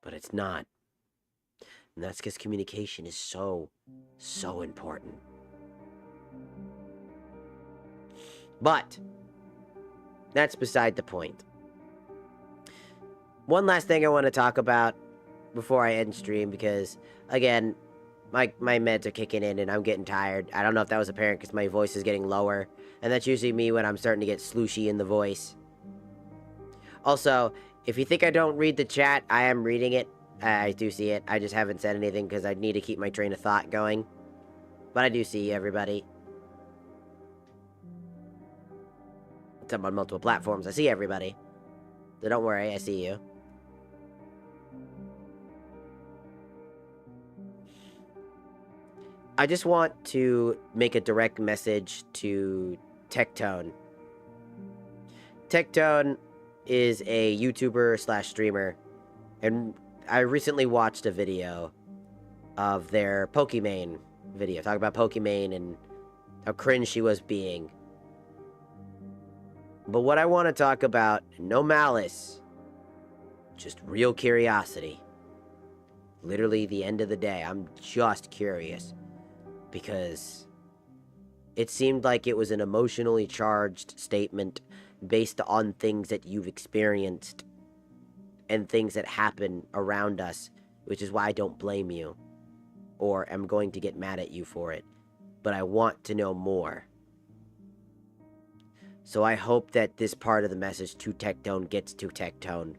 But it's not. And that's because communication is so important. But that's beside the point. One last thing I want to talk about before I end stream, because, again, my meds are kicking in and I'm getting tired. I don't know if that was apparent because my voice is getting lower. And that's usually me when I'm starting to get slooshy in the voice. Also, if you think I don't read the chat, I am reading it. I do see it. I just haven't said anything because I need to keep my train of thought going. But I do see everybody. I'm on multiple platforms. I see everybody. So don't worry, I see you. I just want to make a direct message to Tectone. Tectone is a YouTuber slash streamer, and I recently watched a video of their Pokimane video, talking about Pokimane and how cringe she was being. But what I want to talk about, no malice, just real curiosity. Literally the end of the day, I'm just curious. Because it seemed like it was an emotionally charged statement based on things that you've experienced and things that happen around us, which is why I don't blame you or am going to get mad at you for it. But I want to know more. So I hope that this part of the message to Tectone gets to Tectone.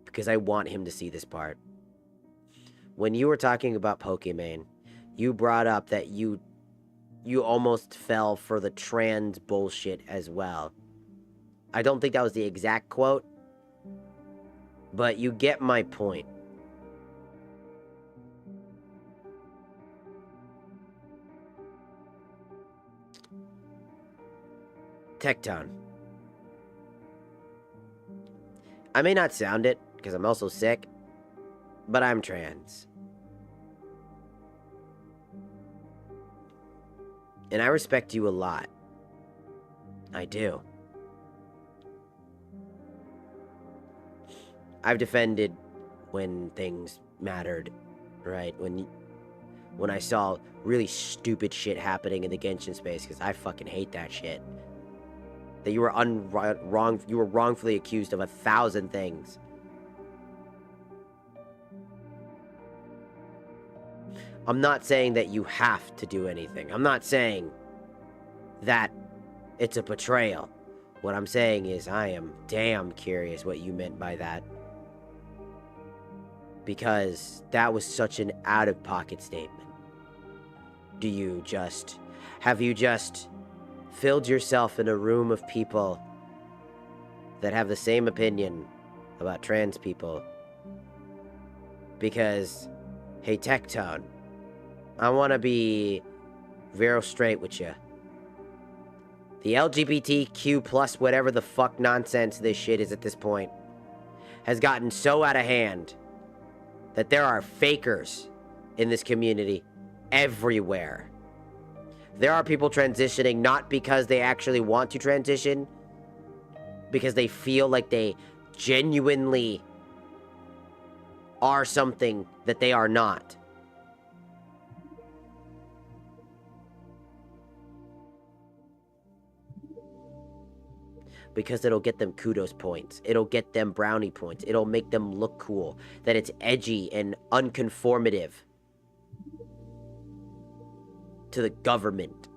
Because I want him to see this part. When you were talking about Pokimane, you brought up that you almost fell for the trans bullshit as well. I don't think that was the exact quote, but you get my point. Tectone. I may not sound it, because I'm also sick, but I'm trans. And I respect you a lot. I do. I've defended when things mattered, right? When I saw really stupid shit happening in the Genshin space, because I fucking hate that shit. That you were you were wrongfully accused of 1,000 things. I'm not saying that you have to do anything. I'm not saying that it's a betrayal. What I'm saying is I am damn curious what you meant by that. Because that was such an out-of-pocket statement. Have you just filled yourself in a room of people that have the same opinion about trans people? Because, hey, Tectone, I want to be real straight with you. The LGBTQ plus whatever the fuck nonsense this shit is at this point has gotten so out of hand that there are fakers in this community everywhere. There are people transitioning not because they actually want to transition, because they feel like they genuinely are something that they are not. Because it'll get them kudos points. It'll get them brownie points. It'll make them look cool. That it's edgy and unconformative to the government.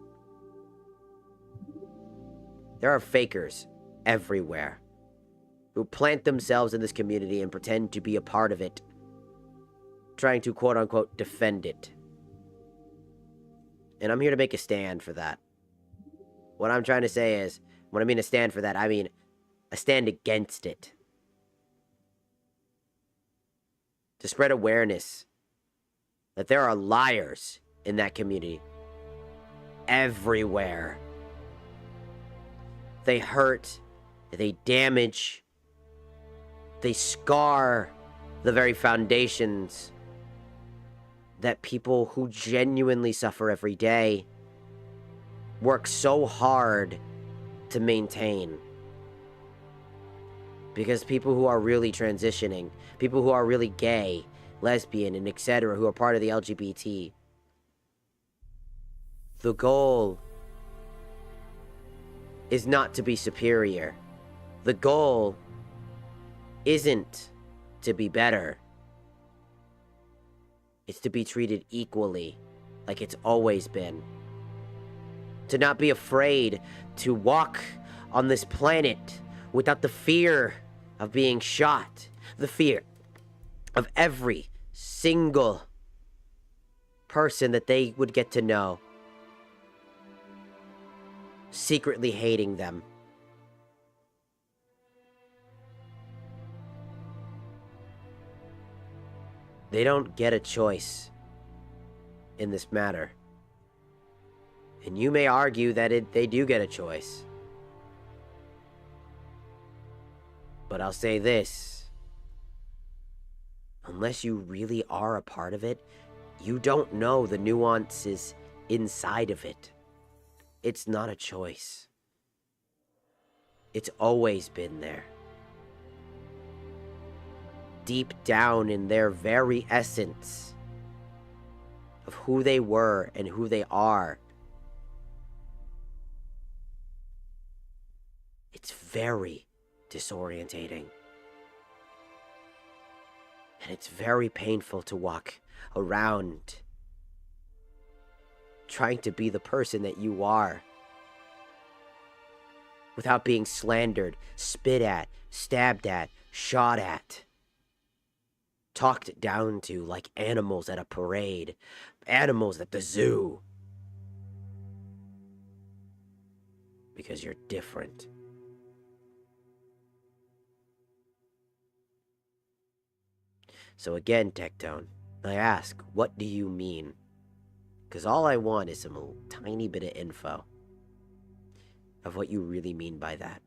There are fakers everywhere who plant themselves in this community and pretend to be a part of it, trying to quote-unquote defend it. And I'm here to make a stand for that. What I'm trying to say is, when I mean a stand for that, I mean a stand against it. To spread awareness that there are liars in that community everywhere. They hurt, they damage, they scar the very foundations that people who genuinely suffer every day work so hard to maintain. Because people who are really transitioning, people who are really gay, lesbian, and etc., who are part of the LGBT, the goal is not to be superior. The goal isn't to be better. It's to be treated equally, like it's always been. To not be afraid to walk on this planet without the fear of being shot. The fear of every single person that they would get to know secretly hating them. They don't get a choice in this matter. And you may argue that they do get a choice. But I'll say this. Unless you really are a part of it, you don't know the nuances inside of it. It's not a choice. It's always been there. Deep down in their very essence of who they were and who they are, it's very disorientating. And it's very painful to walk around trying to be the person that you are without being slandered, spit at, stabbed at, shot at, talked down to like animals at a parade, animals at the zoo. Because you're different. So again, Tectone, I ask, what do you mean? Because all I want is some tiny bit of info of what you really mean by that.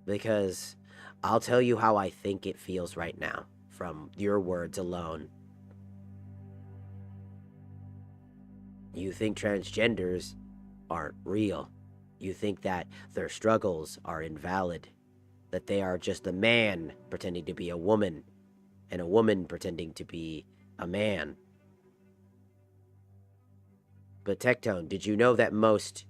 Because I'll tell you how I think it feels right now, from your words alone. You think transgenders aren't real. You think that their struggles are invalid, that they are just a man pretending to be a woman, and a woman pretending to be a man. But Tectone, did you know that most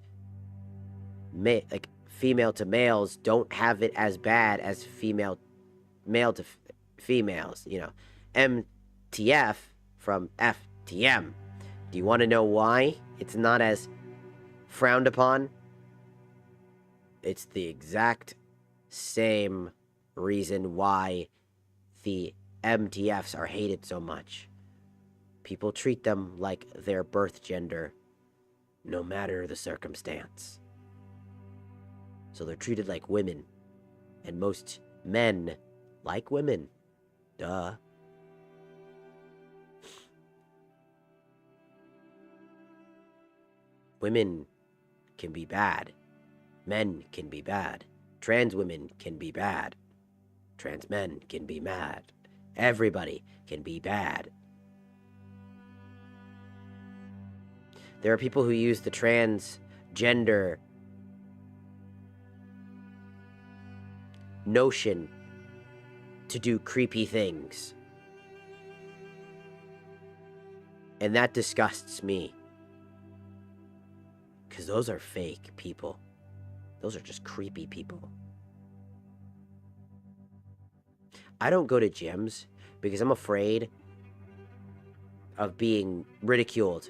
female to males don't have it as bad as male to females? You know, MTF from FTM. Do you want to know why it's not as frowned upon? It's the exact same reason why the MTFs are hated so much. People treat them like their birth gender, no matter the circumstance. So they're treated like women, and most men like women. Duh. Women can be bad. Men can be bad. Trans women can be bad. Trans men can be mad. Everybody can be bad. There are people who use the transgender notion to do creepy things. And that disgusts me. Because those are fake people. Those are just creepy people. I don't go to gyms because I'm afraid of being ridiculed.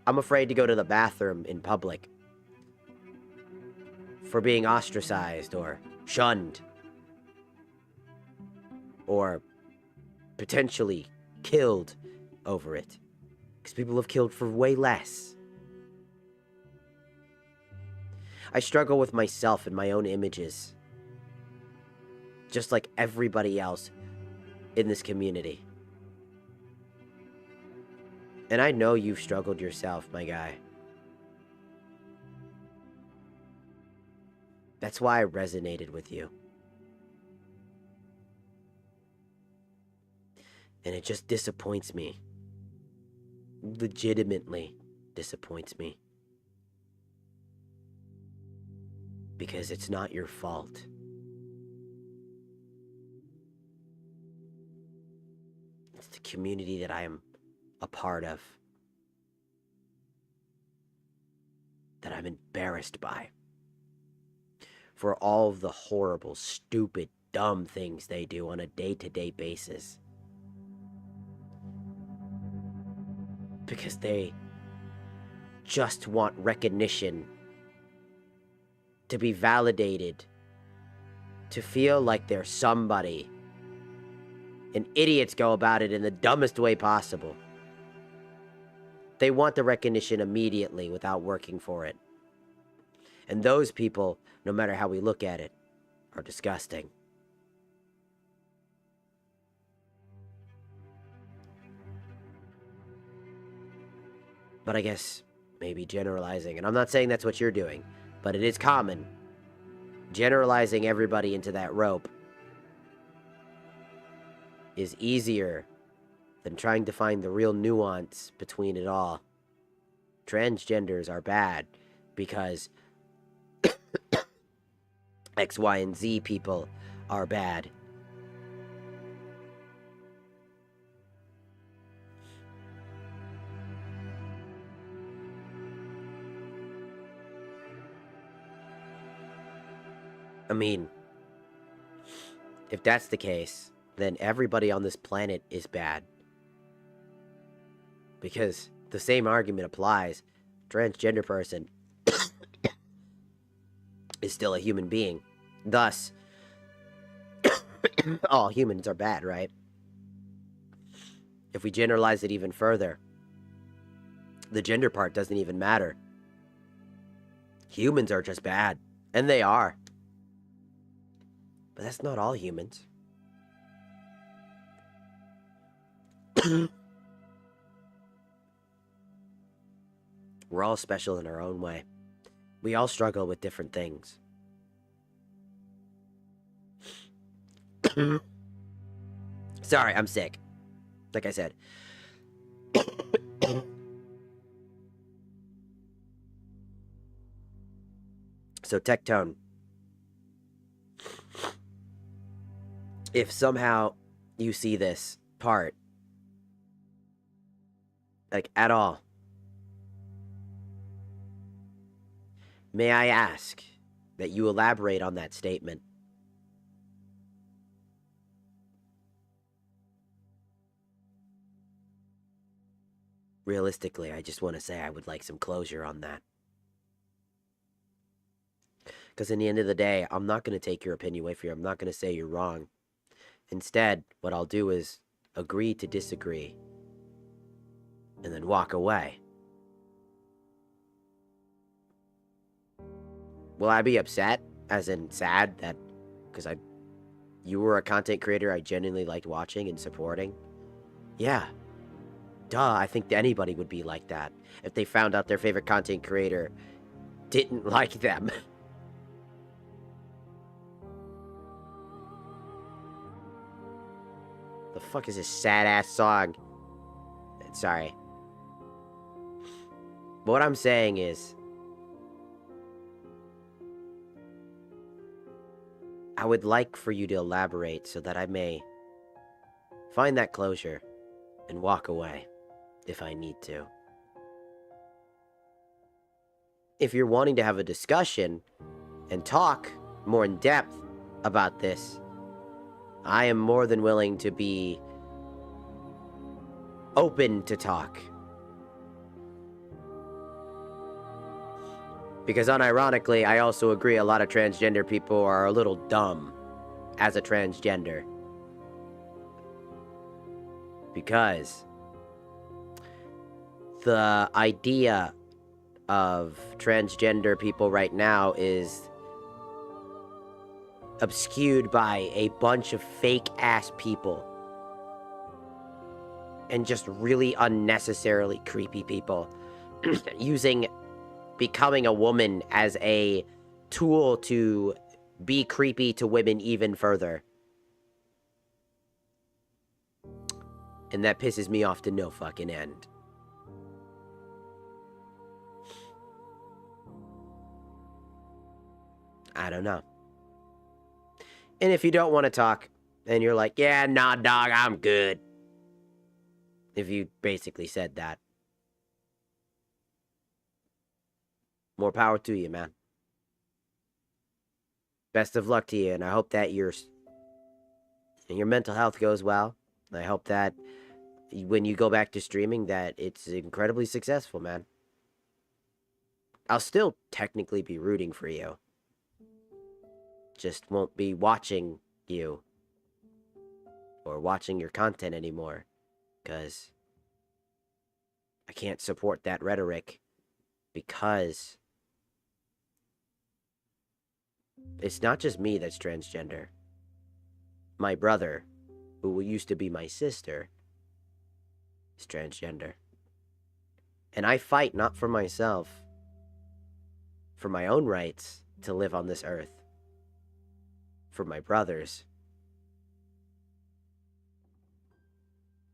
I'm afraid to go to the bathroom in public for being ostracized or shunned or potentially killed over it. Because people have killed for way less. I struggle with myself and my own images, just like everybody else in this community. And I know you've struggled yourself, my guy. That's why I resonated with you. And it just disappoints me. Legitimately disappoints me. Because it's not your fault. It's the community that I am a part of. That I'm embarrassed by. For all of the horrible, stupid, dumb things they do on a day-to-day basis. Because they just want recognition, to be validated, to feel like they're somebody. And idiots go about it in the dumbest way possible. They want the recognition immediately without working for it. And those people, no matter how we look at it, are disgusting. But I guess maybe generalizing, and I'm not saying that's what you're doing, but it is common. Generalizing everybody into that rope is easier than trying to find the real nuance between it all. Transgenders are bad because X, Y, and Z people are bad. I mean, if that's the case, then everybody on this planet is bad. Because the same argument applies. Transgender person is still a human being. Thus, all humans are bad, right? If we generalize it even further, the gender part doesn't even matter. Humans are just bad. And they are. But that's not all humans. We're all special in our own way. We all struggle with different things. Sorry, I'm sick. Like I said. So, Tectone, if somehow you see this part, like, at all, may I ask that you elaborate on that statement? Realistically, I just want to say I would like some closure on that. Because in the end of the day, I'm not going to take your opinion away from you. I'm not going to say you're wrong. Instead, what I'll do is agree to disagree and then walk away. Will I be upset, as in sad, that because you were a content creator I genuinely liked watching and supporting? Yeah. Duh, I think anybody would be like that if they found out their favorite content creator didn't like them. The fuck is this sad-ass song? Sorry. But what I'm saying is, I would like for you to elaborate so that I may find that closure and walk away if I need to. If you're wanting to have a discussion and talk more in depth about this, I am more than willing to be open to talk. Because unironically, I also agree a lot of transgender people are a little dumb as a transgender. Because the idea of transgender people right now is obscured by a bunch of fake-ass people. And just really unnecessarily creepy people. Using becoming a woman as a tool to be creepy to women even further. And that pisses me off to no fucking end. I don't know. And if you don't want to talk, and you're like, yeah, nah, dog, I'm good. If you basically said that. More power to you, man. Best of luck to you, and I hope that your mental health goes well. I hope that when you go back to streaming that it's incredibly successful, man. I'll still technically be rooting for you. Just won't be watching you or watching your content anymore, because I can't support that rhetoric, because it's not just me that's transgender. My brother, who used to be my sister, is transgender. And I fight not for myself, for my own rights to live on this earth. For my brothers.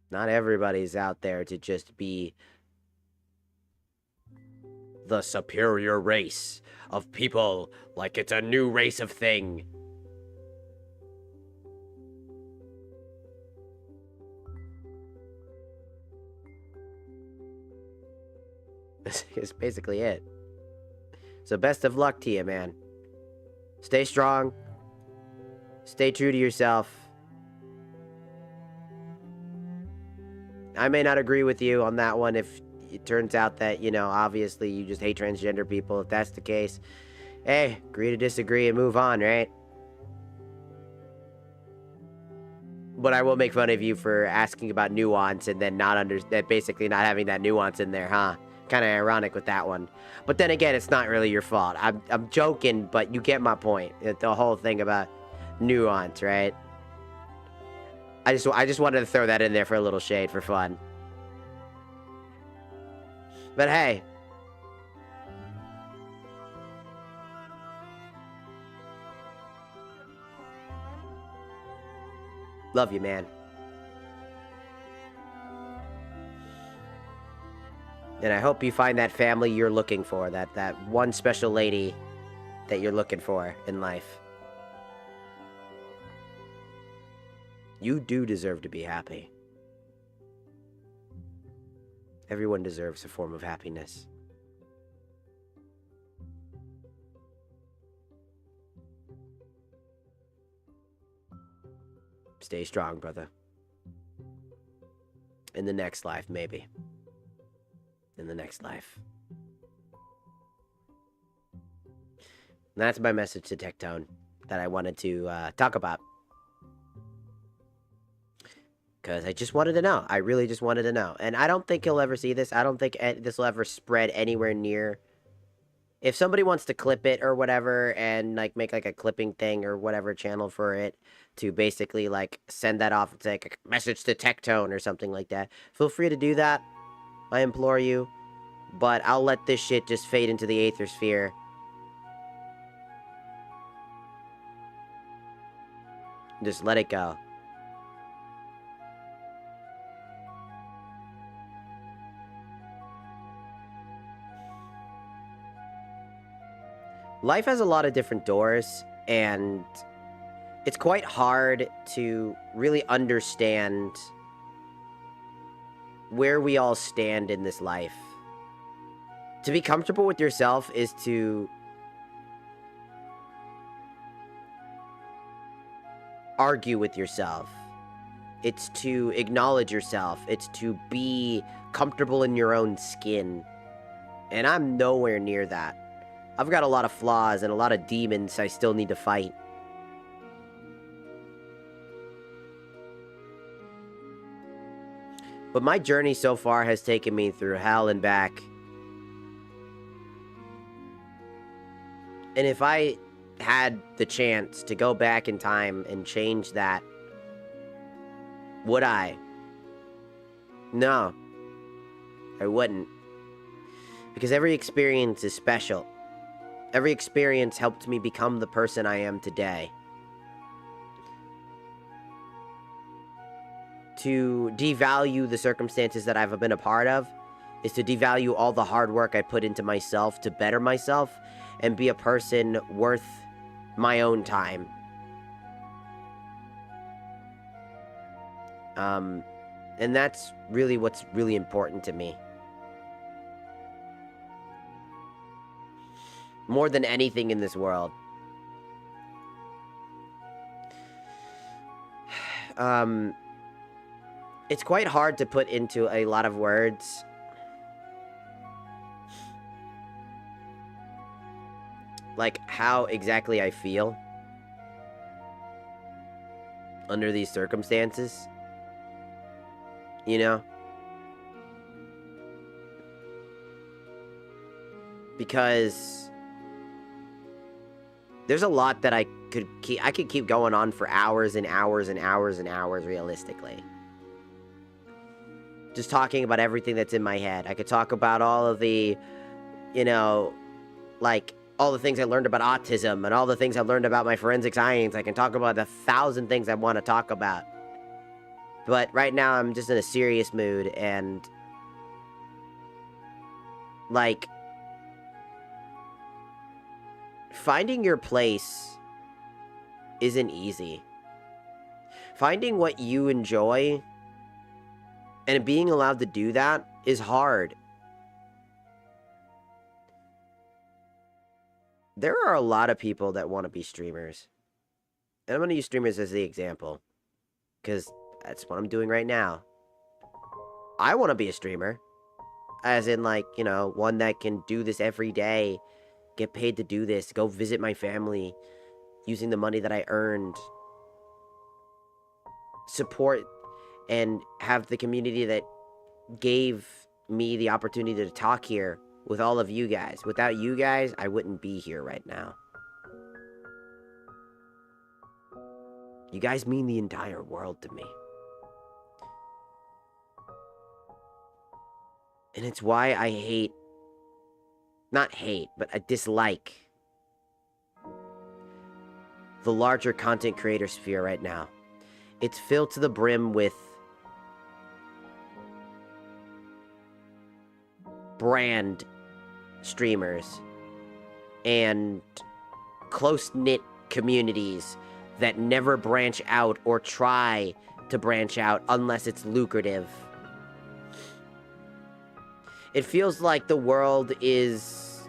Not everybody's out there to just be the superior race of people like it's a new race of thing. This is basically it. So best of luck to you, man. Stay strong. Stay true to yourself. I may not agree with you on that one if it turns out that, you know, obviously you just hate transgender people. If that's the case, hey, agree to disagree and move on, right? But I will make fun of you for asking about nuance and then basically not having that nuance in there, huh? Kind of ironic with that one. But then again, it's not really your fault. I'm joking, but you get my point. The whole thing about nuance, right? I just wanted to throw that in there for a little shade for fun. But hey. Love you, man. And I hope you find that family you're looking for. That one special lady that you're looking for in life. You do deserve to be happy. Everyone deserves a form of happiness. Stay strong, brother. In the next life, maybe. In the next life. And that's my message to Tectone that I wanted to talk about. Because I just wanted to know. I really just wanted to know. And I don't think he'll ever see this. I don't think this will ever spread anywhere near. If somebody wants to clip it or whatever and like make like a clipping thing or whatever channel for it to basically like send that off, it's like a message to Tectone or something like that, feel free to do that. I implore you. But I'll let this shit just fade into the aether sphere. Just let it go. Life has a lot of different doors, and it's quite hard to really understand where we all stand in this life. To be comfortable with yourself is to argue with yourself. It's to acknowledge yourself. It's to be comfortable in your own skin. And I'm nowhere near that. I've got a lot of flaws and a lot of demons I still need to fight. But my journey so far has taken me through hell and back. And if I had the chance to go back in time and change that, would I? No, I wouldn't. Because every experience is special. Every experience helped me become the person I am today. To devalue the circumstances that I've been a part of is to devalue all the hard work I put into myself to better myself and be a person worth my own time. And that's really what's really important to me. More than anything in this world. It's quite hard to put into a lot of words. Like, how exactly I feel under these circumstances. You know? Because there's a lot that I could keep going on for hours and hours and hours and hours realistically. Just talking about everything that's in my head. I could talk about all of the, you know, like all the things I learned about autism and all the things I learned about my forensic science. I can talk about 1,000 things I want to talk about. But right now I'm just in a serious mood and like finding your place isn't easy. Finding what you enjoy and being allowed to do that is hard. There are a lot of people that want to be streamers. And I'm going to use streamers as the example. Because that's what I'm doing right now. I want to be a streamer. As in, like, you know, one that can do this every day. Get paid to do this. Go visit my family. Using the money that I earned. Support and have the community that gave me the opportunity to talk here with all of you guys. Without you guys, I wouldn't be here right now. You guys mean the entire world to me. And it's why I hate, not hate, but I dislike the larger content creator sphere right now. It's filled to the brim with brand streamers and close-knit communities that never branch out or try to branch out unless it's lucrative. It feels like the world is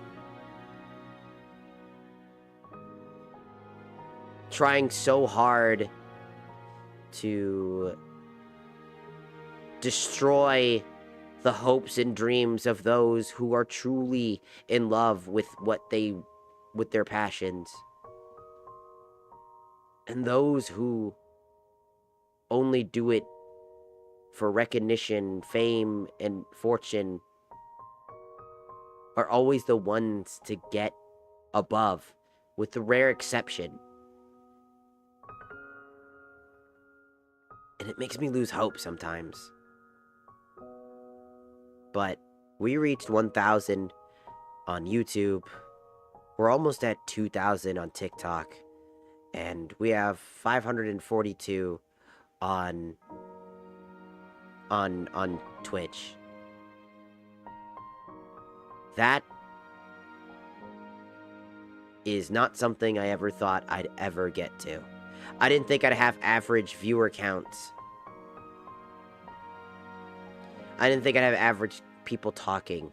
trying so hard to destroy the hopes and dreams of those who are truly in love with with their passions. And those who only do it for recognition, fame, and fortune are always the ones to get above, with the rare exception. And it makes me lose hope sometimes. But we reached 1,000 on YouTube. We're almost at 2,000 on TikTok. And we have 542 on Twitch. That is not something I ever thought I'd ever get to. I didn't think I'd have average viewer counts. I didn't think I'd have average people talking.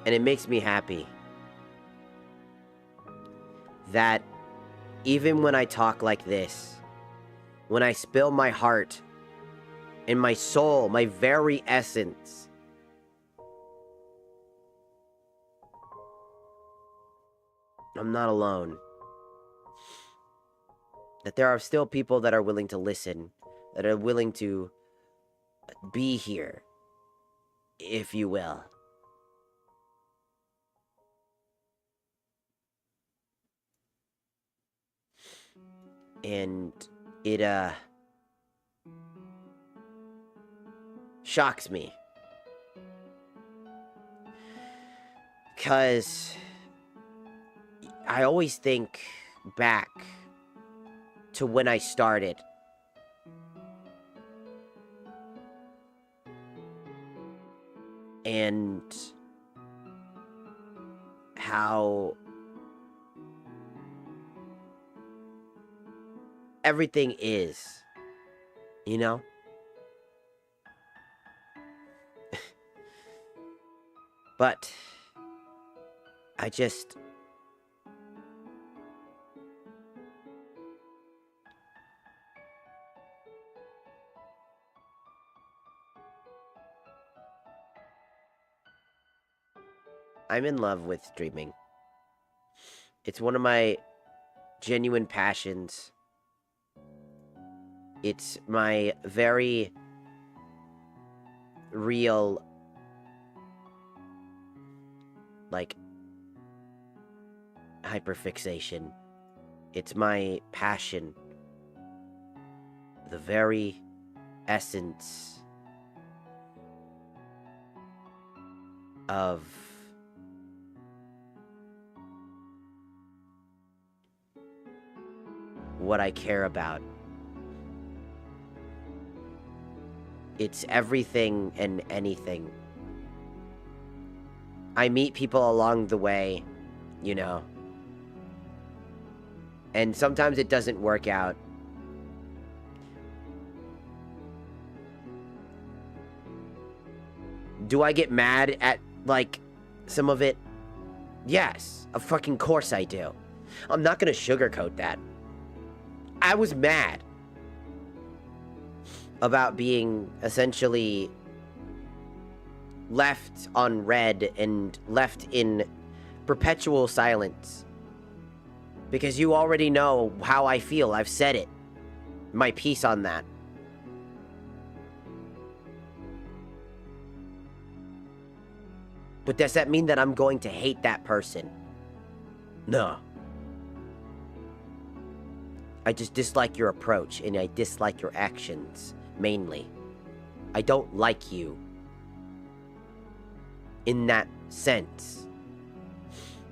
And it makes me happy that even when I talk like this, when I spill my heart and my soul, my very essence, I'm not alone. That there are still people that are willing to listen, that are willing to be here, if you will. And it, shocks me. 'Cause I always think back to when I started. And how everything is, you know? But I'm in love with streaming. It's one of my genuine passions. It's my very real, like, hyperfixation. It's my passion. The very essence of what I care about. It's everything and anything. I meet people along the way, you know. And sometimes it doesn't work out. Do I get mad at, like, some of it? Yes, of fucking course I do. I'm not gonna sugarcoat that. I was mad about being essentially left on red and left in perpetual silence. Because you already know how I feel. I've said it. My piece on that. But does that mean that I'm going to hate that person? No. I just dislike your approach, and I dislike your actions, mainly. I don't like you. In that sense.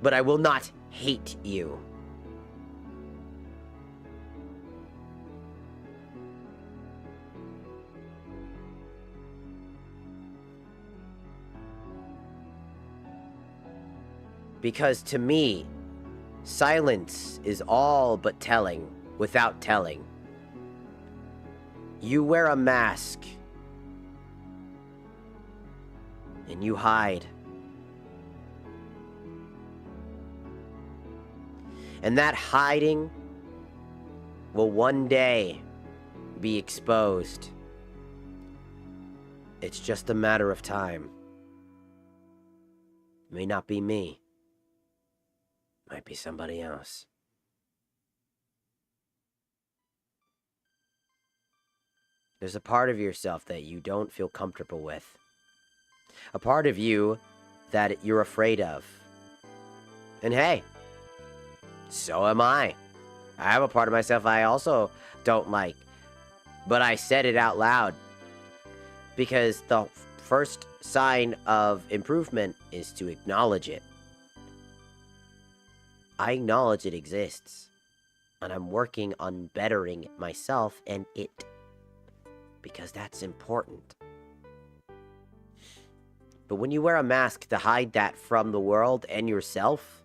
But I will not hate you. Because to me, silence is all but telling without telling. You wear a mask and you hide. And that hiding will one day be exposed. It's just a matter of time. It may not be me. It might be somebody else. There's a part of yourself that you don't feel comfortable with. A part of you that you're afraid of. And hey, so am I. I have a part of myself I also don't like. But I said it out loud. Because the first sign of improvement is to acknowledge it. I acknowledge it exists. And I'm working on bettering myself and it. Because that's important. But when you wear a mask to hide that from the world and yourself,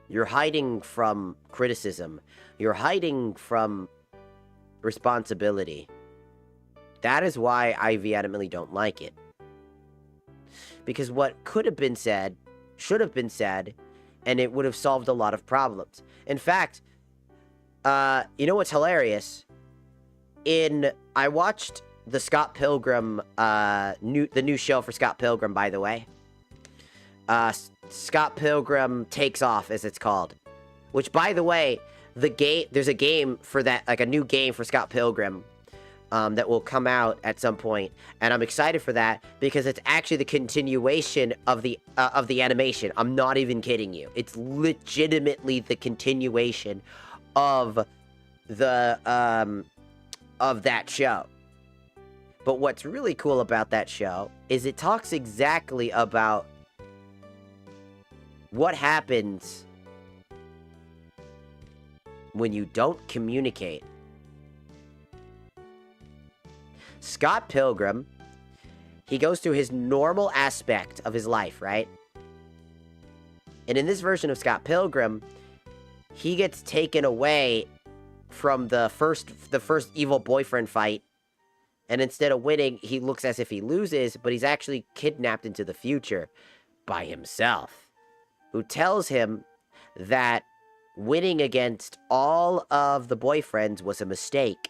you're hiding from criticism. You're hiding from responsibility. That is why I vehemently don't like it. Because what could have been said, should have been said, and it would have solved a lot of problems. In fact, you know what's hilarious? I watched the Scott Pilgrim, the new show for Scott Pilgrim, by the way. Scott Pilgrim Takes Off, as it's called. Which, by the way, there's a game for that, like a new game for Scott Pilgrim, that will come out at some point, and I'm excited for that because it's actually the continuation of the animation. I'm not even kidding you. It's legitimately the continuation of the of that show. But what's really cool about that show is it talks exactly about what happens when you don't communicate. Scott Pilgrim, he goes through his normal aspect of his life, right? And in this version of Scott Pilgrim, he gets taken away from the first evil boyfriend fight, and instead of winning, he looks as if he loses, but he's actually kidnapped into the future by himself, who tells him that winning against all of the boyfriends was a mistake,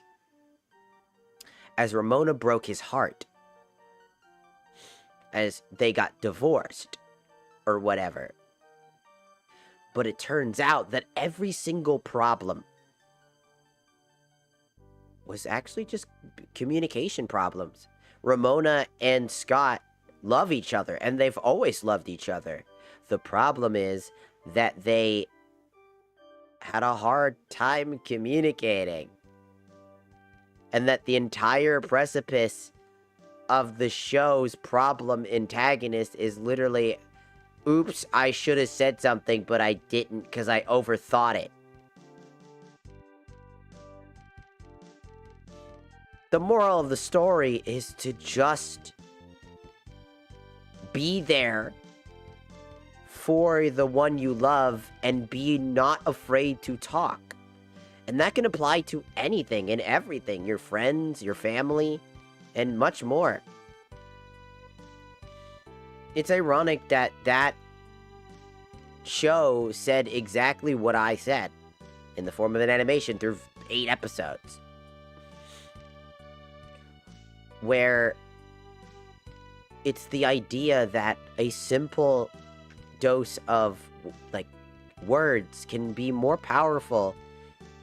as Ramona broke his heart, as they got divorced, or whatever. But it turns out that every single problem was actually just communication problems. Ramona and Scott love each other, and they've always loved each other. The problem is that they had a hard time communicating. And that the entire precipice of the show's problem antagonist is literally, oops, I should have said something, but I didn't because I overthought it. The moral of the story is to just be there for the one you love and be not afraid to talk. And that can apply to anything and everything. Your friends, your family, and much more. It's ironic that that show said exactly what I said in the form of an animation through 8 episodes. Where it's the idea that a simple dose of, like, words can be more powerful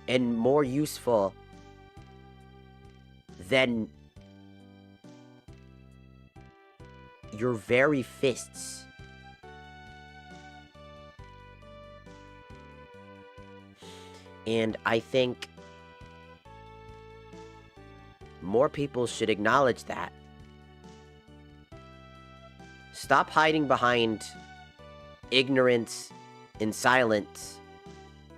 and more useful than your very fists. And I think more people should acknowledge that. Stop hiding behind ignorance and silence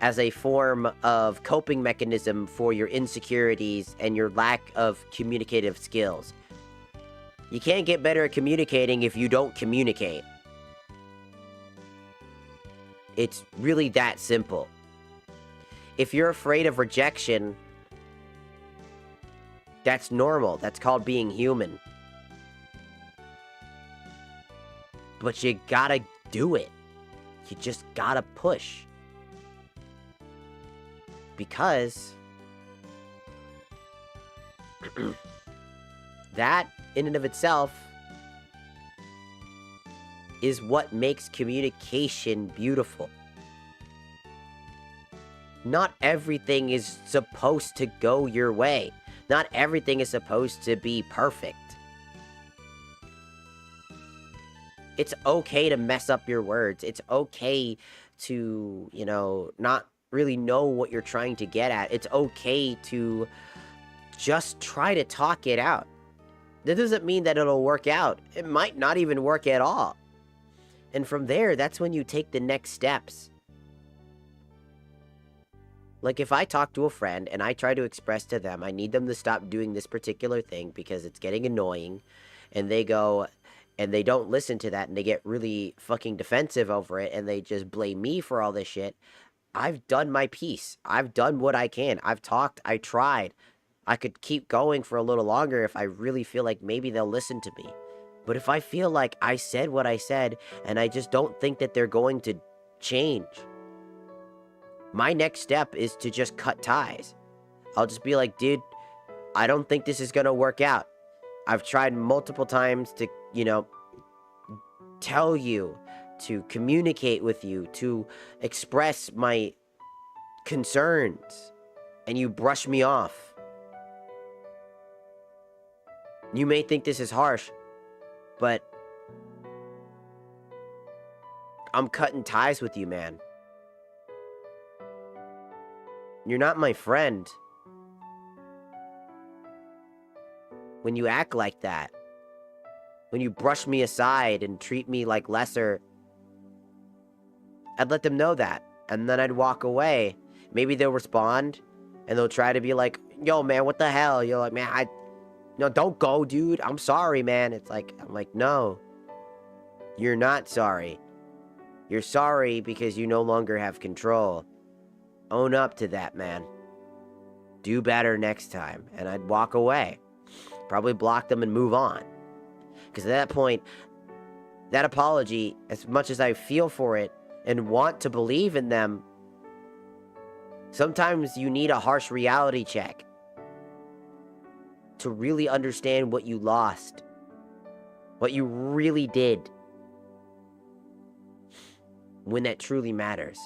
as a form of coping mechanism for your insecurities and your lack of communicative skills. You can't get better at communicating if you don't communicate. It's really that simple. If you're afraid of rejection, that's normal. That's called being human. But you gotta do it. You just gotta push. Because that, in and of itself, is what makes communication beautiful. Not everything is supposed to go your way. Not everything is supposed to be perfect. It's okay to mess up your words. It's okay to, not really know what you're trying to get at. It's okay to just try to talk it out. That doesn't mean that it'll work out. It might not even work at all. And from there, that's when you take the next steps. Like, if I talk to a friend and I try to express to them, I need them to stop doing this particular thing because it's getting annoying, and they go and they don't listen to that and they get really fucking defensive over it and they just blame me for all this shit, I've done my piece. I've done what I can. I've talked. I tried. I could keep going for a little longer if I really feel like maybe they'll listen to me. But if I feel like I said what I said and I just don't think that they're going to change, my next step is to just cut ties. I'll just be like, dude, I don't think this is going to work out. I've tried multiple times to, tell you, to communicate with you, to express my concerns, and you brush me off. You may think this is harsh, but I'm cutting ties with you, man. You're not my friend. When you act like that, when you brush me aside and treat me like lesser, I'd let them know that, and then I'd walk away. Maybe they'll respond, and they'll try to be like, yo, man, what the hell? You're like, man, no, don't go, dude. I'm sorry, man. I'm like, no, you're not sorry. You're sorry because you no longer have control. Own up to that, man. Do better next time. And I'd walk away. Probably block them and move on. Because at that point, that apology, as much as I feel for it and want to believe in them, sometimes you need a harsh reality check to really understand what you lost, what you really did, when that truly matters.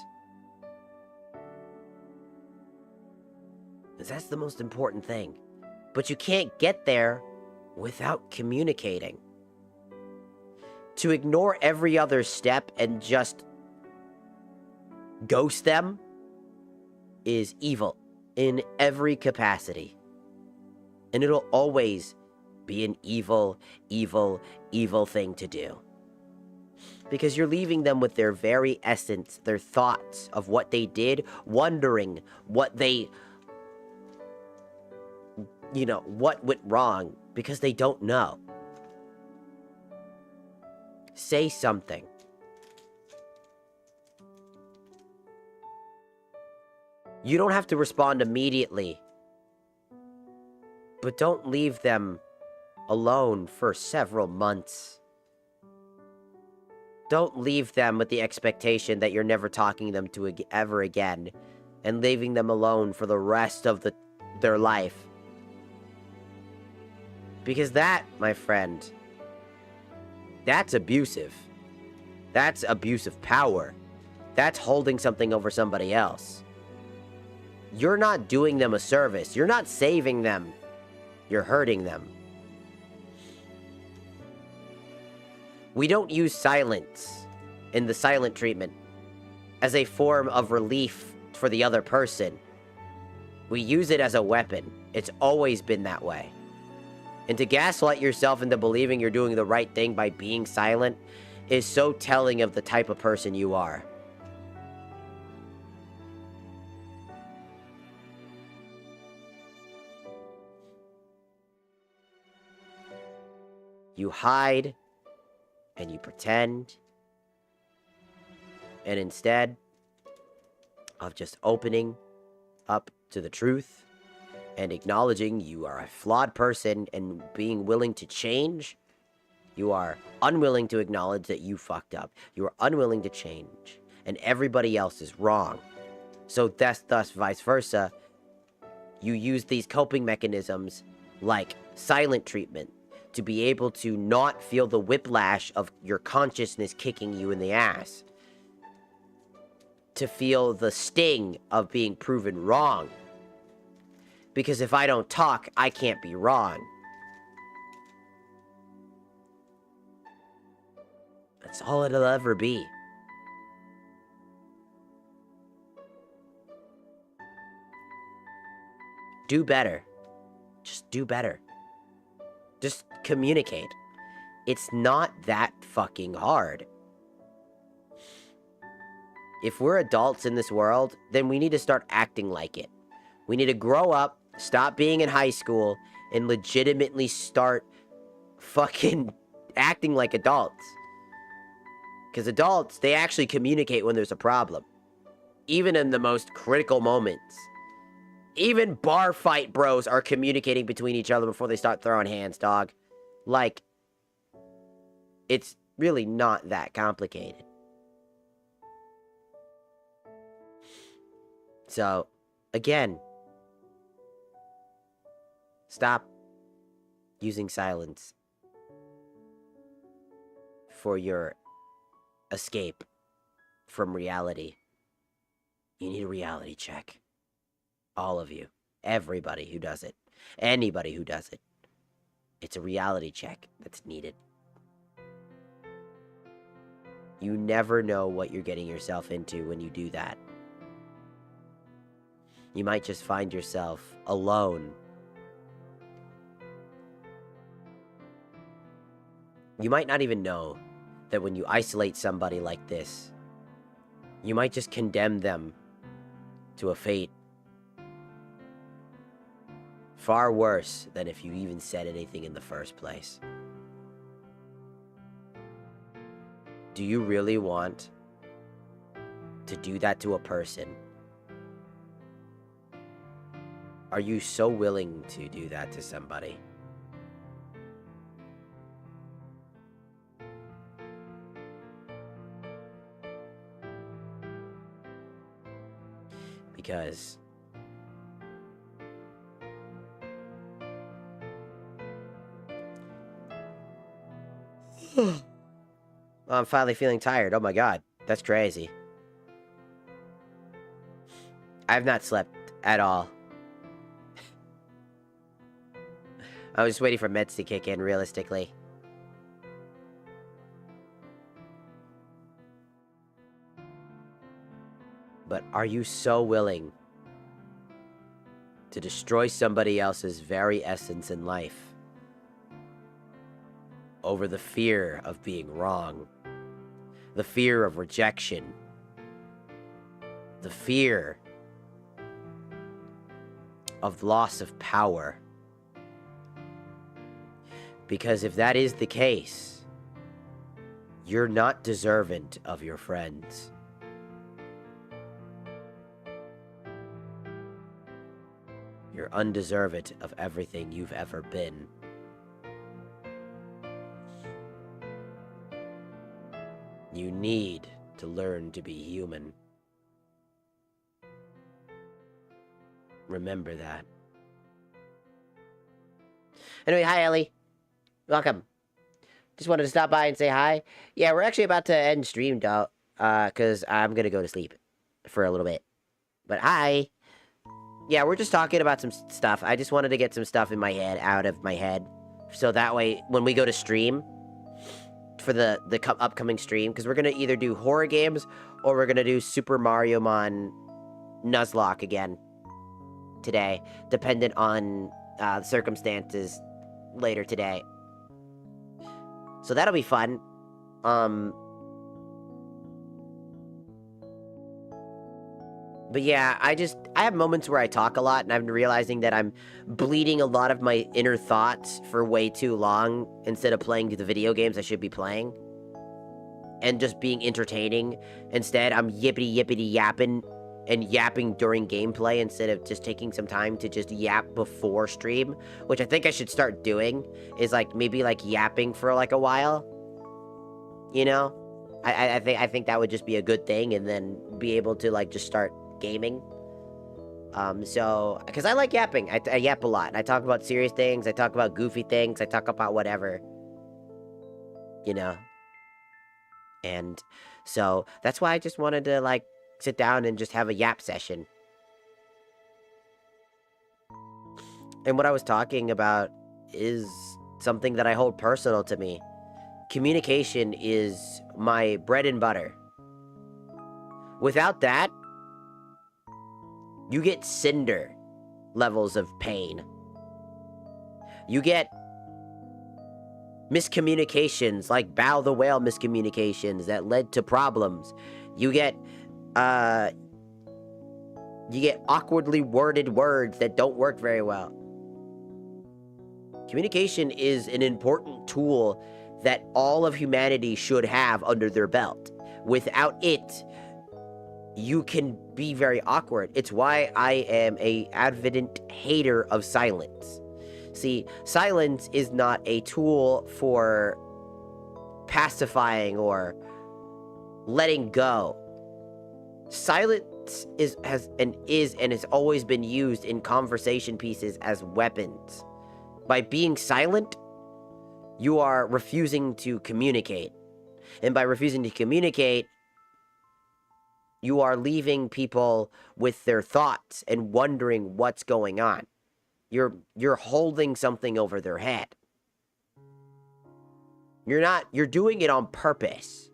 Because that's the most important thing. But you can't get there without communicating. To ignore every other step and just ghost them is evil in every capacity. And it'll always be an evil, evil, evil thing to do. Because you're leaving them with their very essence, their thoughts of what they did, wondering what they, what went wrong, because they don't know. Say something. You don't have to respond immediately, but don't leave them alone for several months. Don't leave them with the expectation that you're never talking them to ever again, and leaving them alone for the rest of their life. Because that, my friend, that's abusive. That's abuse of power. That's holding something over somebody else. You're not doing them a service. You're not saving them. You're hurting them. We don't use silence in the silent treatment as a form of relief for the other person. We use it as a weapon. It's always been that way. And to gaslight yourself into believing you're doing the right thing by being silent is so telling of the type of person you are. You hide, and you pretend, And instead of just opening up to the truth and acknowledging you are a flawed person and being willing to change, you are unwilling to acknowledge that you fucked up. You are unwilling to change, and everybody else is wrong. So thus vice versa, you use these coping mechanisms like silent treatment to be able to not feel the whiplash of your consciousness kicking you in the ass. To feel the sting of being proven wrong. Because if I don't talk, I can't be wrong. That's all it'll ever be. Do better. Just do better. Just communicate. It's not that fucking hard. If we're adults in this world, then we need to start acting like it. We need to grow up, stop being in high school, and legitimately start fucking acting like adults. Because adults, they actually communicate when there's a problem. Even in the most critical moments. Even bar fight bros are communicating between each other before they start throwing hands, dog. Like, it's really not that complicated. So, again, stop using silence for your escape from reality. You need a reality check. All of you. Everybody who does it. Anybody who does it. It's a reality check that's needed. You never know what you're getting yourself into when you do that. You might just find yourself alone. You might not even know that when you isolate somebody like this, you might just condemn them to a fate far worse than if you even said anything in the first place. Do you really want to do that to a person? Are you so willing to do that to somebody? Because I'm finally feeling tired. Oh my god, that's crazy. I've not slept at all. I was just waiting for meds to kick in, realistically. But are you so willing to destroy somebody else's very essence in life over the fear of being wrong, the fear of rejection, the fear of loss of power? Because if that is the case, you're not deserving of your friends. You're undeserved of everything you've ever been. You need to learn to be human. Remember that. Anyway, hi Ellie. Welcome. Just wanted to stop by and say hi. Yeah, we're actually about to end stream, though, because I'm gonna go to sleep for a little bit. But hi. Yeah, we're just talking about some stuff. I just wanted to get some stuff in my head, out of my head. So that way, when we go to stream, for the upcoming stream, because we're going to either do horror games, or we're going to do Super Mario Mon Nuzlocke again today, dependent on circumstances later today. So that'll be fun. But yeah, I have moments where I talk a lot, and I'm realizing that I'm bleeding a lot of my inner thoughts for way too long instead of playing the video games I should be playing. and just being entertaining. Instead, I'm yippity yippity yapping and yapping during gameplay instead of just taking some time to just yap before stream, which I think I should start doing, is like maybe like yapping for like a while, you know? I think that would just be a good thing, and then be able to like just start gaming. So, because I like yapping. I yap a lot. I talk about serious things, I talk about goofy things, I talk about whatever, you know? And so, that's why I just wanted to, like, sit down and just have a yap session. And what I was talking about is something that I hold personal to me. Communication is my bread and butter. Without that, you get cinder levels of pain. You get miscommunications, like Bow the Whale miscommunications that led to problems. You get awkwardly worded words that don't work very well. Communication is an important tool that all of humanity should have under their belt. Without it, you can be very awkward. It's why I am a avid hater of silence. See, silence is not a tool for pacifying or letting go. Silence has always been used in conversation pieces as weapons. By being silent, you are refusing to communicate. And by refusing to communicate, you are leaving people with their thoughts and wondering what's going on. You're holding something over their head. You're doing it on purpose.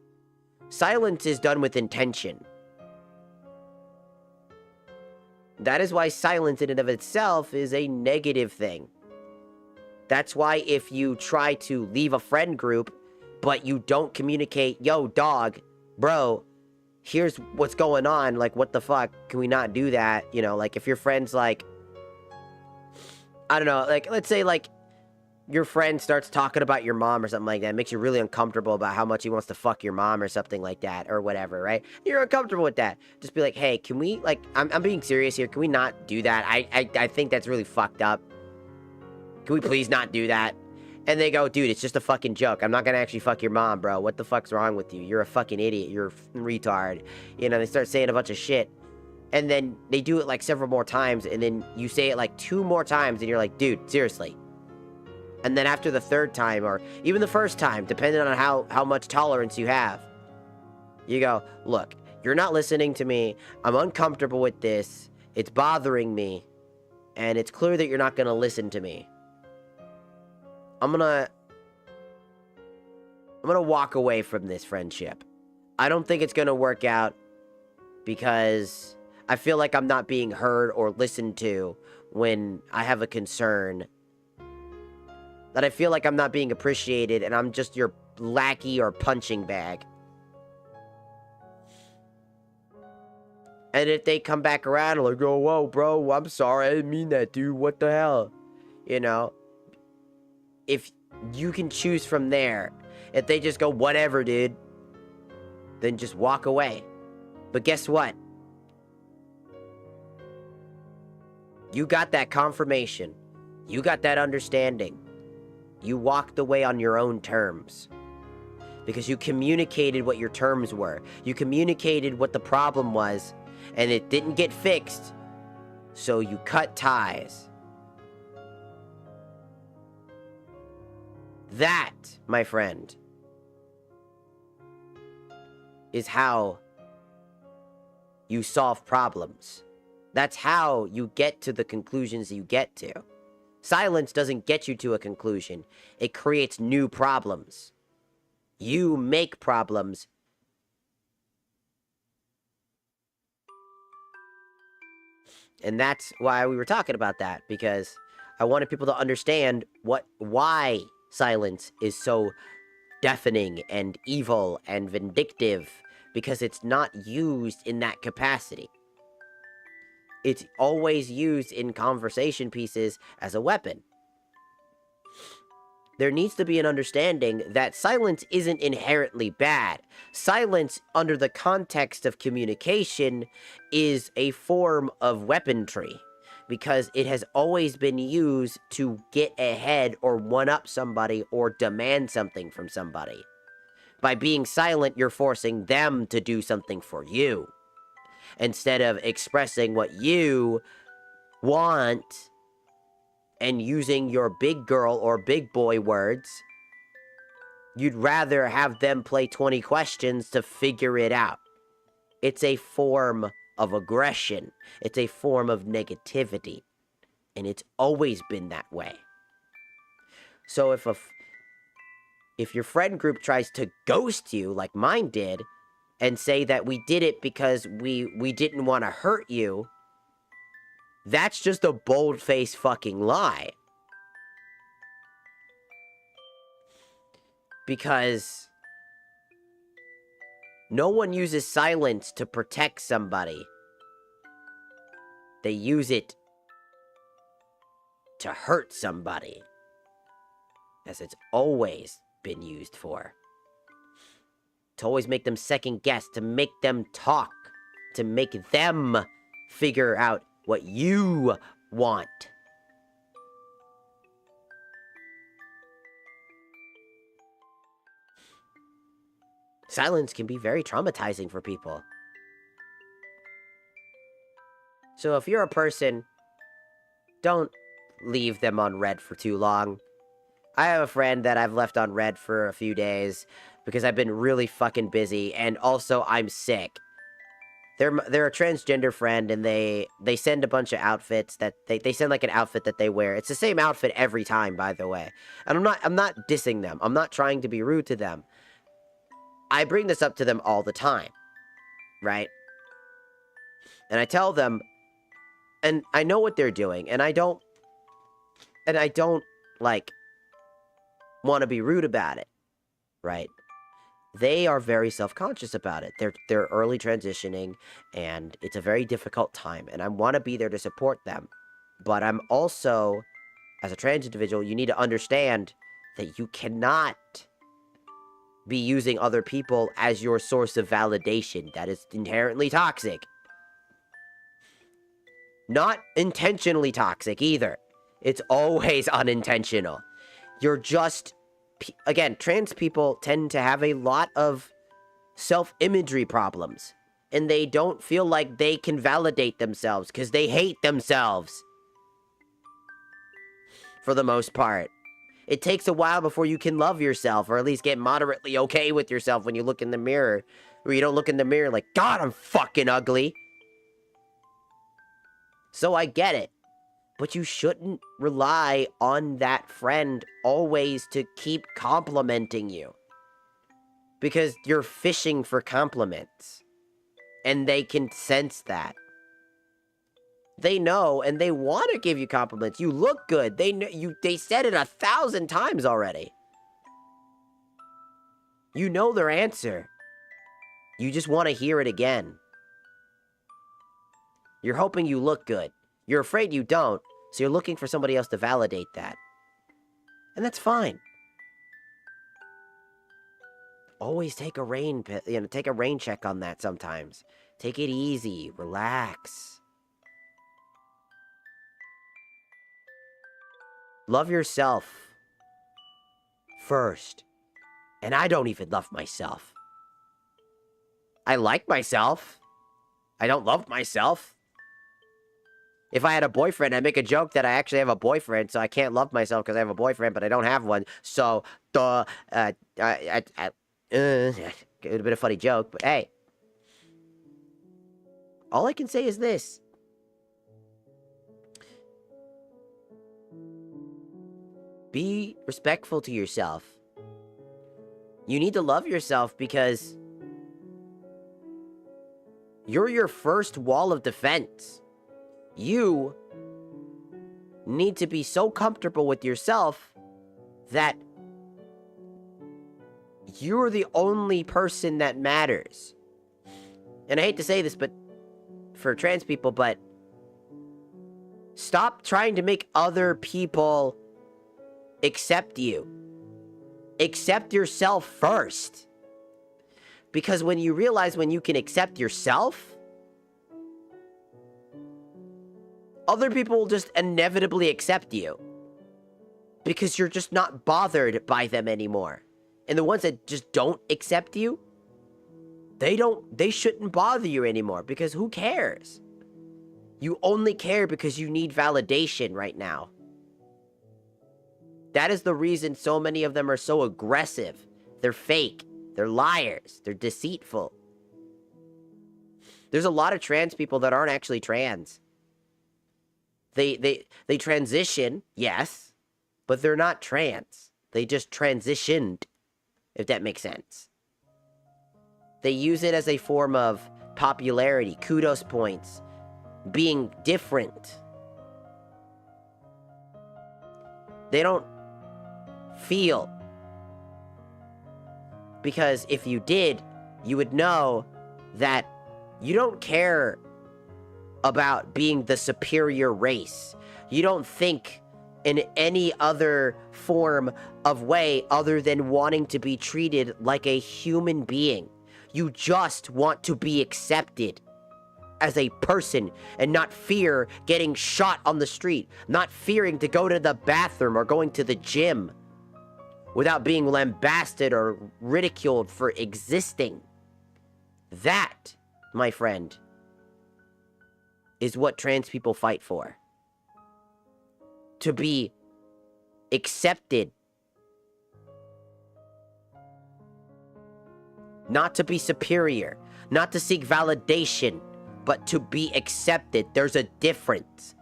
Silence is done with intention. That is why silence in and of itself is a negative thing. That's why if you try to leave a friend group, but you don't communicate, yo, dog, bro, here's what's going on, like, what the fuck, can we not do that? You know, like, if your friend's like, I don't know, like, let's say, like, your friend starts talking about your mom or something like that, makes you really uncomfortable about how much he wants to fuck your mom or something like that, or whatever, right? You're uncomfortable with that. Just be like, hey, can we, like, I'm being serious here, can we not do that? I think that's really fucked up. Can we please not do that? And they go, dude, it's just a fucking joke. I'm not gonna actually fuck your mom, bro. What the fuck's wrong with you? You're a fucking idiot. You're a retard. You know, they start saying a bunch of shit. And then they do it like several more times. And then you say it like 2 more times. And you're like, dude, seriously. And then after the 3rd time, or even the 1st time, depending on how much tolerance you have, you go, look, you're not listening to me. I'm uncomfortable with this. It's bothering me. And it's clear that you're not gonna listen to me. I'm gonna walk away from this friendship. I don't think it's gonna work out because I feel like I'm not being heard or listened to when I have a concern. That I feel like I'm not being appreciated and I'm just your lackey or punching bag. And if they come back around and like, oh, whoa, bro, I'm sorry, I didn't mean that, dude, what the hell? You know? If you can choose from there, if they just go, whatever, dude, then just walk away. But guess what? You got that confirmation. You got that understanding. You walked away on your own terms. Because you communicated what your terms were. You communicated what the problem was, and it didn't get fixed. So you cut ties. That, my friend, is how you solve problems. That's how you get to the conclusions you get to. Silence doesn't get you to a conclusion. It creates new problems. You make problems. And that's why we were talking about that, because I wanted people to understand why silence is so deafening and evil and vindictive, because it's not used in that capacity. It's always used in conversation pieces as a weapon. there needs to be an understanding that silence isn't inherently bad. Silence, under the context of communication, is a form of weaponry, because it has always been used to get ahead or one-up somebody or demand something from somebody. By being silent, you're forcing them to do something for you. Instead of expressing what you want and using your big girl or big boy words, you'd rather have them play 20 questions to figure it out. It's a form of aggression. It's a form of negativity. And it's always been that way. So if your friend group tries to ghost you, like mine did, and say that we did it because we didn't want to hurt you, that's just a bold-faced fucking lie. Because no one uses silence to protect somebody. They use it to hurt somebody, as it's always been used for. To always make them second guess, to make them talk, to make them figure out what you want. Silence can be very traumatizing for people. So if you're a person, don't leave them on red for too long. I have a friend that I've left on red for a few days because I've been really fucking busy, and also I'm sick. They're a transgender friend, and they send a bunch of outfits that they send like an outfit that they wear. It's the same outfit every time, by the way. And I'm not dissing them. I'm not trying to be rude to them. I bring this up to them all the time, right? And I tell them, and I know what they're doing, and I don't like want to be rude about it, right? They are very self-conscious about it. They're early transitioning, and it's a very difficult time, and I want to be there to support them. But I'm also, as a trans individual, you need to understand that you cannot be using other people as your source of validation. That is inherently toxic. Not intentionally toxic either. It's always unintentional. You're just, again, trans people tend to have a lot of self-imagery problems. And they don't feel like they can validate themselves because they hate themselves. For the most part. It takes a while before you can love yourself, or at least get moderately okay with yourself when you look in the mirror. Or you don't look in the mirror like, God, I'm fucking ugly. So I get it. But you shouldn't rely on that friend always to keep complimenting you. Because you're fishing for compliments. And they can sense that. They know, and they want to give you compliments. You look good. They said it 1,000 times already. You know their answer. You just want to hear it again. You're hoping you look good. You're afraid you don't, so you're looking for somebody else to validate that. And that's fine. Always take a rain check on that sometimes. Take it easy. Relax. Love yourself first. And I don't even love myself. I like myself. I don't love myself. If I had a boyfriend, I'd make a joke that I actually have a boyfriend, so I can't love myself because I have a boyfriend, but I don't have one. So, it would have been a funny joke, but hey. All I can say is this. Be respectful to yourself. You need to love yourself because you're your first wall of defense. You need to be so comfortable with yourself that you're the only person that matters. And I hate to say this, but for trans people, but stop trying to make other people accept you. accept yourself first. Because when you realize when you can accept yourself, other people will just inevitably accept you. Because you're just not bothered by them anymore. And the ones that just don't accept you, they shouldn't bother you anymore, because who cares? You only care because you need validation right now. That is the reason so many of them are so aggressive. They're fake. They're liars. They're deceitful. There's a lot of trans people that aren't actually trans. They transition, yes, but they're not trans. They just transitioned, if that makes sense. They use it as a form of popularity, kudos points, being different. They don't feel. Because if you did, you would know that you don't care about being the superior race. You don't think in any other form of way other than wanting to be treated like a human being. You just want to be accepted as a person and not fear getting shot on the street, not fearing to go to the bathroom or going to the gym without being lambasted or ridiculed for existing. That, my friend, is what trans people fight for. To be accepted. Not to be superior. Not to seek validation, but to be accepted. There's a difference.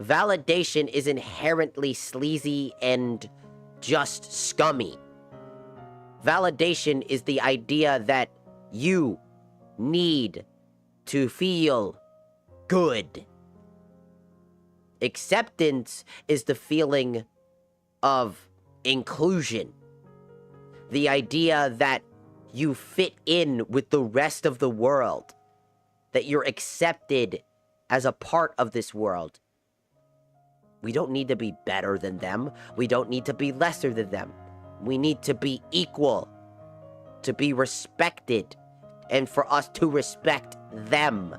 Validation is inherently sleazy and just scummy. Validation is the idea that you need to feel good. Acceptance is the feeling of inclusion. The idea that you fit in with the rest of the world. That you're accepted as a part of this world. We don't need to be better than them. We don't need to be lesser than them. We need to be equal. To be respected. And for us to respect them.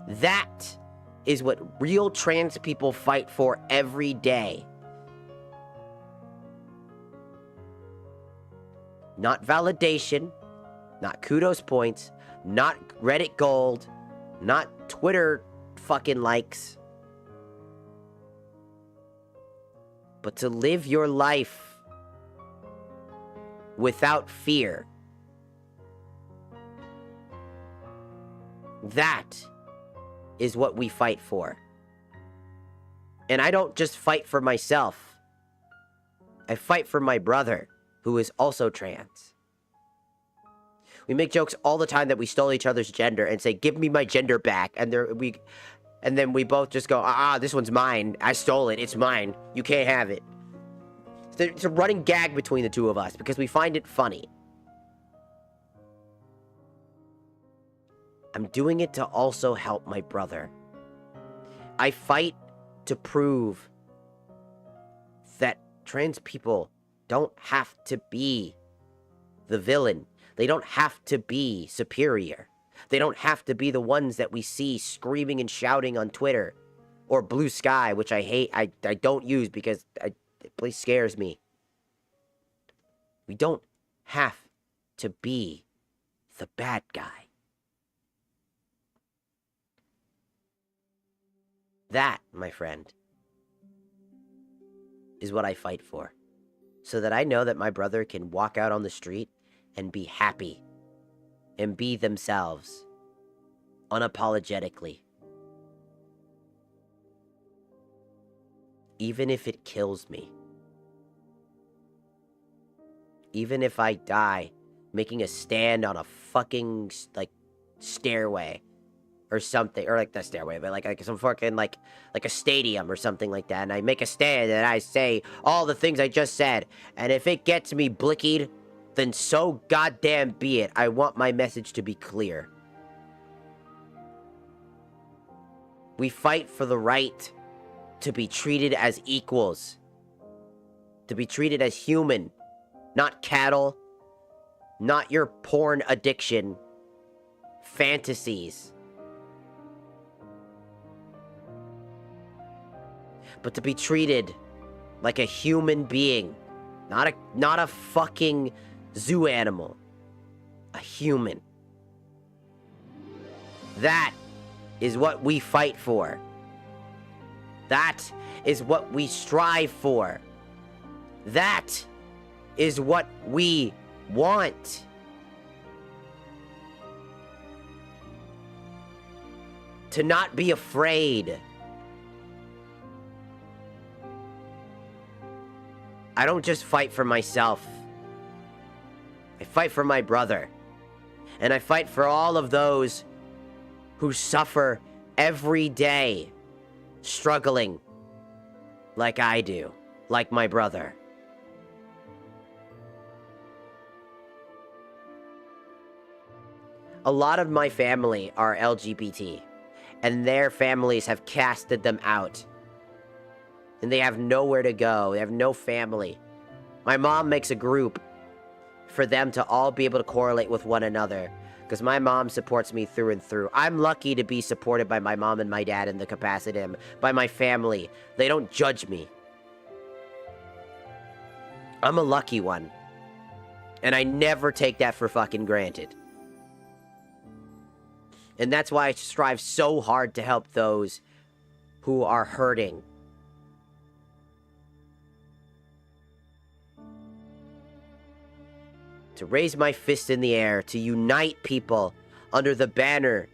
That is what real trans people fight for every day. Not validation. Not kudos points. Not Reddit gold. Not Twitter fucking likes. But to live your life without fear. That is what we fight for. And I don't just fight for myself. I fight for my brother, who is also trans. We make jokes all the time that we stole each other's gender and say, give me my gender back. And then we both just go, this one's mine. I stole it. It's mine. You can't have it. It's a running gag between the two of us because we find it funny. I'm doing it to also help my brother. I fight to prove that trans people don't have to be the villain. They don't have to be superior. They don't have to be the ones that we see screaming and shouting on Twitter. Or Blue Sky, which I hate. I don't use because the place scares me. We don't have to be the bad guy. That, my friend, is what I fight for. So that I know that my brother can walk out on the street and be happy. And be themselves. Unapologetically. Even if it kills me. Even if I die making a stand on a fucking, stairway. Or something, or the stairway, but like some fucking, like a stadium or something like that. And I make a stand and I say all the things I just said. And if it gets me blickied, then so goddamn be it. I want my message to be clear. We fight for the right to be treated as equals. To be treated as human. not cattle, not your porn addiction, fantasies. But to be treated like a human being, not a fucking zoo animal, a human. That is what we fight for. That is what we strive for. That is what we want. To not be afraid. I don't just fight for myself. I fight for my brother. And I fight for all of those who suffer every day, struggling like I do, like my brother. A lot of my family are LGBT, and their families have casted them out. And they have nowhere to go. They have no family. My mom makes a group for them to all be able to correlate with one another, because my mom supports me through and through. I'm lucky to be supported by my mom and my dad in the capacity, by my family. They don't judge me. I'm a lucky one. And I never take that for fucking granted. And that's why I strive so hard to help those who are hurting. To raise my fist in the air, to unite people under the banner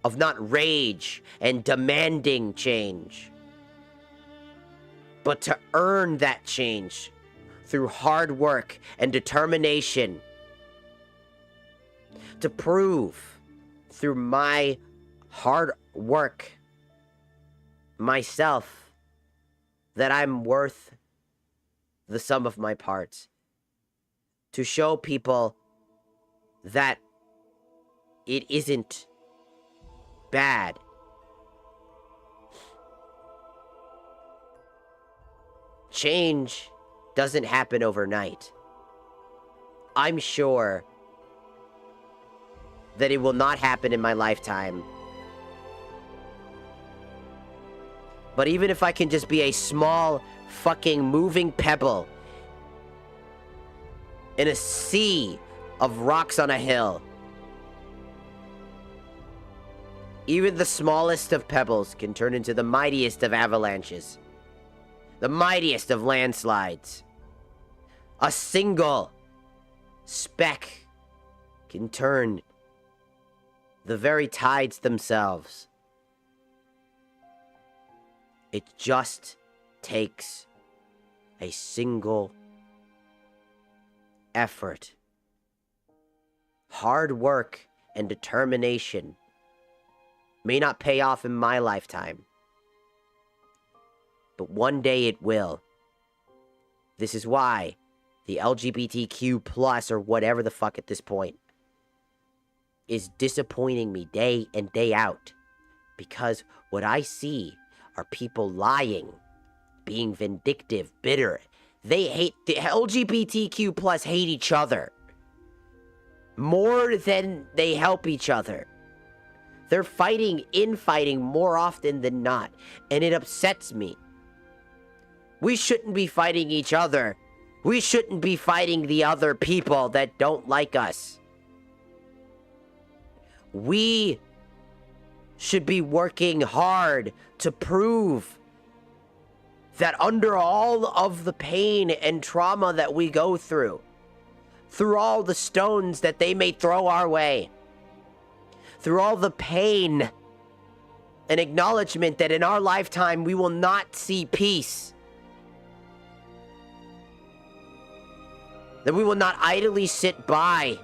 of not rage and demanding change, but to earn that change through hard work and determination. To prove through my hard work myself that I'm worth the sum of my parts. To show people that it isn't bad. Change doesn't happen overnight. I'm sure that it will not happen in my lifetime. But even if I can just be a small fucking moving pebble in a sea of rocks on a hill, even the smallest of pebbles can turn into the mightiest of avalanches, the mightiest of landslides. A single speck can turn the very tides themselves. It just takes a single effort, hard work, and determination. May not pay off in my lifetime, but one day it will. This is why the LGBTQ plus, or whatever the fuck at this point, is disappointing me day in, day out. Because what I see are people lying, being vindictive, bitter. They hate, the LGBTQ plus hate each other more than they help each other. They're infighting more often than not, and it upsets me. We shouldn't be fighting each other. We shouldn't be fighting the other people that don't like us. We should be working hard to prove that under all of the pain and trauma that we go through all the stones that they may throw our way, through all the pain and acknowledgement that in our lifetime we will not see peace, that we will not idly sit by.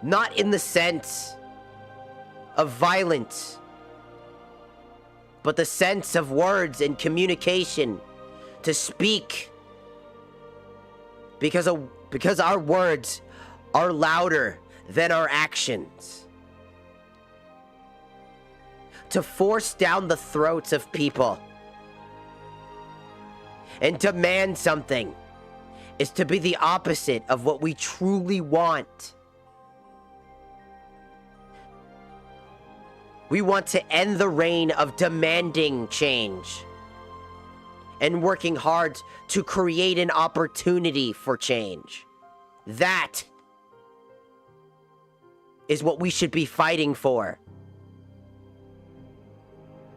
Not in the sense of violence, but the sense of words and communication, to speak. Because our words are louder than our actions. To force down the throats of people and demand something is to be the opposite of what we truly want. We want to end the reign of demanding change and working hard to create an opportunity for change. That is what we should be fighting for.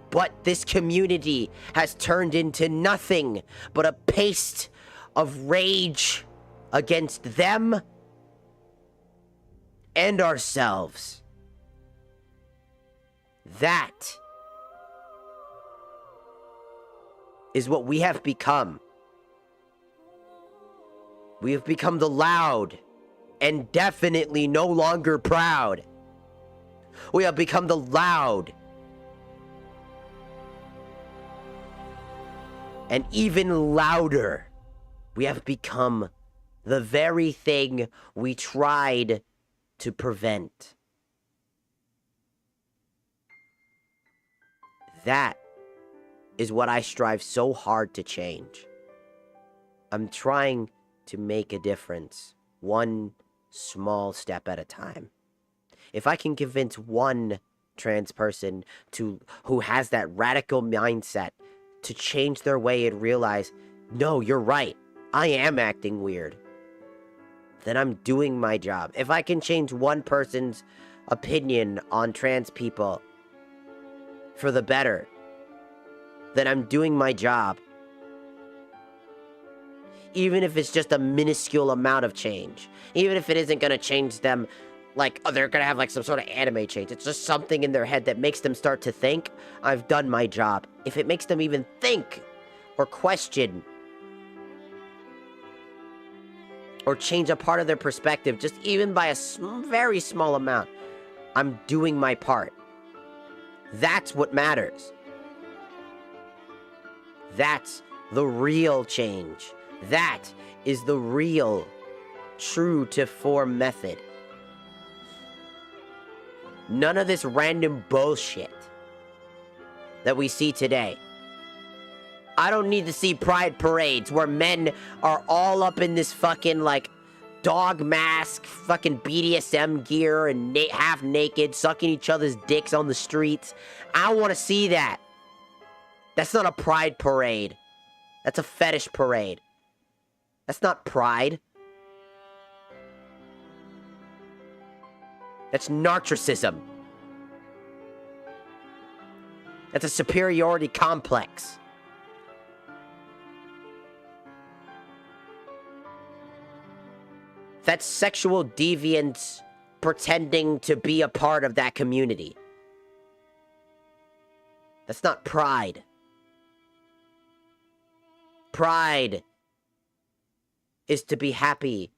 But this community has turned into nothing but a paste of rage against them and ourselves. That is what we have become. We have become the loud and definitely no longer proud. We have become the loud and even louder. We have become the very thing we tried to prevent. That is what I strive so hard to change. I'm trying to make a difference, one small step at a time. If I can convince one trans person who has that radical mindset to change their way and realize, no, you're right, I am acting weird, then I'm doing my job. If I can change one person's opinion on trans people for the better, then I'm doing my job. Even if it's just a minuscule amount of change. Even if it isn't going to change them, like, oh, they're going to have, like, some sort of anime change. It's just something in their head that makes them start to think, I've done my job. If it makes them even think, or question, or change a part of their perspective, just even by a very small amount, I'm doing my part. That's what matters. That's the real change. That is the real, true to form method. None of this random bullshit that we see today. I don't need to see pride parades where men are all up in this fucking, like, dog mask, fucking BDSM gear and half naked, sucking each other's dicks on the streets. I don't want to see that. That's not a pride parade. That's a fetish parade. That's not pride. That's narcissism. That's a superiority complex. That's sexual deviance pretending to be a part of that community. That's not pride. Pride is to be happy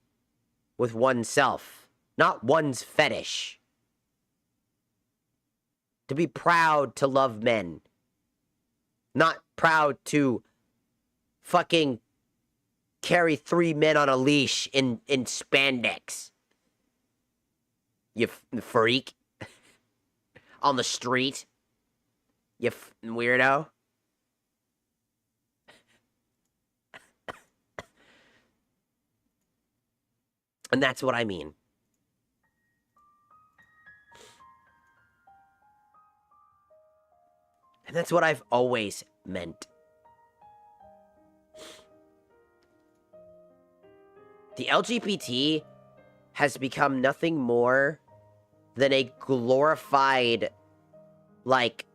with oneself, not one's fetish. To be proud to love men, not proud to fucking carry 3 men on a leash in spandex. You freak. On the street. You weirdo. And that's what I mean. And that's what I've always meant. The LGBT has become nothing more than a glorified, like,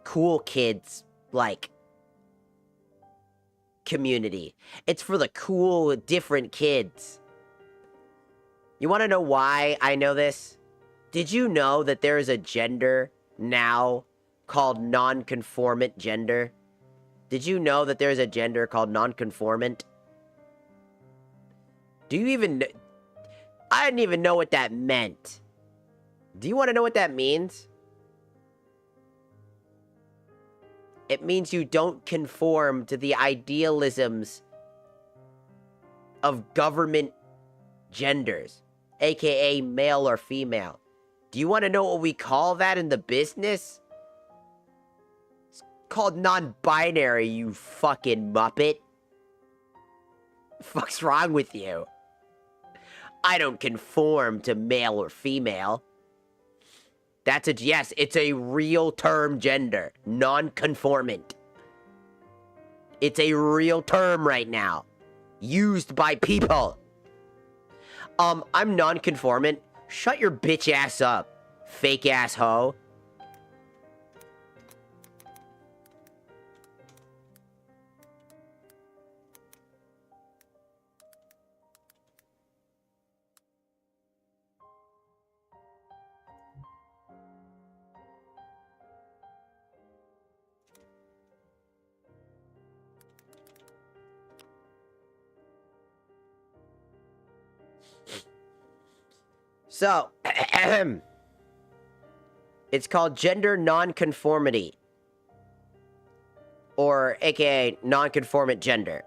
cool kids, like, community. It's for the cool, different kids. You want to know why I know this? Did you know that there is a gender now called non-conformant gender? Did you know that there's a gender called non-conformant? Do you even... I didn't even know what that meant. Do you want to know what that means? It means you don't conform to the idealisms of government genders, aka male or female. Do you want to know what we call that in the business? It's called non-binary, you fucking muppet. Fuck's wrong with you? I don't conform to male or female. That's yes, it's a real term, gender. Non-conformant. It's a real term right now. Used by people. I'm non-conformant. Shut your bitch ass up, fake ass hoe. So, it's called gender nonconformity, or aka nonconformant gender,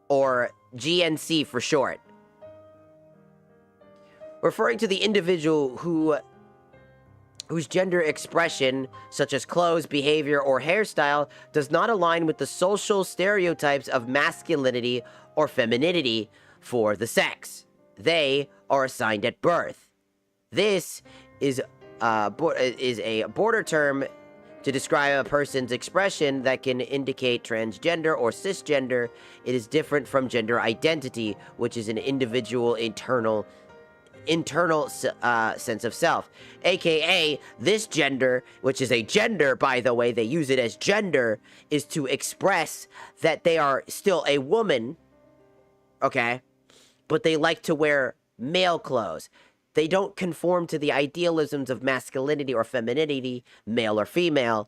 or GNC for short. Referring to the individual whose gender expression, such as clothes, behavior, or hairstyle, does not align with the social stereotypes of masculinity or femininity for the sex they are assigned at birth. This is a border term to describe a person's expression that can indicate transgender or cisgender. It is different from gender identity, which is an individual internal sense of self, aka this gender, which is a gender, by the way, they use it as gender, is to express that they are still a woman, okay, but they like to wear male clothes. They don't conform to the idealisms of masculinity or femininity, male or female.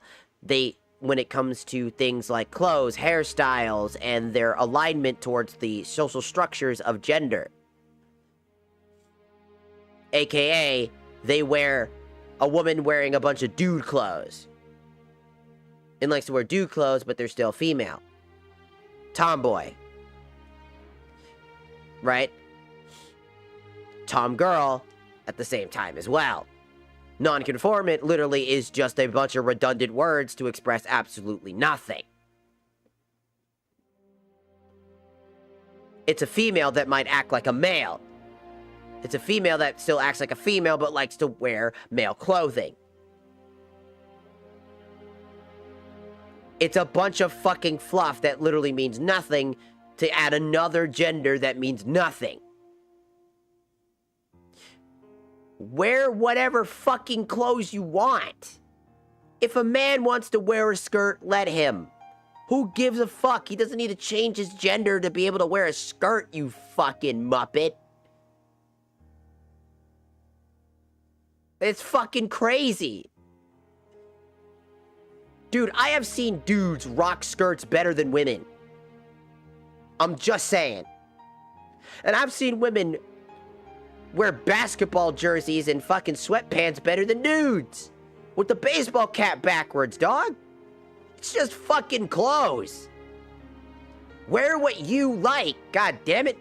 When it comes to things like clothes, hairstyles, and their alignment towards the social structures of gender. AKA, they wear a woman wearing a bunch of dude clothes. And likes to wear dude clothes, but they're still female. Tomboy. Right? Tomgirl at the same time as well. Nonconformant literally is just a bunch of redundant words to express absolutely nothing. It's a female that might act like a male. It's a female that still acts like a female but likes to wear male clothing. It's a bunch of fucking fluff that literally means nothing to add another gender that means nothing. Wear whatever fucking clothes you want. If a man wants to wear a skirt, let him. Who gives a fuck? He doesn't need to change his gender to be able to wear a skirt, you fucking muppet. It's fucking crazy. Dude, I have seen dudes rock skirts better than women. I'm just saying. And I've seen women wear basketball jerseys and fucking sweatpants better than dudes. With the baseball cap backwards, dog. It's just fucking clothes. Wear what you like, god damn it.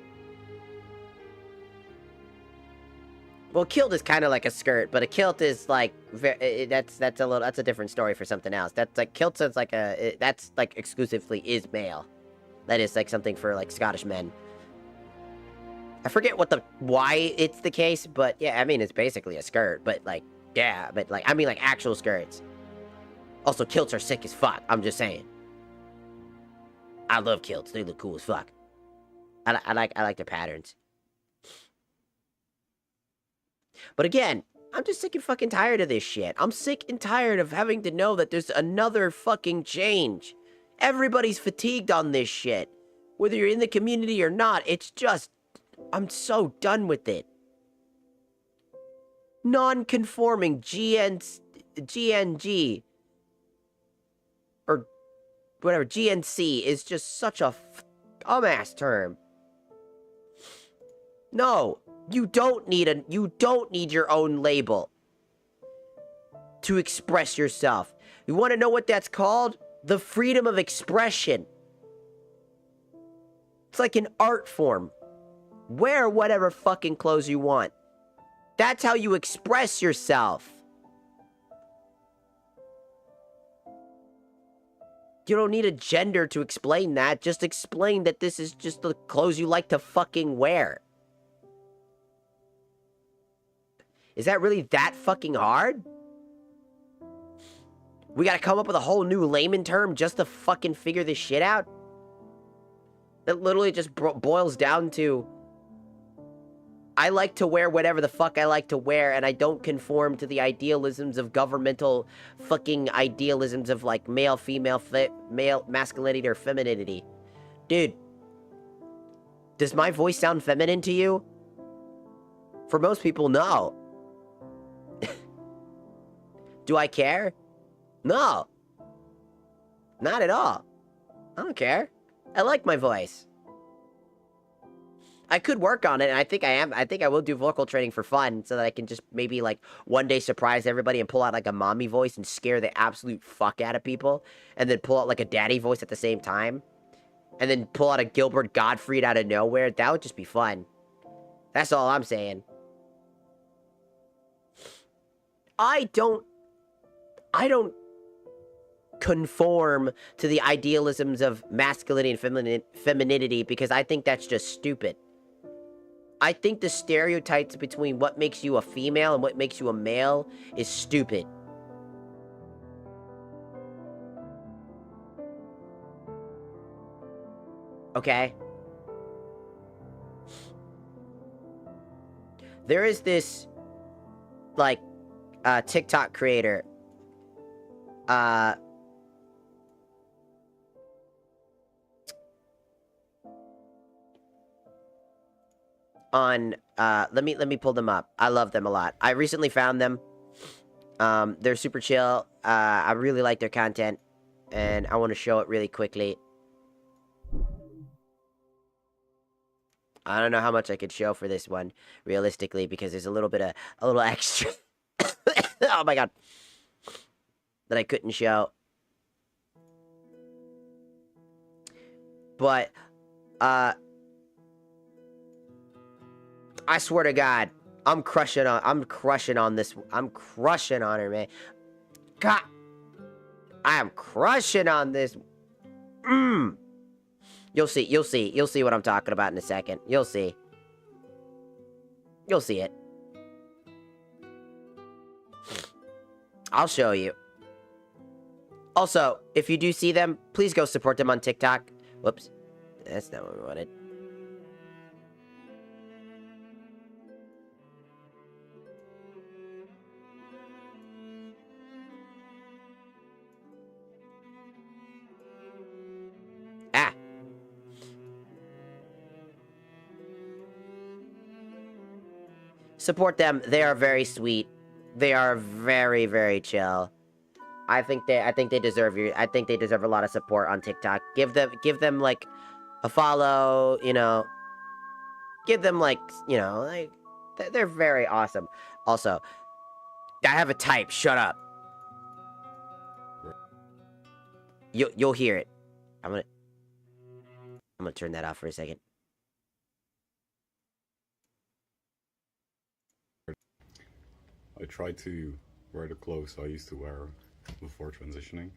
Well, kilt is kind of like a skirt, but a kilt is like that's a different story for something else. That's like kilts is like that's like exclusively is male. That is like something for like Scottish men. I forget why it's the case, but yeah, I mean it's basically a skirt, but like yeah, but like I mean like actual skirts. Also, kilts are sick as fuck. I'm just saying. I love kilts. They look cool as fuck. I like their patterns. But again, I'm just sick and fucking tired of this shit. I'm sick and tired of having to know that there's another fucking change. Everybody's fatigued on this shit. Whether you're in the community or not, it's just... I'm so done with it. Non-conforming GNG... or whatever, GNC is just such a dumbass term. No. You don't need your own label to express yourself. You want to know what that's called? The freedom of expression. It's like an art form. Wear whatever fucking clothes you want. That's how you express yourself. You don't need a gender to explain that. Just explain that this is just the clothes you like to fucking wear. Is that really that fucking hard? We gotta come up with a whole new layman term just to fucking figure this shit out? It literally just boils down to... I like to wear whatever the fuck I like to wear, and I don't conform to the idealisms of governmental fucking idealisms of, like, male, female, male, masculinity, or femininity. Dude. Does my voice sound feminine to you? For most people, no. Do I care? No. Not at all. I don't care. I like my voice. I could work on it, and I think I am. I think I will do vocal training for fun, so that I can just maybe, like, one day surprise everybody and pull out, like, a mommy voice and scare the absolute fuck out of people, and then pull out, like, a daddy voice at the same time, and then pull out a Gilbert Gottfried out of nowhere. That would just be fun. That's all I'm saying. I don't conform to the idealisms of masculinity and femininity because I think that's just stupid. I think the stereotypes between what makes you a female and what makes you a male is stupid. Okay? There is this, like, TikTok creator. Let me pull them up. I love them a lot. I recently found them. They're super chill. I really like their content, and I want to show it really quickly. I don't know how much I could show for this one, realistically, because there's a little extra. Oh my god. That I couldn't show. But, I swear to God, I'm crushing on this. I'm crushing on her, man. God, I am crushing on this. You'll see what I'm talking about in a second. You'll see it. I'll show you. Also, if you do see them, please go support them on TikTok. Whoops. That's not what we wanted. Ah. Support them. They are very sweet. They are very, very chill. I think they deserve a lot of support on TikTok. Give them like a follow, you know. Give them like, you know, like they're very awesome. Also, I have a type. Shut up. You'll hear it. I'm gonna turn that off for a second. I tried to wear the clothes I used to wear before transitioning.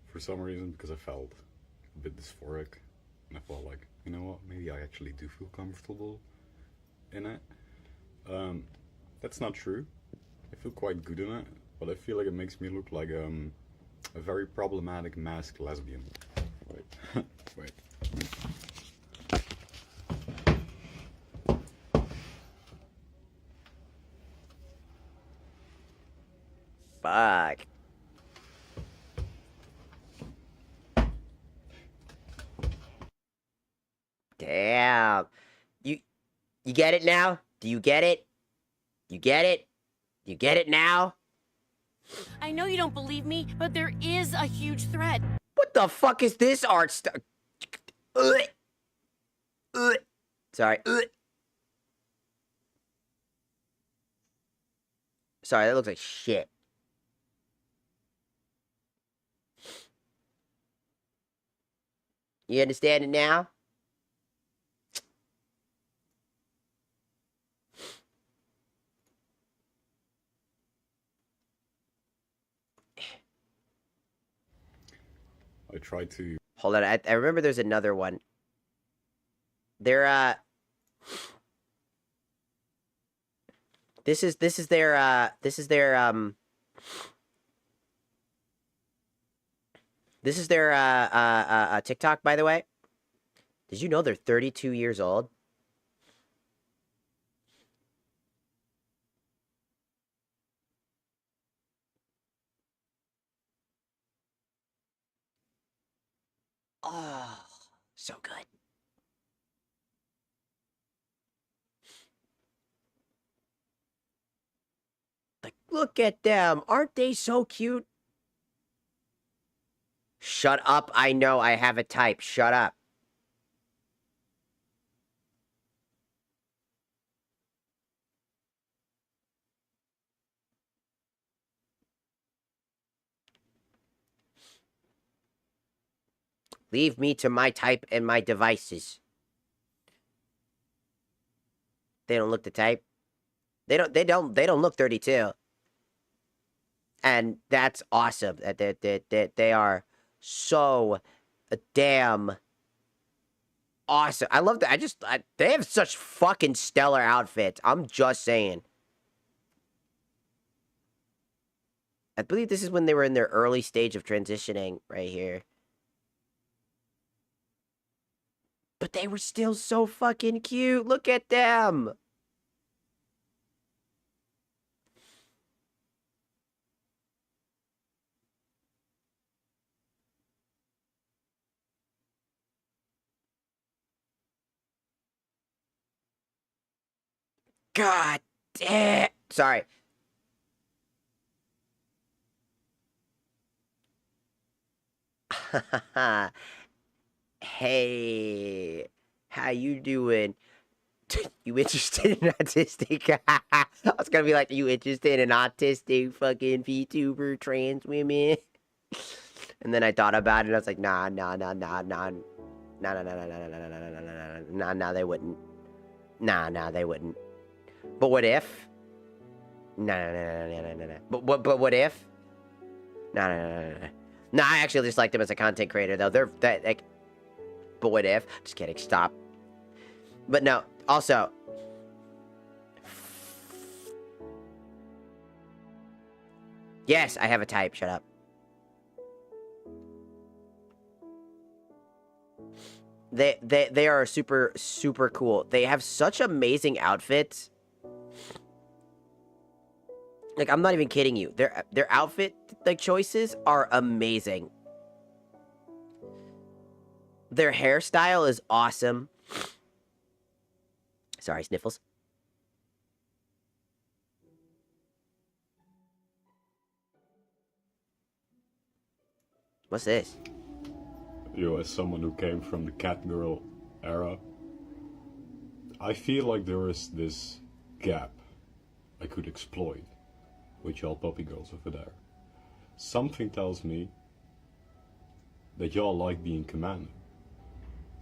For some reason, because I felt a bit dysphoric, and I felt like, you know what, maybe I actually do feel comfortable in it. That's not true. I feel quite good in it, but I feel like it makes me look like a very problematic masked lesbian. Wait, wait. Fuck. Damn. You get it now? Do you get it? You get it? You get it now? I know you don't believe me, but there is a huge threat. What the fuck is this art stuff? Sorry. Sorry, that looks like shit. You understand it now? I I tried to. Hold on, I remember there's another one. They're this is their TikTok, by the way. Did you know they're 32 years old? Oh, so good. Like, look at them. Aren't they so cute? Shut up. I know I have a type. Shut up. Leave me to my type and my devices. They don't look the type. They don't look 32. And that's awesome. They are so damn awesome. I love that. They have such fucking stellar outfits. I'm just saying. I believe this is when they were in their early stage of transitioning right here. But they were still so fucking cute. Look at them. God damn. Sorry. Hey, how you doing? You interested in autistic? I was gonna be like, you interested in autistic fucking VTuber trans women? And then I thought about it and I was like, nah, they wouldn't. Nah, they wouldn't. But what if? Nah. But what if? Nah. Nah, I actually just like them as a content creator though. They're that like. But what if? Just kidding. Stop. But no. Also. Yes, I have a type. Shut up. They are super cool. They have such amazing outfits. Like, I'm not even kidding you. Their outfit like choices are amazing. Their hairstyle is awesome. Sorry, sniffles. What's this? As someone who came from the cat girl era, I feel like there is this gap I could exploit with y'all puppy girls over there. Something tells me that y'all like being commanded.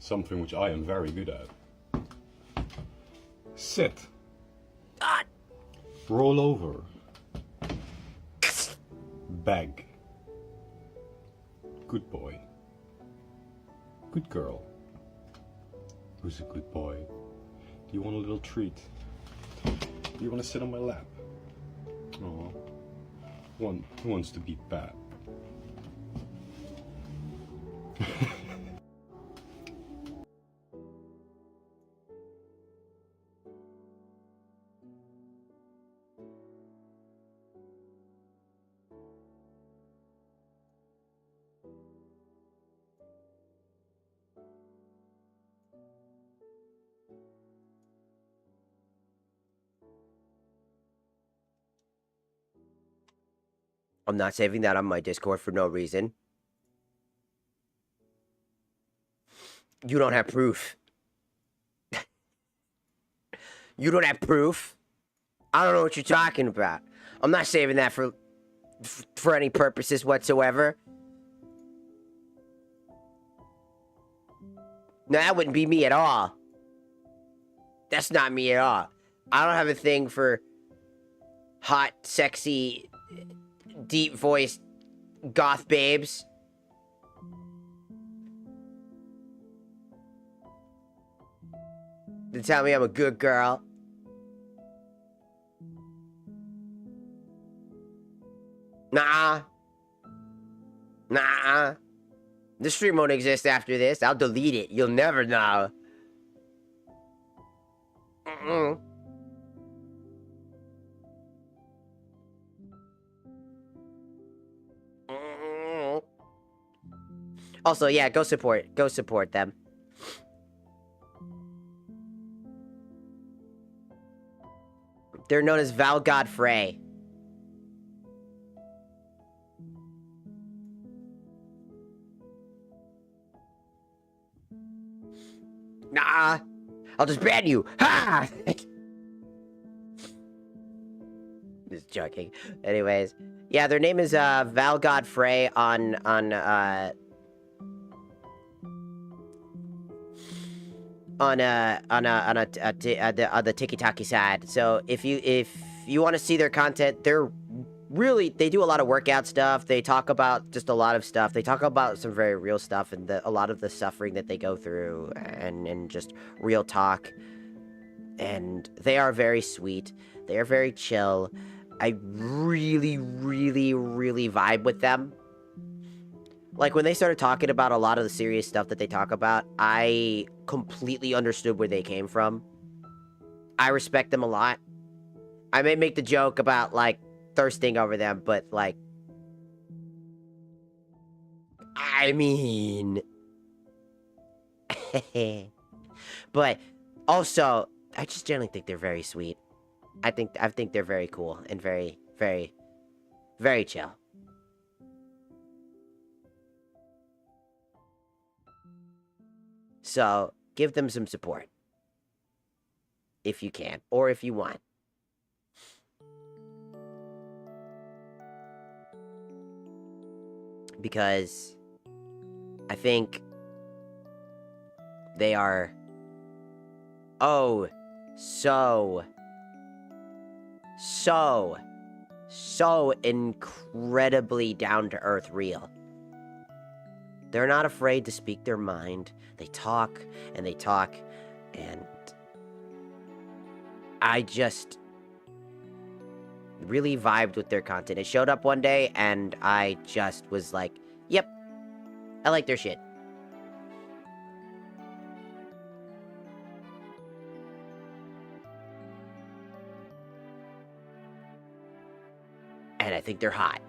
Something which I am very good at. Sit. God. Roll over. Beg. Good boy. Good girl. Who's a good boy? Do you want a little treat? Do you want to sit on my lap? Aw. Who wants to be pat? I'm not saving that on my Discord for no reason. You don't have proof. You don't have proof? I don't know what you're talking about. I'm not saving that for any purposes whatsoever. No, that wouldn't be me at all. That's not me at all. I don't have a thing for hot, sexy, deep-voiced goth babes. to tell me I'm a good girl. Nah. Nah. The stream won't exist after this. I'll delete it. You'll never know. Mm-mm. Mm-mm. Also, yeah, go support them. They're known as Val Godfrey. Nah, I'll just ban you. Ha! Just joking. Anyways, yeah, their name is Val Godfrey on the Tiki-Taki side. So if you want to see their content, they do a lot of workout stuff. They talk about just a lot of stuff. They talk about some very real stuff and a lot of the suffering that they go through and just real talk. And they are very sweet. They are very chill. I really, really, really vibe with them. Like, when they started talking about a lot of the serious stuff that they talk about, I completely understood where they came from. I respect them a lot. I may make the joke about, like, thirsting over them, but, like... I mean... But, also, I just generally think they're very sweet. I think they're very cool and very, very, very chill. So, give them some support. If you can, or if you want. Because I think they are so incredibly down-to-earth real. They're not afraid to speak their mind. They talk, and I just really vibed with their content. It showed up one day, and I just was like, yep, I like their shit. And I think they're hot.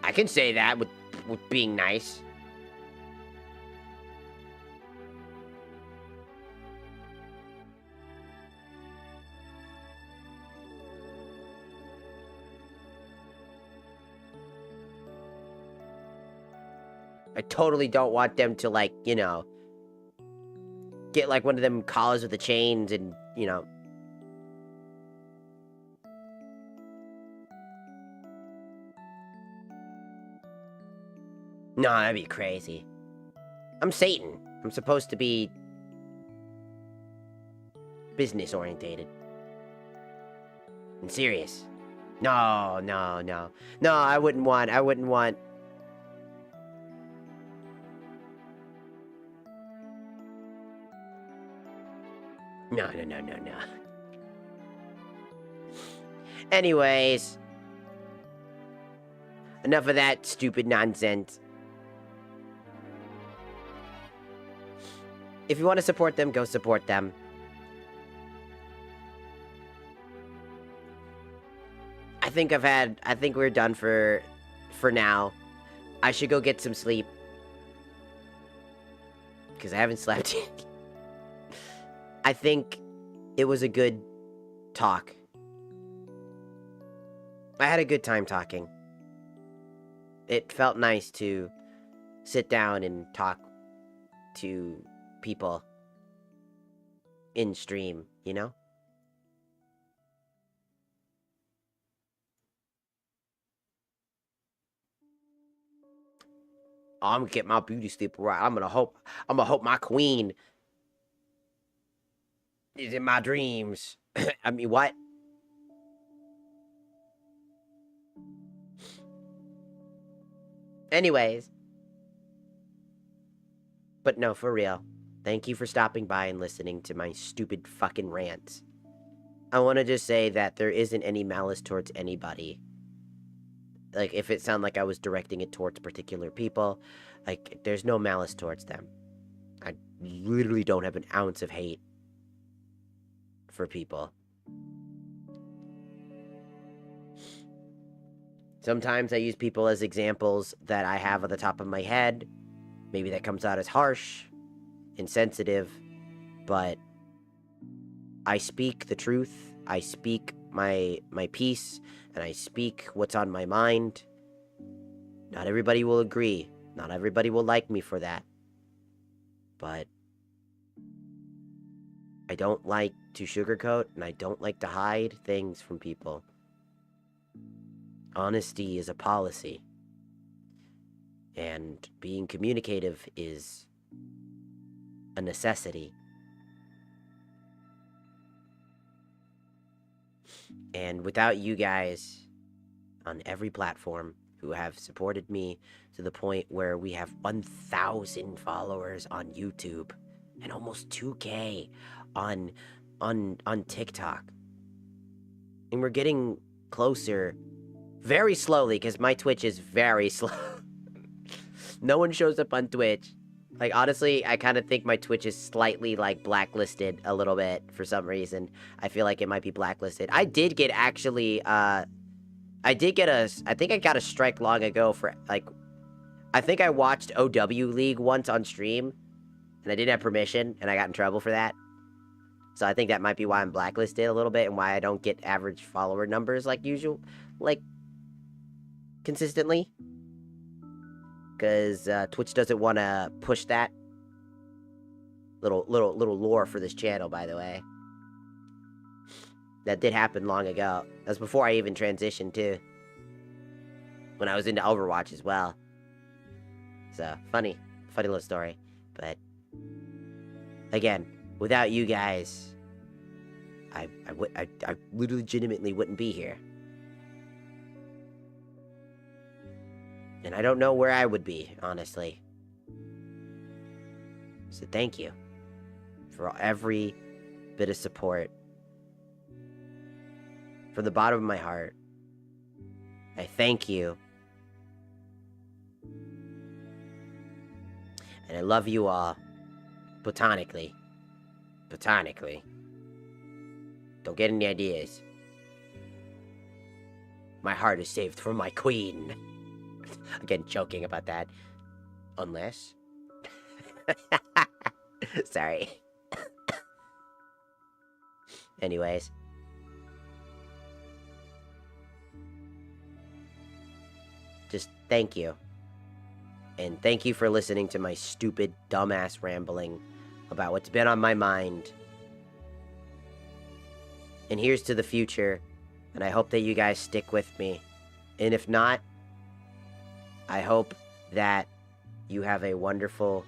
I can say that with being nice. I totally don't want them to, like, you know, get, like, one of them collars with the chains and, you know... No, that'd be crazy. I'm Satan. I'm supposed to be... business-orientated. And serious. No, I wouldn't want... No. Anyways. Enough of that stupid nonsense. If you want to support them, go support them. I think we're done for now. I should go get some sleep. Because I haven't slept yet. I think it was a good talk. I had a good time talking. It felt nice to sit down and talk to people in stream, you know? I'm gonna get my beauty sleep right. I'm gonna hope my queen is in my dreams. I mean, what? Anyways. But no, for real. Thank you for stopping by and listening to my stupid fucking rants. I want to just say that there isn't any malice towards anybody. Like, if it sounded like I was directing it towards particular people, like, there's no malice towards them. I literally don't have an ounce of hate for people. Sometimes I use people as examples that I have at the top of my head. Maybe that comes out as harsh, insensitive, but I speak the truth. I speak my piece, and I speak what's on my mind. Not everybody will agree. Not everybody will like me for that. But I don't like to sugarcoat, and I don't like to hide things from people. Honesty is a policy. And being communicative is a necessity. And without you guys on every platform who have supported me to the point where we have 1,000 followers on YouTube and almost 2K on TikTok. And we're getting closer very slowly because my Twitch is very slow. No one shows up on Twitch. Like, honestly, I kind of think my Twitch is slightly, like, blacklisted a little bit for some reason. I feel like it might be blacklisted. I did get, actually, I think I got a strike long ago for, like, I think I watched OW League once on stream, and I didn't have permission, and I got in trouble for that. So I think that might be why I'm blacklisted a little bit, and why I don't get average follower numbers like usual, like, consistently. Because Twitch doesn't want to push that. Little lore for this channel, by the way. That did happen long ago. That was before I even transitioned, too. When I was into Overwatch as well. So, funny little story. But, again, without you guys, I legitimately wouldn't be here. And I don't know where I would be, honestly. So thank you for every bit of support. From the bottom of my heart, I thank you. And I love you all. Platonically. Platonically. Don't get any ideas. My heart is saved for my queen. Again, joking about that. Unless... Sorry. Anyways. Just thank you. And thank you for listening to my stupid, dumbass rambling about what's been on my mind. And here's to the future. And I hope that you guys stick with me. And if not, I hope that you have a wonderful,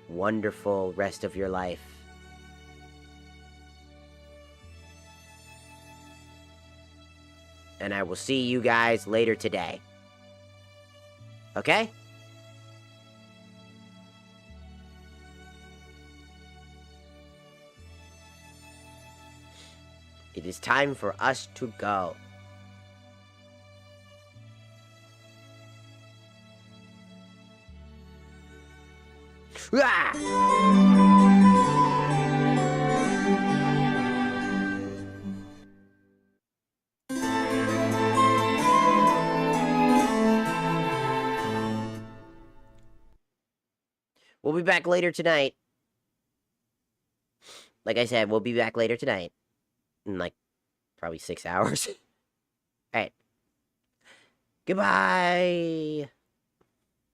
wonderful rest of your life. And I will see you guys later today. Okay? It is time for us to go. We'll be back later tonight. Like I said, we'll be back later tonight. In like, probably 6 hours. Alright. Goodbye.